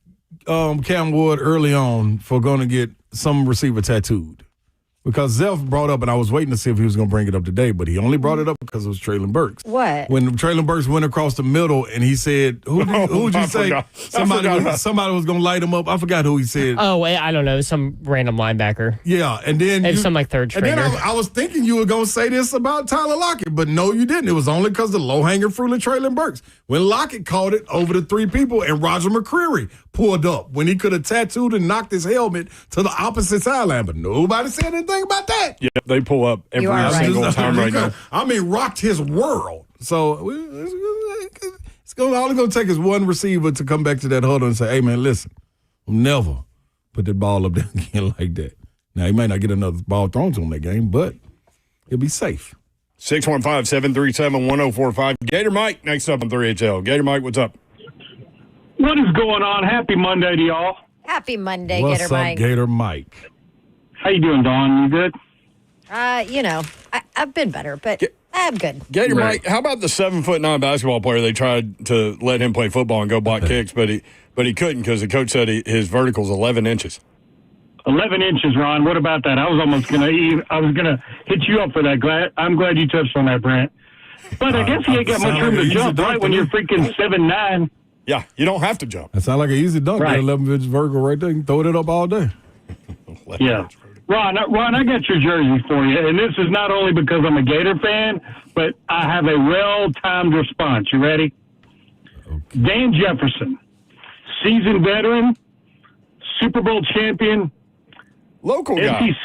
Cam Ward early on for going to get some receiver tattooed. Because Zelf brought up, and I was waiting to see if he was going to bring it up today, but he only brought it up because it was Traylon Burks. What? When Traylon Burks went across the middle, and he said, "Who'd you say somebody was going to light him up?" I forgot who he said. Oh, I don't know, some random linebacker. Yeah, and then it's some like third stringer. And then I was thinking you were going to say this about Tyler Lockett, but no, you didn't. It was only because the low hanging fruit of Traylon Burks. When Lockett caught it over the 3 people, and Roger McCreary pulled up when he could have tattooed and knocked his helmet to the opposite sideline, but nobody said anything about that. Yeah, they pull up every single time right now. I mean, rocked his world. So it's all it's going to take is one receiver to come back to that huddle and say, hey, man, listen, never put that ball up there again like that. Now, he might not get another ball thrown to him that game, but he'll be safe. 615-737-1045. Gator Mike next up on 3HL. Gator Mike, what's up? What is going on? Happy Monday to y'all. Happy Monday, What's Gator up, Mike. Gator Mike? How you doing, Dawn? You good? I've been better, but I'm good. Gator Mike, how about the 7'9" basketball player? They tried to let him play football and go block kicks, but he couldn't because the coach said his vertical's 11 inches. 11 inches, Ron. What about that? I was gonna hit you up for that. I'm glad you touched on that, Brent. But I guess he ain't got much room to jump, right? When you're freaking 7'9". Yeah, you don't have to jump. That sounds like an easy dunk. Right. That 11 inch vertical right there. You can throw it up all day. Yeah. Ron, I got your jersey for you, and this is not only because I'm a Gator fan, but I have a well-timed response. You ready? Okay. Dan Jefferson, seasoned veteran, Super Bowl champion, local guy,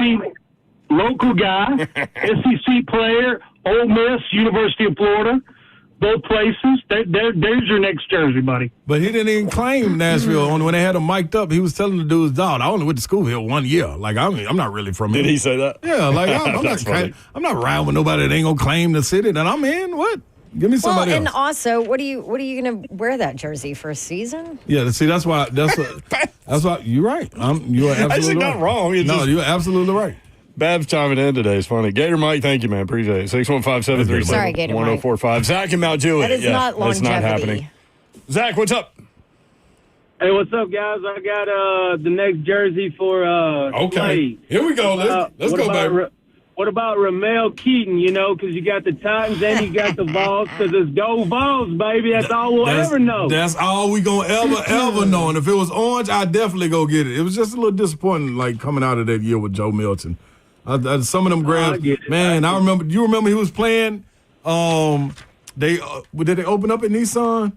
SEC player, Ole Miss, University of Florida, both places. There's your next jersey, buddy. But he didn't even claim Nashville. When they had him mic'd up, he was telling the dude's dog, I only went to school here 1 year. Like, I'm not really from here. Did he say that? Yeah, like, I'm not riding with nobody that ain't going to claim the city that I'm in. What? Give me somebody else. And also, what are you going to wear that jersey for a season? Yeah, see, that's why you're right. You're absolutely Actually right. not wrong. You're absolutely right. Babs chiming in today is funny. Gator Mike, thank you, man. Appreciate it. 615-737-1045. Zach and Mount Juliet. That is not longevity. That's not happening. Zach, what's up? Hey, what's up, guys? I got the next jersey for Slade. Here we go. Let's go, baby. What about Ramel Keaton, because you got the Titans and you got the Vols, because it's go Vols, baby. That's all we'll ever know. That's all we going to ever know. And if it was orange, I'd definitely go get it. It was just a little disappointing, like, coming out of that year with Joe Milton. Some of them grabs, man, I remember. You remember he was playing, did they open up at Nissan?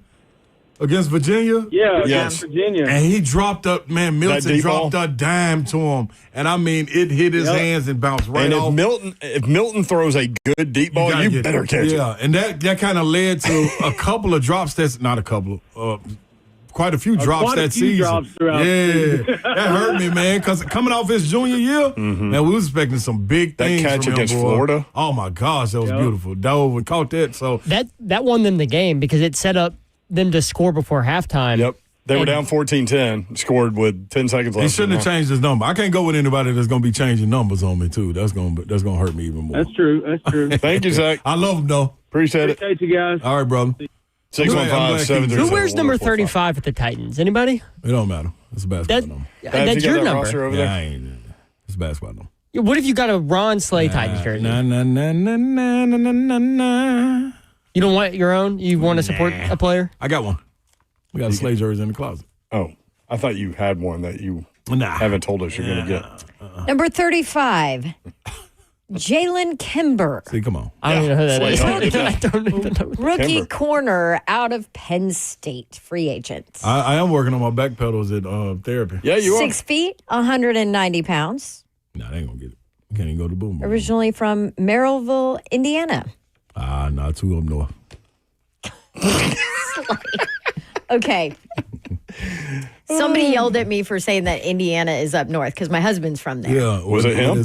Against Virginia? Yeah, against Virginia. And he dropped up, man, Milton dropped a dime to him. And I mean, it hit his hands and bounced right off. And if Milton throws a good deep ball, you better catch it. Yeah, and that kind of led to a couple of drops. Quite a few drops that season. That hurt me, man, because coming off his junior year, man, we was expecting some big things. That catch from him, against Florida. Oh, my gosh, that was beautiful. Dove and caught that. So that won them the game because it set up them to score before halftime. Yep. They were down 14-10, scored with 10 seconds left. He shouldn't have changed his number. I can't go with anybody that's going to be changing numbers on me, too. That's going to hurt me even more. That's true. Thank you, Zach. I love him, though. Appreciate it. Appreciate you guys. All right, brother. 615-737-1045. Who wears number 35 at the Titans? Anybody? It don't matter. It's a basketball number. That's your number. Over there? It's a basketball number. What if you got a Ron Slay Titans jersey? You don't want your own? You want to support a player? I got one. We got a Slay jersey in the closet. Oh, I thought you had one that you haven't told us you're going to get. Number 35, Jalen Kimber. See, come on. I don't even know who that is. I don't even know. Rookie corner out of Penn State, free agent. I am working on my back pedals at therapy. Yeah, you are. 6 feet, 190 pounds. Nah, they ain't going to get it. You can't even go to Boom. Originally from Merrillville, Indiana. Nah, too up north. Okay. Somebody yelled at me for saying that Indiana is up north because my husband's from there. Yeah. Was it him?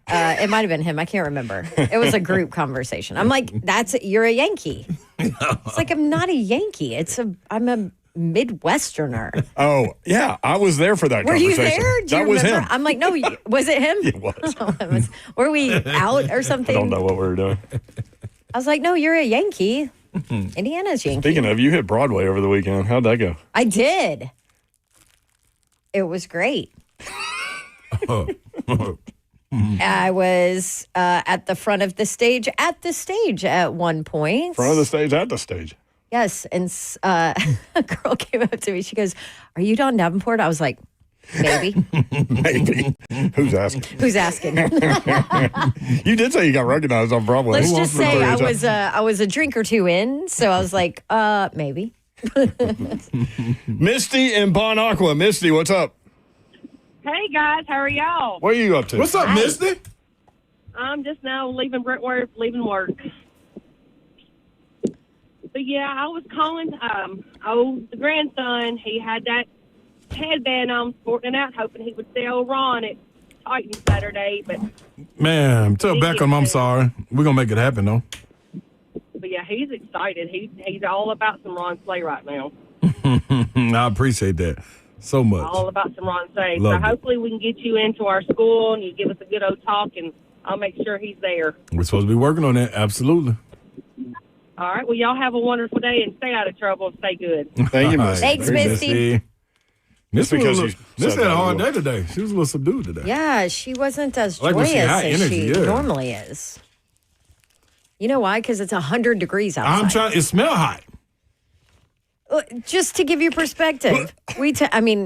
It might have been him. I can't remember. It was a group conversation. I'm like, you're a Yankee. It's like, I'm not a Yankee. I'm a Midwesterner. Oh, yeah. I was there for that Were conversation. you there? Do you that was remember? him. I'm like, no, was it him? It was. Were we out or something? I don't know what we were doing. I was like, no, you're a Yankee. Indiana's Yankee. Speaking of, you hit Broadway over the weekend. How'd that go? I did. It was great. I was at the front of the stage at one point. Front of the stage, at the stage. Yes. And a girl came up to me. She goes, "Are you Don Davenport?" I was like, maybe. Maybe. Who's asking? Who's asking? You did say you got recognized on Broadway. Let's just say I was a drink or two in. So I was like, maybe. Misty in Bon Aqua. Misty, what's up? Hey, guys. How are y'all? What are you up to? What's up, Misty? I'm just now leaving Brentworth, leaving work. But, yeah, I was calling. The grandson, he had that headband on, sporting it out, hoping he would see old Ron at Titan Saturday. But Man, tell Beckham I'm sorry. We're going to make it happen, though. But, yeah, he's excited. He's all about some Ron Slay right now. I appreciate that so much. All about some Ron Slay. Love So hopefully we can get you into our school and you give us a good old talk, and I'll make sure he's there. We're supposed to be working on that. Absolutely. All right. Well, y'all have a wonderful day and stay out of trouble and stay good. Thank you, Misty. Thanks, Misty. Misty because had a hard day today. She was a little subdued today. Yeah, she wasn't as Like when joyous she high as energy, she yeah. normally is. You know why? Because it's 100 degrees outside. It smell hot. Just to give you perspective,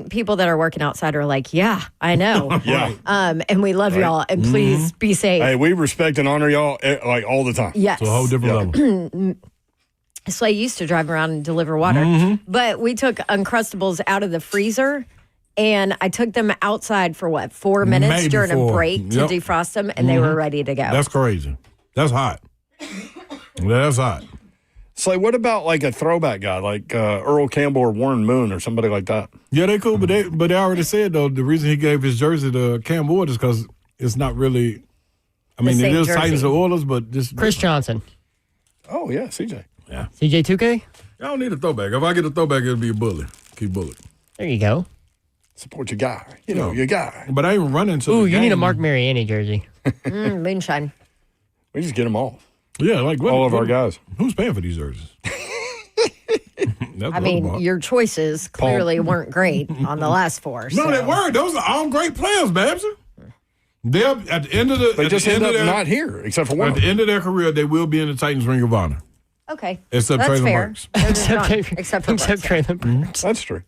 people that are working outside are like, yeah, I know. Yeah. And we love y'all, and please be safe. Hey, we respect and honor y'all like all the time. Yes. It's a whole different level. Slay used to drive around and deliver water, but we took Uncrustables out of the freezer, and I took them outside for 4 minutes Maybe during 4. a break to Yep. defrost them, and they were ready to go. That's crazy. That's hot. That's hot. So, what about like a throwback guy like Earl Campbell or Warren Moon or somebody like that? Yeah, they cool, but they already said, though, the reason he gave his jersey to Cam Ward is because it's not really, it same is jersey. Titans or Oilers, but just. Chris Johnson. Oh, yeah, CJ. Yeah. CJ 2K? I don't need a throwback. If I get a throwback, it'll be a bully. Keep bullet. There you go. Support your guy. You know, your guy. But I ain't running to Ooh, the you need a game. Mark Mariani jersey. Moonshine. We just get them all. Yeah, like all of our guys. Who's paying for these jerseys? I mean, your choices clearly weren't great on the last four. No, so. they weren't. Those are all great players, Babs. They're at the end of the. They just end up their, not here, except for one. At the end of their career, they will be in the Titans Ring of Honor. Okay. Except That's Traylon fair. Burks. Except for Burks. Traylon Burks. That's true.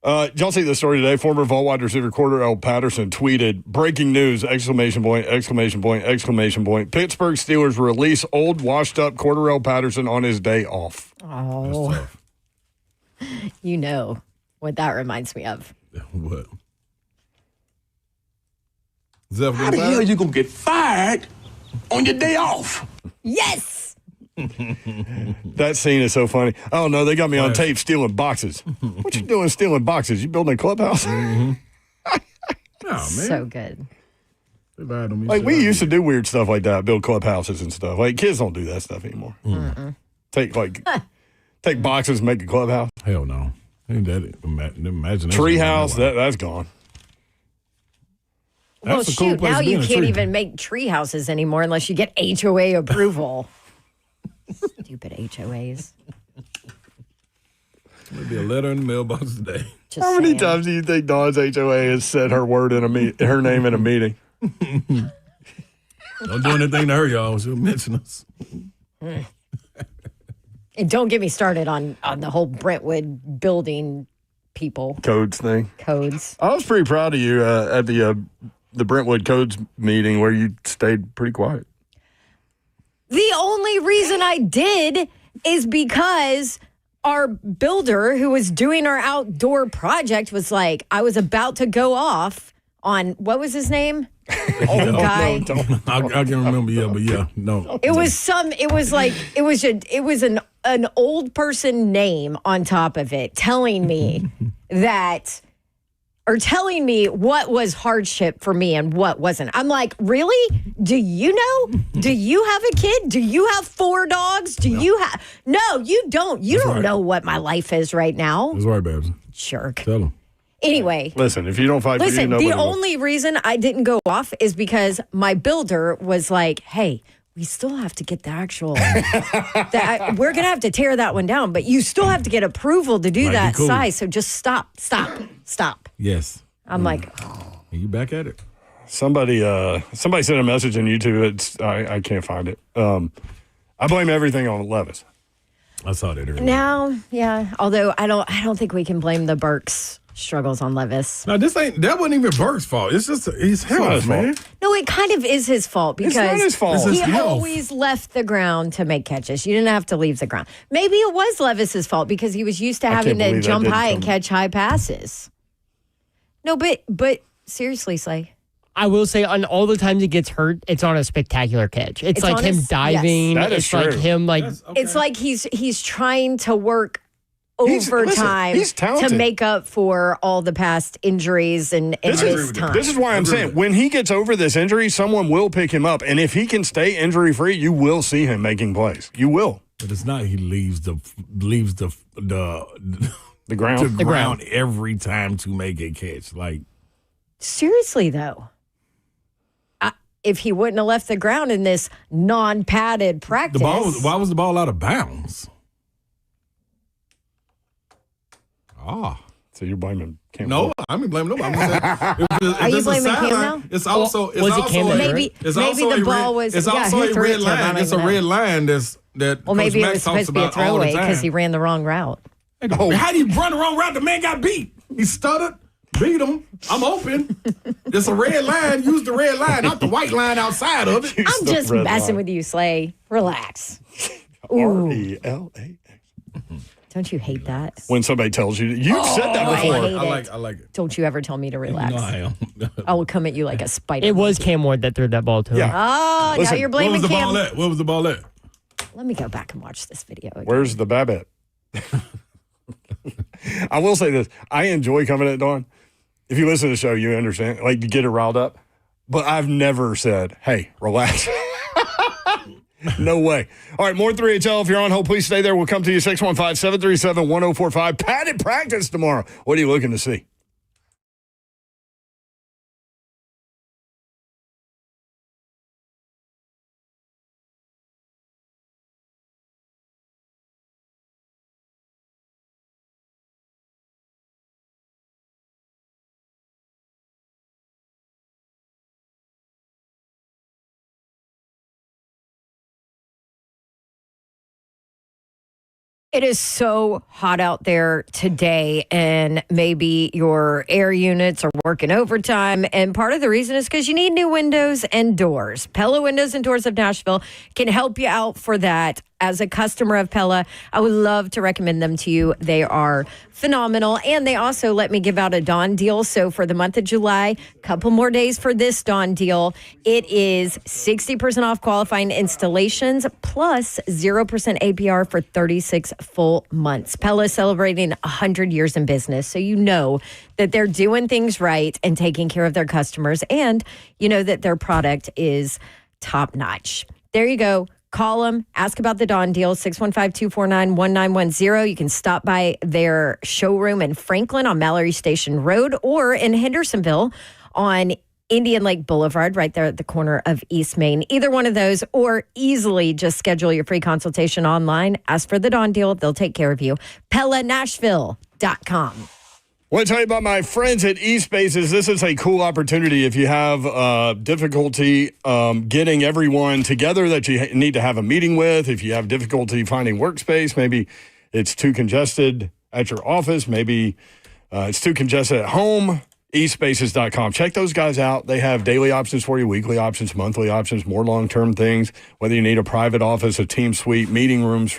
Did y'all see the story today? Former Vol wide receiver Cordell Patterson tweeted, "Breaking news! ! Exclamation point! ! Exclamation point! ! Exclamation point! Pittsburgh Steelers release old, washed-up Cordell Patterson on his day off." Oh. You know what that reminds me of. What? How the hell you gonna get fired on your day off? Yes. That scene is so funny. I don't know. They got me on tape stealing boxes. What you doing stealing boxes? You building a clubhouse? Oh, man. So good. Like, we used to do weird stuff like that, build clubhouses and stuff. Like, kids don't do that stuff anymore. Take boxes and make a clubhouse. Hell no. Ain't that imagination? Treehouse, that's gone. Well, That's a cool shoot, place now to be you in a can't tree. even make tree houses anymore unless you get HOA approval. Stupid HOAs. There'll be a letter in the mailbox today. Just How many saying. times do you think Dawn's HOA has said her word in her name in a meeting? Don't do anything to her, y'all. She'll mention us. And don't get me started on the whole Brentwood building people Codes thing. codes. I was pretty proud of you at the Brentwood Codes meeting where you stayed pretty quiet. The only reason I did is because our builder who was doing our outdoor project was like, I was about to go off on, what was his name? Old guy. I can remember, but no. It was an old person name on top of it telling me telling me what was hardship for me and what wasn't. I'm like, really? Do you know? Do you have a kid? Do you have 4 dogs? No, you don't. You don't know what my life is right now. That's right, Babs. Jerk. Tell him. Anyway. Listen, if you don't fight for you, Listen, nobody the will. only reason I didn't go off is because my builder was like, hey, we still have to get the actual, we're going to have to tear that one down, but you still have to get approval to do Might be that cool. size. So just stop. Yes. I'm like, You back at it. Somebody sent a message on YouTube. I can't find it. I blame everything on Levis. I saw that earlier. now, yeah. Although I don't think we can blame the Burks struggles on Levis. No, that wasn't even Burks' fault. It's just his health, man. No, it kind of is his fault because not his fault. he always left the ground to make catches. You didn't have to leave the ground. Maybe it was Levis's fault because he was used to having to jump high and catch high passes. No, but seriously, Slay. I will say, on all the times he gets hurt, it's on a spectacular catch. It's like him diving. Yes. That is it's like true. him, like It's like he's trying to work overtime he's talented. to make up for all the past injuries and missed time. This is why I'm saying when he gets over this injury, someone will pick him up, and if he can stay injury free, you will see him making plays. You will. But it's not he leaves the ground. The ground every time to make a catch. Like, seriously though. If he wouldn't have left the ground in this non-padded practice. Why was the ball out of bounds? So you're blaming Cam? No, I'm not blaming nobody. Are you blaming Cam now? It's also maybe the ball was. It's also a red line. It's a red line that. Well, maybe it was supposed to be a throwaway because he ran the wrong route. How do you run the wrong route? The man got beat. He stuttered. Beat him. I'm open. It's a red line. Use the red line, not the white line outside of it. I'm just messing with you, Slay. Relax. RELA. Don't you hate that? When somebody tells you, you've said that before. I like it. Don't you ever tell me to relax. No, I am. I will come at you like a spider. it was Cam Ward that threw that ball to him. Yeah. Oh, now Listen, you're blaming Cam. Where was the ball at? Let me go back and watch this video again. Where's the Babbitt? I will say this. I enjoy coming at Dawn. If you listen to the show, you understand. Like, you get it riled up. But I've never said, hey, relax. No way. All right, more 3HL. If you're on hold, please stay there. We'll come to you 615-737-1045. Padded practice tomorrow. What are you looking to see? It is so hot out there today, and maybe your air units are working overtime. And part of the reason is because you need new windows and doors. Pella Windows and Doors of Nashville can help you out for that. As a customer of Pella, I would love to recommend them to you. They are phenomenal. And they also let me give out a Dawn deal. So for the month of July, a couple more days for this Dawn deal. It is 60% off qualifying installations plus 0% APR for 36 full months. Pella is celebrating 100 years in business. So you know that they're doing things right and taking care of their customers. And you know that their product is top notch. There you go. Call them, ask about the Dawn deal, 615-249-1910. You can stop by their showroom in Franklin on Mallory Station Road or in Hendersonville on Indian Lake Boulevard, right there at the corner of East Main. Either one of those, or easily just schedule your free consultation online. Ask for the Dawn deal. They'll take care of you. PellaNashville.com. I want to tell you about my friends at eSpaces. This is a cool opportunity if you have difficulty getting everyone together that you need to have a meeting with, if you have difficulty finding workspace, maybe it's too congested at your office, maybe it's too congested at home, eSpaces.com. Check those guys out. They have daily options for you, weekly options, monthly options, more long-term things, whether you need a private office, a team suite, meeting rooms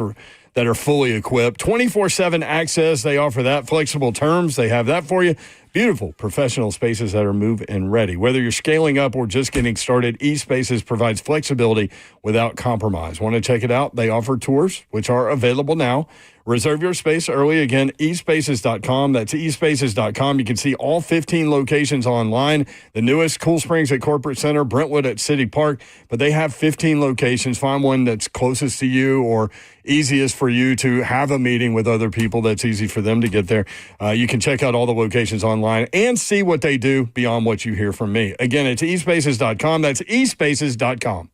that are fully equipped. 24/7 access, they offer that. Flexible terms, they have that for you. Beautiful professional spaces that are move-in ready. Whether you're scaling up or just getting started, eSpaces provides flexibility without compromise. Want to check it out? They offer tours, which are available now. Reserve your space early. Again, eSpaces.com. That's eSpaces.com. You can see all 15 locations online. The newest, Cool Springs at Corporate Center, Brentwood at City Park. But they have 15 locations. Find one that's closest to you or easiest for you to have a meeting with other people that's easy for them to get there. You can check out all the locations online and see what they do beyond what you hear from me. Again, it's eSpaces.com. That's eSpaces.com.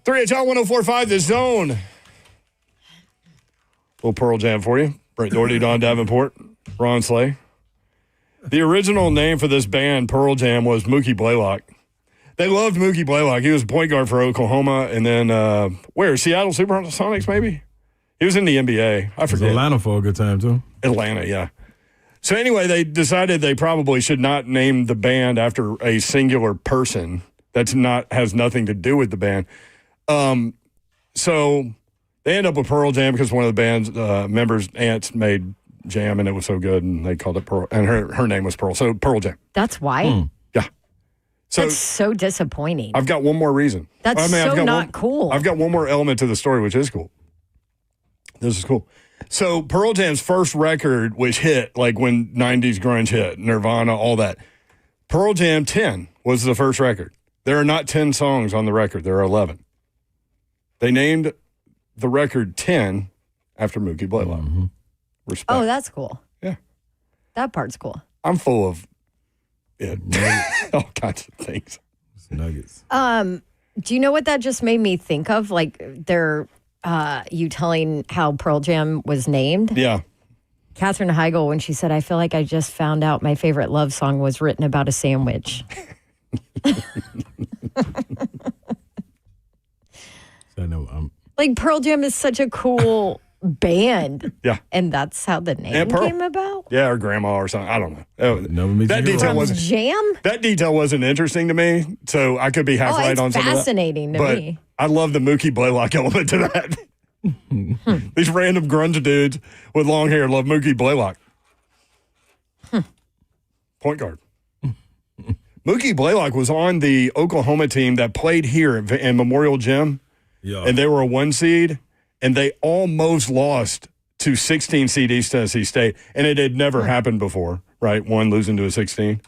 3HL 104.5, The Zone. Little Pearl Jam for you. Brent Doherty, Don Davenport, Ron Slay. The original name for this band, Pearl Jam, was Mookie Blaylock. They loved Mookie Blaylock. He was point guard for Oklahoma, and then Seattle Supersonics, maybe? He was in the NBA. I forget. Atlanta for a good time, too. Atlanta, yeah. So anyway, they decided they probably should not name the band after a singular person has nothing to do with the band. So they end up with Pearl Jam because one of the band's members' aunts made jam, and it was so good, and they called it Pearl, and her name was Pearl. So Pearl Jam. That's why? Yeah. So that's so disappointing. I've got one more reason. That's not cool. I've got one more element to the story, which is cool. This is cool. So Pearl Jam's first record was hit, like when 90s grunge hit, Nirvana, all that. Pearl Jam 10 was the first record. There are not 10 songs on the record. There are 11. They named the record 10 after Mookie Blaylock. Mm-hmm. Respect. Oh, that's cool. Yeah. That part's cool. I'm full of all kinds of things. Nuggets. Do you know what that just made me think of? Like you telling how Pearl Jam was named? Yeah. Katherine Heigl, when she said, I feel like I just found out my favorite love song was written about a sandwich. Like Pearl Jam is such a cool band. Yeah. And that's how the name came about? Yeah, or grandma or something. I don't know. That detail wasn't interesting to me, so I could be half right on some of that. It's fascinating to me. I love the Mookie Blaylock element to that. These random grunge dudes with long hair love Mookie Blaylock. Point guard. Mookie Blaylock was on the Oklahoma team that played here in Memorial Gym, and they were a 1 seed. And they almost lost to 16 seed East Tennessee State. And it had never happened before, right? One losing to a 16.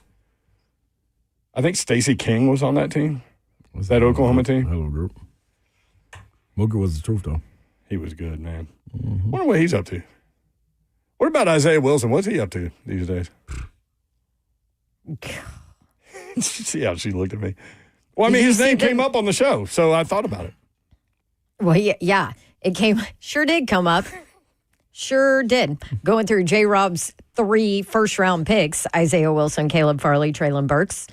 I think Stacey King was on that team. Was that Oklahoma team? Hello, group. Mookie was the truth, though. He was good, man. Wonder what he's up to. What about Isaiah Wilson? What's he up to these days? See how she looked at me. Well, I mean, his name came up on the show, so I thought about it. Well, yeah. It sure did come up. Sure did. Going through J-Rob's 3 first-round picks, Isaiah Wilson, Caleb Farley, Traylon Burks.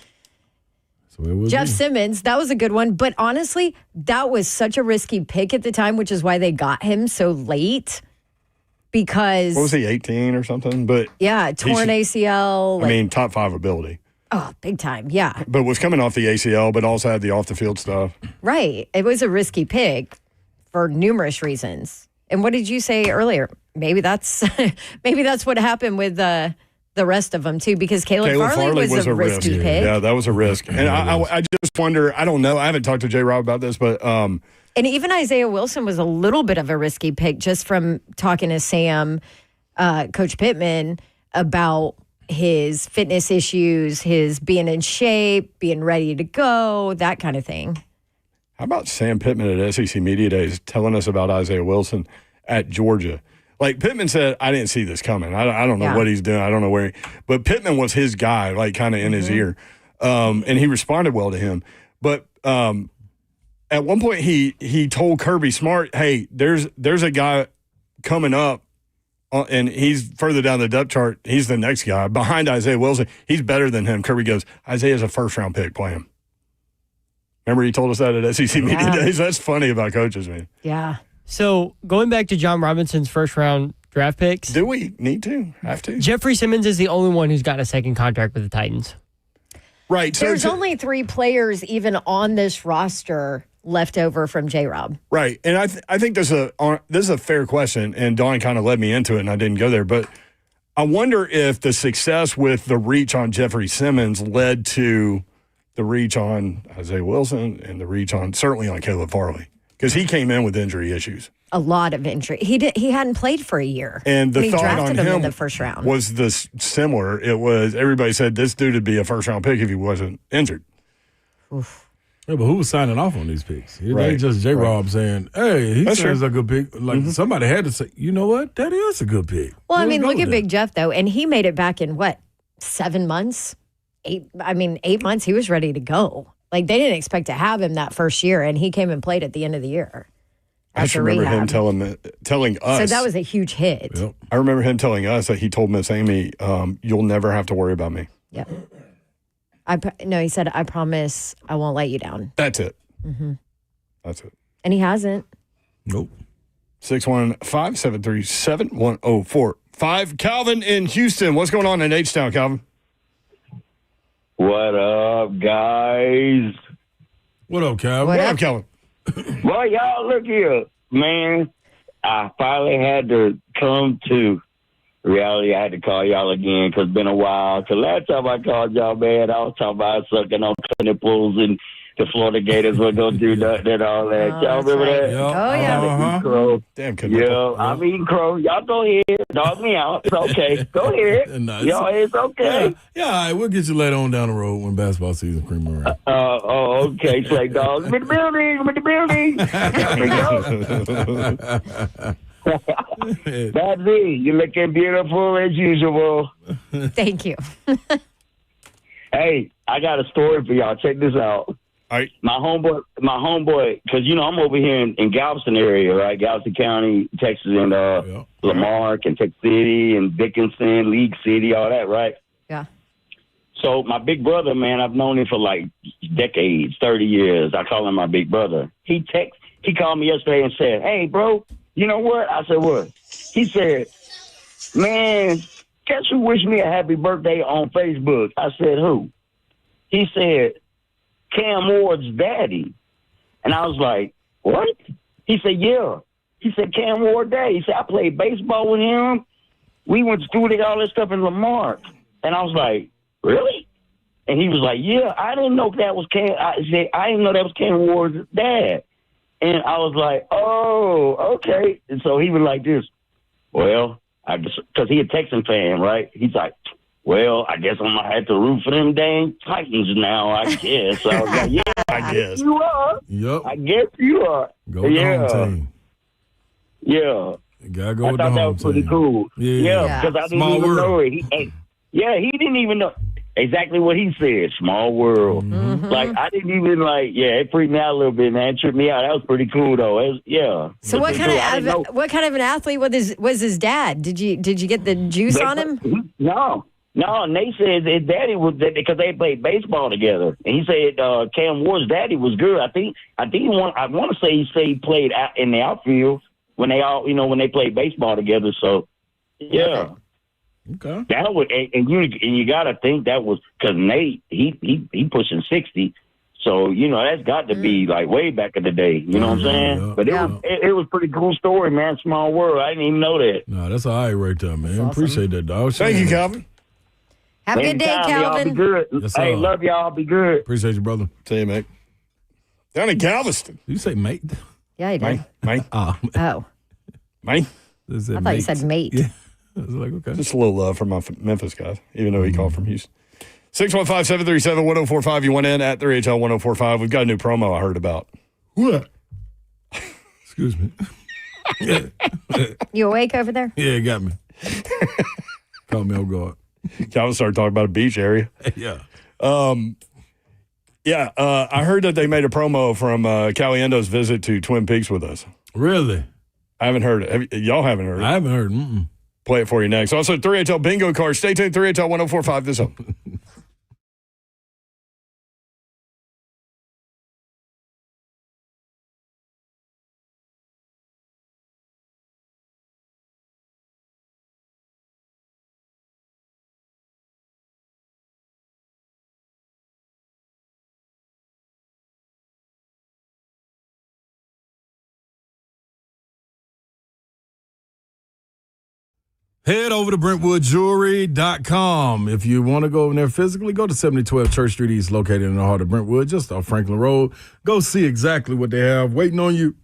Jeff Simmons, that was a good one. But honestly, that was such a risky pick at the time, which is why they got him so late. Because... What was he, 18 or something? But yeah, torn ACL. Top 5 ability. Oh, big time, yeah. But was coming off the ACL, but also had the off-the-field stuff. Right. It was a risky pick. For numerous reasons. And what did you say earlier? Maybe that's what happened with the rest of them, too, because Caleb Farley was a risky pick. Yeah, that was a risk. And I just wonder, I don't know, I haven't talked to J-Rob about this, but... and even Isaiah Wilson was a little bit of a risky pick just from talking to Sam, Coach Pittman, about his fitness issues, his being in shape, being ready to go, that kind of thing. How about Sam Pittman at SEC Media Days telling us about Isaiah Wilson at Georgia? Like, Pittman said, I didn't see this coming. I don't know what he's doing. I don't know where but Pittman was his guy, like, kind of in his ear. And he responded well to him. But at one point, he told Kirby Smart, hey, there's a guy coming up, and he's further down the depth chart. He's the next guy behind Isaiah Wilson. He's better than him. Kirby goes, Isaiah's a first-round pick. Play him. Remember he told us that at SEC Media Days? That's funny about coaches, man. Yeah. So going back to John Robinson's first-round draft picks. Do we need to? Have to? Jeffrey Simmons is the only one who's got a second contract with the Titans. Right. So there's only 3 players even on this roster left over from J-Rob. Right. And I think this is a fair question, and Dawn kind of led me into it, and I didn't go there. But I wonder if the success with the reach on Jeffrey Simmons led to the reach on Isaiah Wilson and the reach on certainly on Caleb Farley, because he came in with injury issues. A lot of injury. He hadn't played for a year. And the he thought drafted on him him in the first round. Was this similar? It was, everybody said this dude would be a first-round pick if he wasn't injured. Oof. Yeah, but who was signing off on these picks? It ain't just J-Rob saying, hey, he says a good pick. Like, somebody had to say, you know what? That is a good pick. Well, I mean, look at Big Jeff, though. And he made it back in, 7 months? 8 months, he was ready to go. Like, they didn't expect to have him that first year, and he came and played at the end of the year. I just remember him telling us. So that was a huge hit. Yep. I remember him telling us that he told Miss Amy, you'll never have to worry about me. Yeah. No, he said, I promise I won't let you down. That's it. Mm-hmm. That's it. And he hasn't. Nope. 615-737-1045. Calvin in Houston. What's going on in H-Town, Calvin? What up, guys? What up, Calvin? What up, Calvin? Well, y'all, look here. Man, I finally had to come to reality. I had to call y'all again because it's been a while. Because last time I called y'all, man, I was talking about sucking on nipples and the Florida Gators were going to do that and all that. Y'all remember that? Yep. Oh, yeah. Crow. Damn, Yeah, I'm eating crow. Y'all go ahead. Dog me out. It's okay. Go ahead. Nice. Y'all, it's okay. Yeah, all right, we'll get you later on down the road when basketball season cream around. Okay, Slay Dogs. I'm in the building. I'm in the building. That's it. You're looking beautiful as usual. Thank you. Hey, I got a story for y'all. Check this out. All right. My homeboy, because, I'm over here in Galveston area, right? Galveston County, Texas, and Lamar, Kentucky City, and Dickinson, League City, all that, right? Yeah. So my big brother, man, I've known him for like decades, 30 years. I call him my big brother. He called me yesterday and said, hey, bro, you know what? I said, what? He said, man, guess who wished me a happy birthday on Facebook? I said, who? He said, Cam Ward's daddy. And I was like, what? He said, yeah. He said, Cam Ward daddy. He said, I played baseball with him. We went to school, did all this stuff in Lamar. And I was like, really? And he was like, yeah, I didn't know that was Cam. I didn't know that was Cam Ward's dad. And I was like, oh, okay. And so he was like this, well, I guess, because he a Texan fan, right? He's like, well, I guess I'm going to have to root for them dang Titans now, I guess. So I was like, yeah, I guess you are. Yep. I guess you are. Go with the home team. Yeah. You gotta go I with thought the that home was pretty team. cool. Yeah. Because I didn't Small even world. know it. He didn't even know exactly what he said. Small world. Mm-hmm. Like, I didn't even it freaked me out a little bit, man. It tripped me out. That was pretty cool, though. So what kind of an athlete was his dad? Did you get the juice on him? No, and they said his daddy was, because they played baseball together, and he said Cam Ward's daddy was good. I want to say he played out in the outfield when they all when they played baseball together. So yeah, okay. That would and you got to think that was because Nate he pushing 60. So, that's got to be like way back in the day. You know what I'm saying? Yeah. But it was a pretty cool story, man. Small world. I didn't even know that. No, that's all right right there, man. Awesome. Appreciate that, dog. Thank you, Calvin. Have a good day, Y'all be Calvin. good. Yes, Hey, sir. love y'all. Be good. Appreciate you, brother. See you, mate. Down in Galveston. You say mate? Yeah, he did. Mate. Oh. Mate. I thought you said mate. Yeah. I was like, okay. Just a little love from my Memphis guys, even though he called from Houston. 615-737-1045. You went in at 3HL 1045. We've got a new promo I heard about. What? Excuse me. You awake over there? Yeah, it got me. Caught me off guard. Calvin started talking about a beach area. Yeah. I heard that they made a promo from Caliendo's visit to Twin Peaks with us. Really? I haven't heard it. Y'all haven't heard it? I haven't heard it. Play it for you next. Also, 3HL bingo card. Stay tuned. 3HL 1045 this up. Head over to BrentwoodJewelry.com. If you want to go over there physically, go to 7012 Church Street East, located in the heart of Brentwood, just off Franklin Road. Go see exactly what they have waiting on you.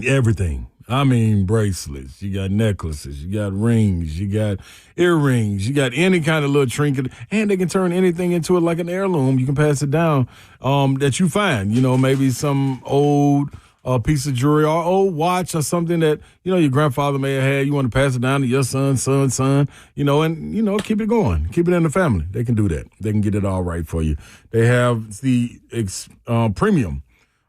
Everything. I mean, bracelets. You got necklaces. You got rings. You got earrings. You got any kind of little trinket. And they can turn anything into it like an heirloom. You can pass it down that you find. Maybe some old piece of jewelry or old watch or something that, your grandfather may have had. You want to pass it down to your son, and, keep it going. Keep it in the family. They can do that. They can get it all right for you. They have the premium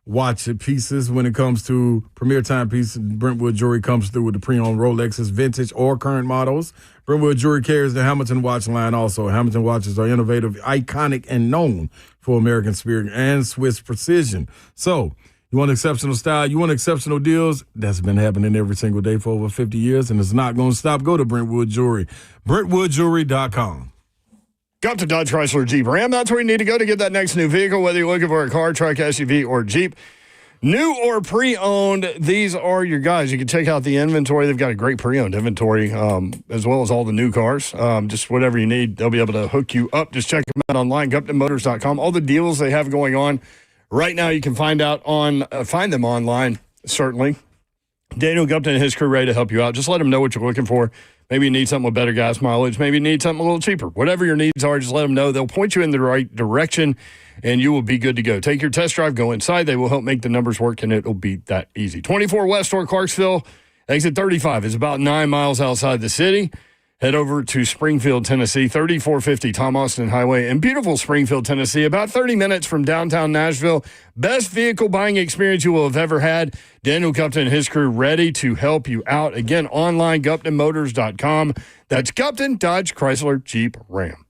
watch pieces when it comes to premier timepieces. Brentwood Jewelry comes through with the pre-owned Rolexes, vintage or current models. Brentwood Jewelry carries the Hamilton watch line also. Hamilton watches are innovative, iconic, and known for American spirit and Swiss precision. So, you want exceptional style, you want exceptional deals. That's been happening every single day for over 50 years, and it's not going to stop. Go to Brentwood Jewelry, BrentwoodJewelry.com. Go up to Dodge Chrysler Jeep Ram. That's where you need to go to get that next new vehicle, whether you're looking for a car, truck, SUV, or Jeep. New or pre-owned, these are your guys. You can check out the inventory. They've got a great pre-owned inventory, as well as all the new cars. Just whatever you need, they'll be able to hook you up. Just check them out online, GuptonMotors.com. All the deals they have going on right now, you can find them online, certainly. Daniel Gupton and his crew ready to help you out. Just let them know what you're looking for. Maybe you need something with better gas mileage. Maybe you need something a little cheaper. Whatever your needs are, just let them know. They'll point you in the right direction, and you will be good to go. Take your test drive, go inside. They will help make the numbers work, and it'll be that easy. 24 West toward Clarksville, exit 35 is about 9 miles outside the city. Head over to Springfield, Tennessee, 3450 Tom Austin Highway in beautiful Springfield, Tennessee, about 30 minutes from downtown Nashville. Best vehicle buying experience you will have ever had. Daniel Gupton and his crew ready to help you out. Again, online, GuptonMotors.com. That's Gupton, Dodge, Chrysler, Jeep, Ram.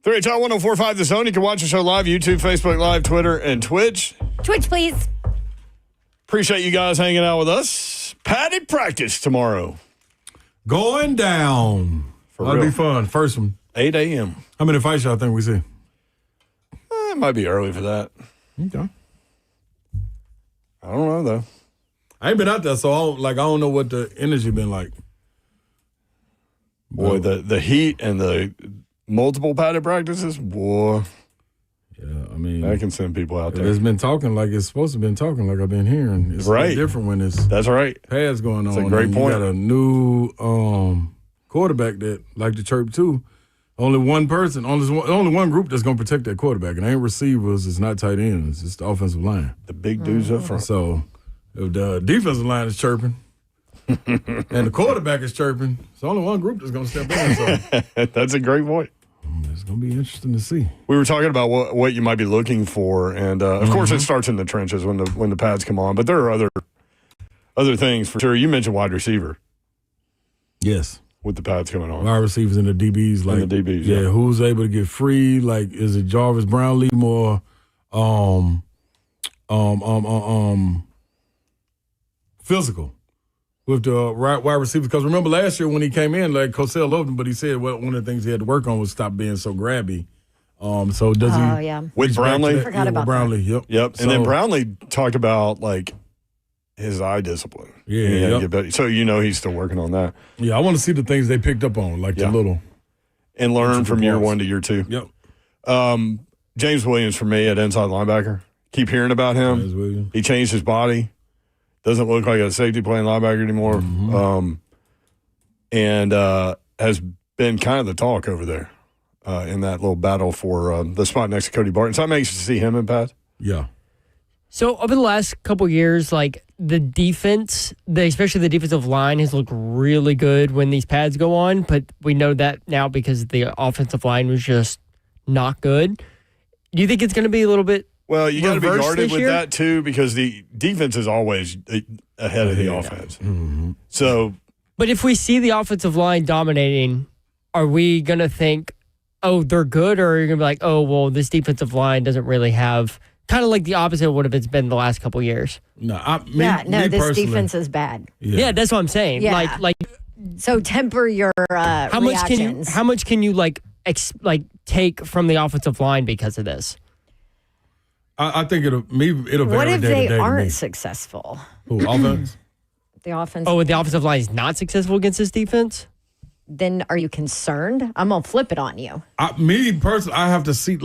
3HL 104.5 The Zone. You can watch the show live, YouTube, Facebook Live, Twitter, and Twitch. Twitch, please. Appreciate you guys hanging out with us. Padded practice tomorrow. Going down. That'll be fun. First one. 8 a.m. How many fights y'all think we see? It might be early for that. Okay. I don't know, though. I ain't been out there, so I don't know what the energy been like. Boy, the heat and the multiple padded practices, boy. Yeah, I mean, that can send people out there. It's been talking like it's supposed to been talking like I've been hearing. It's right. different when it's that's right. Pads going on. That's a great point. You got a new quarterback that like to chirp too. Only one person, only one group that's going to protect that quarterback. And it ain't receivers, it's not tight ends, it's the offensive line. The big dudes up front. So if the defensive line is chirping and the quarterback is chirping, it's only one group that's going to step in. So that's a great point. It's going to be interesting to see. We were talking about what you might be looking for, and of course it starts in the trenches when the pads come on. But there are other things for sure. You mentioned wide receiver. Yes. With the pads coming on. Wide receivers and the DBs. Like, and the DBs, yeah. Who's able to get free? Like, is it Jarvis Brownlee more physical with the wide receivers? Because remember last year when he came in, like Cosell loved him, but he said one of the things he had to work on was stop being so grabby. So does he? Oh, yeah. With Brownlee? I forgot about Brownlee, that. Yep. And then Brownlee talked about, like, his eye discipline. So he's still working on that. Yeah, I want to see the things they picked up on, like the little. And learn from year one to year two. Yep. James Williams for me at inside linebacker. Keep hearing about him. He changed his body. Doesn't look like a safety playing linebacker anymore. Mm-hmm. And has been kind of the talk over there in that little battle for the spot next to Cody Barton. So I'm anxious to see him in pads. Yeah. So over the last couple years, like the defense, especially the defensive line, has looked really good when these pads go on. But we know that now because the offensive line was just not good. Do you think it's going to be a little bit? Well, you got to be guarded with year? that too because the defense is always ahead of the offense. Mm-hmm. So, but if we see the offensive line dominating, are we going to think, oh, they're good, or are you going to be like, oh, well, this defensive line doesn't really have? Kind of like the opposite of what it's been the last couple of years. No, this defense is bad. Yeah, that's what I'm saying. Yeah. Like. So temper your reactions. How much can you take from the offensive line because of this? I think it'll vary. What if day they to aren't day. successful? Who, offense? The offense. Oh, the offensive line is not successful against this defense? Then are you concerned? I'm going to flip it on you. Me personally, I have to see, you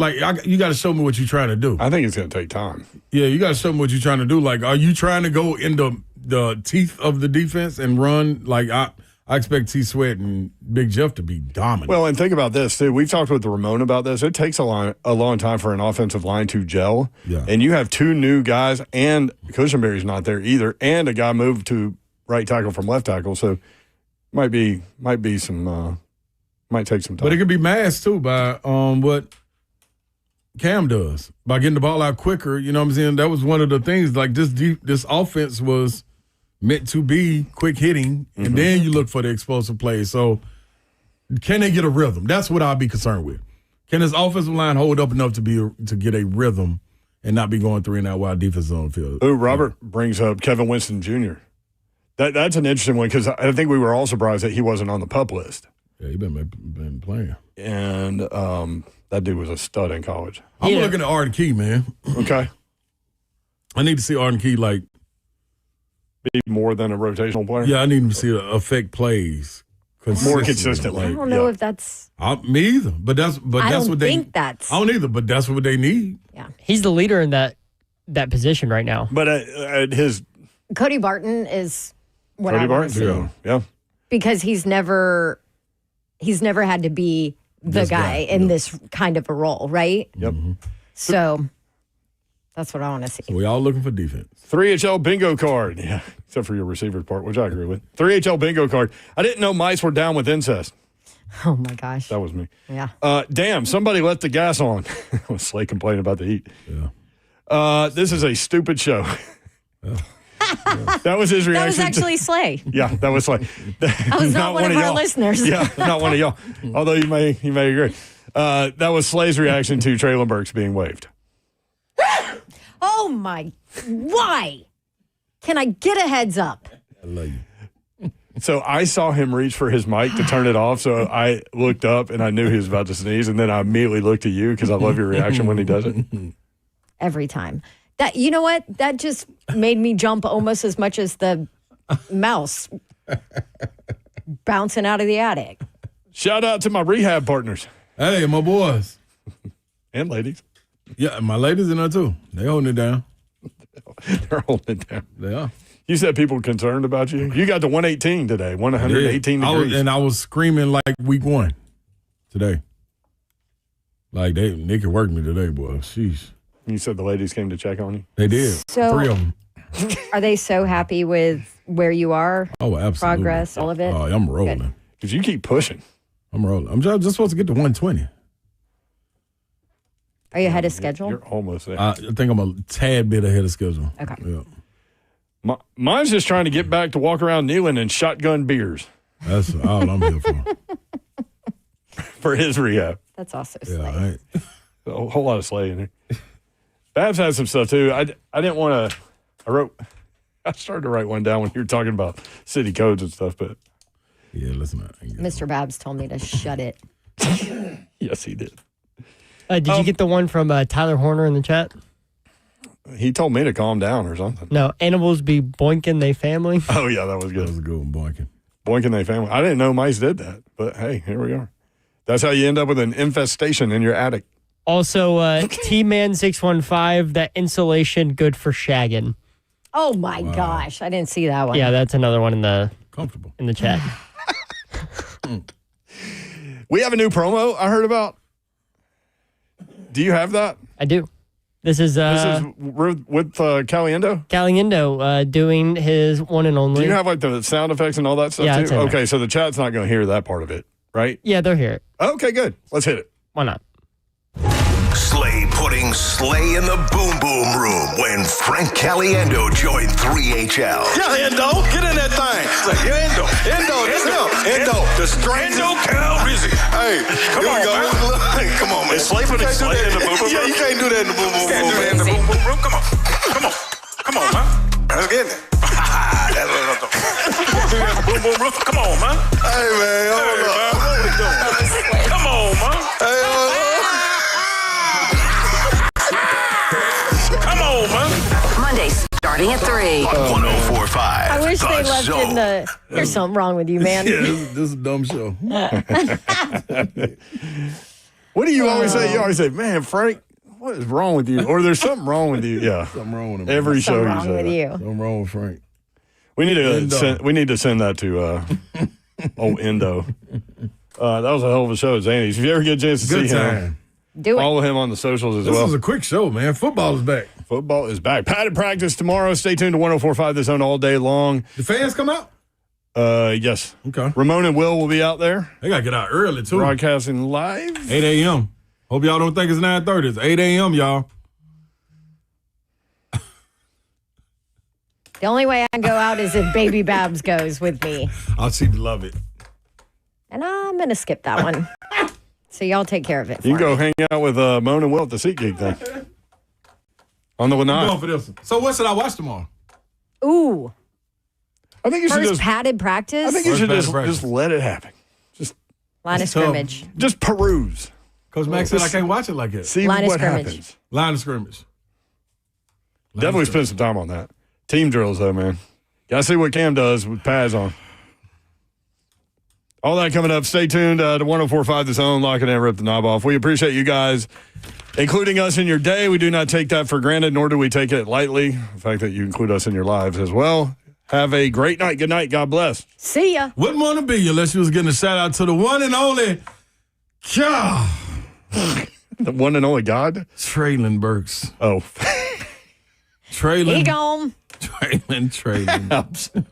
got to show me what you're trying to do. I think it's going to take time. Yeah, you got to show me what you're trying to do. Like, are you trying to go into the teeth of the defense and run? Like, I expect T. Sweat and Big Jeff to be dominant. Well, and think about this, too. We've talked with Ramon about this. It takes a long time for an offensive line to gel. Yeah. And you have two new guys, and Cushenberry's not there either, and a guy moved to right tackle from left tackle. So, might be some might take some time. But it could be masked too by what Cam does by getting the ball out quicker. You know what I'm saying? That was one of the things. Like this offense was meant to be quick hitting, and then you look for the explosive plays. So can they get a rhythm? That's what I'll be concerned with. Can this offensive line hold up enough to get a rhythm and not be going 3 and out while defense is on the field? Ooh, Robert brings up Kevin Winston Jr. That's an interesting one because I think we were all surprised that he wasn't on the PUP list. Yeah, he's been playing. And that dude was a stud in college. I'm looking at Arden Key, man. Okay. I need to see Arden Key, be more than a rotational player? Yeah, I need to see affect plays. More consistently. I don't know if that's... me either. But that's what they... I don't either, but that's what they need. Yeah. He's the leader in that position right now. But at his... Cody Barton is... what Cody I want to Barton, see. yeah. Because he's never had to be the guy in this kind of a role, right? Yep. So that's what I want to see. So we all looking for defense. 3HL bingo card. Yeah, except for your receiver part, which I agree with. 3HL bingo card. I didn't know mice were down with incest. Oh, my gosh. That was me. Yeah. Damn, somebody left the gas on. Slay complaining about the heat. Yeah. This is a stupid show. That was his reaction. That was actually Slay. Yeah, that was Slay. That was not one of our listeners. Yeah, not one of y'all. Although you may agree. That was Slay's reaction to Traylon Burks being waived. Oh, my. Why? Can I get a heads up? I love you. So I saw him reach for his mic to turn it off, so I looked up and I knew he was about to sneeze, and then I immediately looked at you because I love your reaction when he does it. Every time. That, you know what? That just made me jump almost as much as the mouse bouncing out of the attic. Shout out to my rehab partners. Hey, my boys. And ladies. Yeah, my ladies in there too. They holding it down. They're holding it down. They are. You said people concerned about you. You got to 118 today, 118 degrees. I was screaming like week 1 today. Like they could work me today, boy. Sheesh. You said the ladies came to check on you? They did. So, 3 of them. Are they so happy with where you are? Oh, absolutely. Progress, all of it? Oh, I'm rolling. Because you keep pushing. I'm rolling. I'm just supposed to get to 120. Are you ahead of schedule? You're almost there. I think I'm a tad bit ahead of schedule. Okay. Yeah. Mine's just trying to get back to walk around Neyland and shotgun beers. That's all I'm here for. For his rehab. That's also Slay. A whole lot of Slay in there. Babs had some stuff too. I didn't want to. I started to write one down when you were talking about city codes and stuff, but yeah, listen. Mr. Babs told me to shut it. Yes, he did. Did you get the one from Tyler Horner in the chat? He told me to calm down or something. No, animals be boinking they family. Oh, yeah, that was good. That was a good one, boinking. Boinking they family. I didn't know mice did that, but hey, here we are. That's how you end up with an infestation in your attic. Also, T-Man 615, that insulation good for shagging. Oh, my gosh. I didn't see that one. Yeah, that's another one in the chat. We have a new promo I heard about. Do you have that? I do. This is with Caliendo? Caliendo doing his one and only. Do you have like the sound effects and all that stuff Yeah, too? Okay, so the chat's not going to hear that part of it, right? Yeah, they'll hear it. Okay, good. Let's hit it. Why not? Slay putting Slay in the boom boom room when Frank Caliendo joined 3HL. Yeah, Endo, get in that thing. Like, yeah, Endo, that's him. Endo, the stranger Calrissian. Hey, come on, go. Come on, man. Is Slay putting Slay in the boom boom room? Yeah, you can't do that in the boom boom room. Can't do that in the boom boom room. Come on, man. Let's get it. That's what I'm talking. Boom boom room. Come on, man. Hey, man. Hold up. What are we doing? Come on, man. Hey, hold up. Mondays starting at 3. 104.5. I wish they left in the. There's something wrong with you, man. Yeah, this is a dumb show. What do you always say? You always say, man, Frank, what is wrong with you? Or there's something wrong with you. Yeah. Something wrong with him. Every show Something you wrong say with that. you. Something wrong with Frank. We need to send that to old Endo. That was a hell of a show at Zany's. If you ever get a chance to Good see time. him, Do it. follow him on the socials as This well. was a quick show, man. Football is back. Football is back. Padded practice tomorrow. Stay tuned to 104.5 The Zone all day long. The fans come out? Yes. Okay. Ramon and Will be out there. They got to get out early, too. Broadcasting live. 8 a.m. Hope y'all don't think it's 9:30. It's 8 a.m., y'all. The only way I can go out is if Baby Babs goes with me. Oh, she'd love it. And I'm going to skip that one. So y'all take care of it. You can for go me. hang out with Moan and Will at the SeatGeek thing. On the I'm Lanai. going for this one. So what should I watch tomorrow? Ooh. I think you should First just padded practice. I think you First should padded just practice. let it happen. Just Line of scrimmage. Just peruse. Coach Max said I can't watch it like that. See Line of what scrimmage. happens. Line of scrimmage. Definitely spend some time on that. Team drills, though, man. Gotta see what Cam does with pads on. All that coming up. Stay tuned to 104.5 The Zone. Lock it in, rip the knob off. We appreciate you guys including us in your day. We do not take that for granted, nor do we take it lightly. The fact that you include us in your lives as well. Have a great night. Good night. God bless. See ya. Wouldn't want to be you unless you was getting a shout out to the one and only God. The one and only God? Traylon Burks. Oh. He Traylon. gone. Traylon.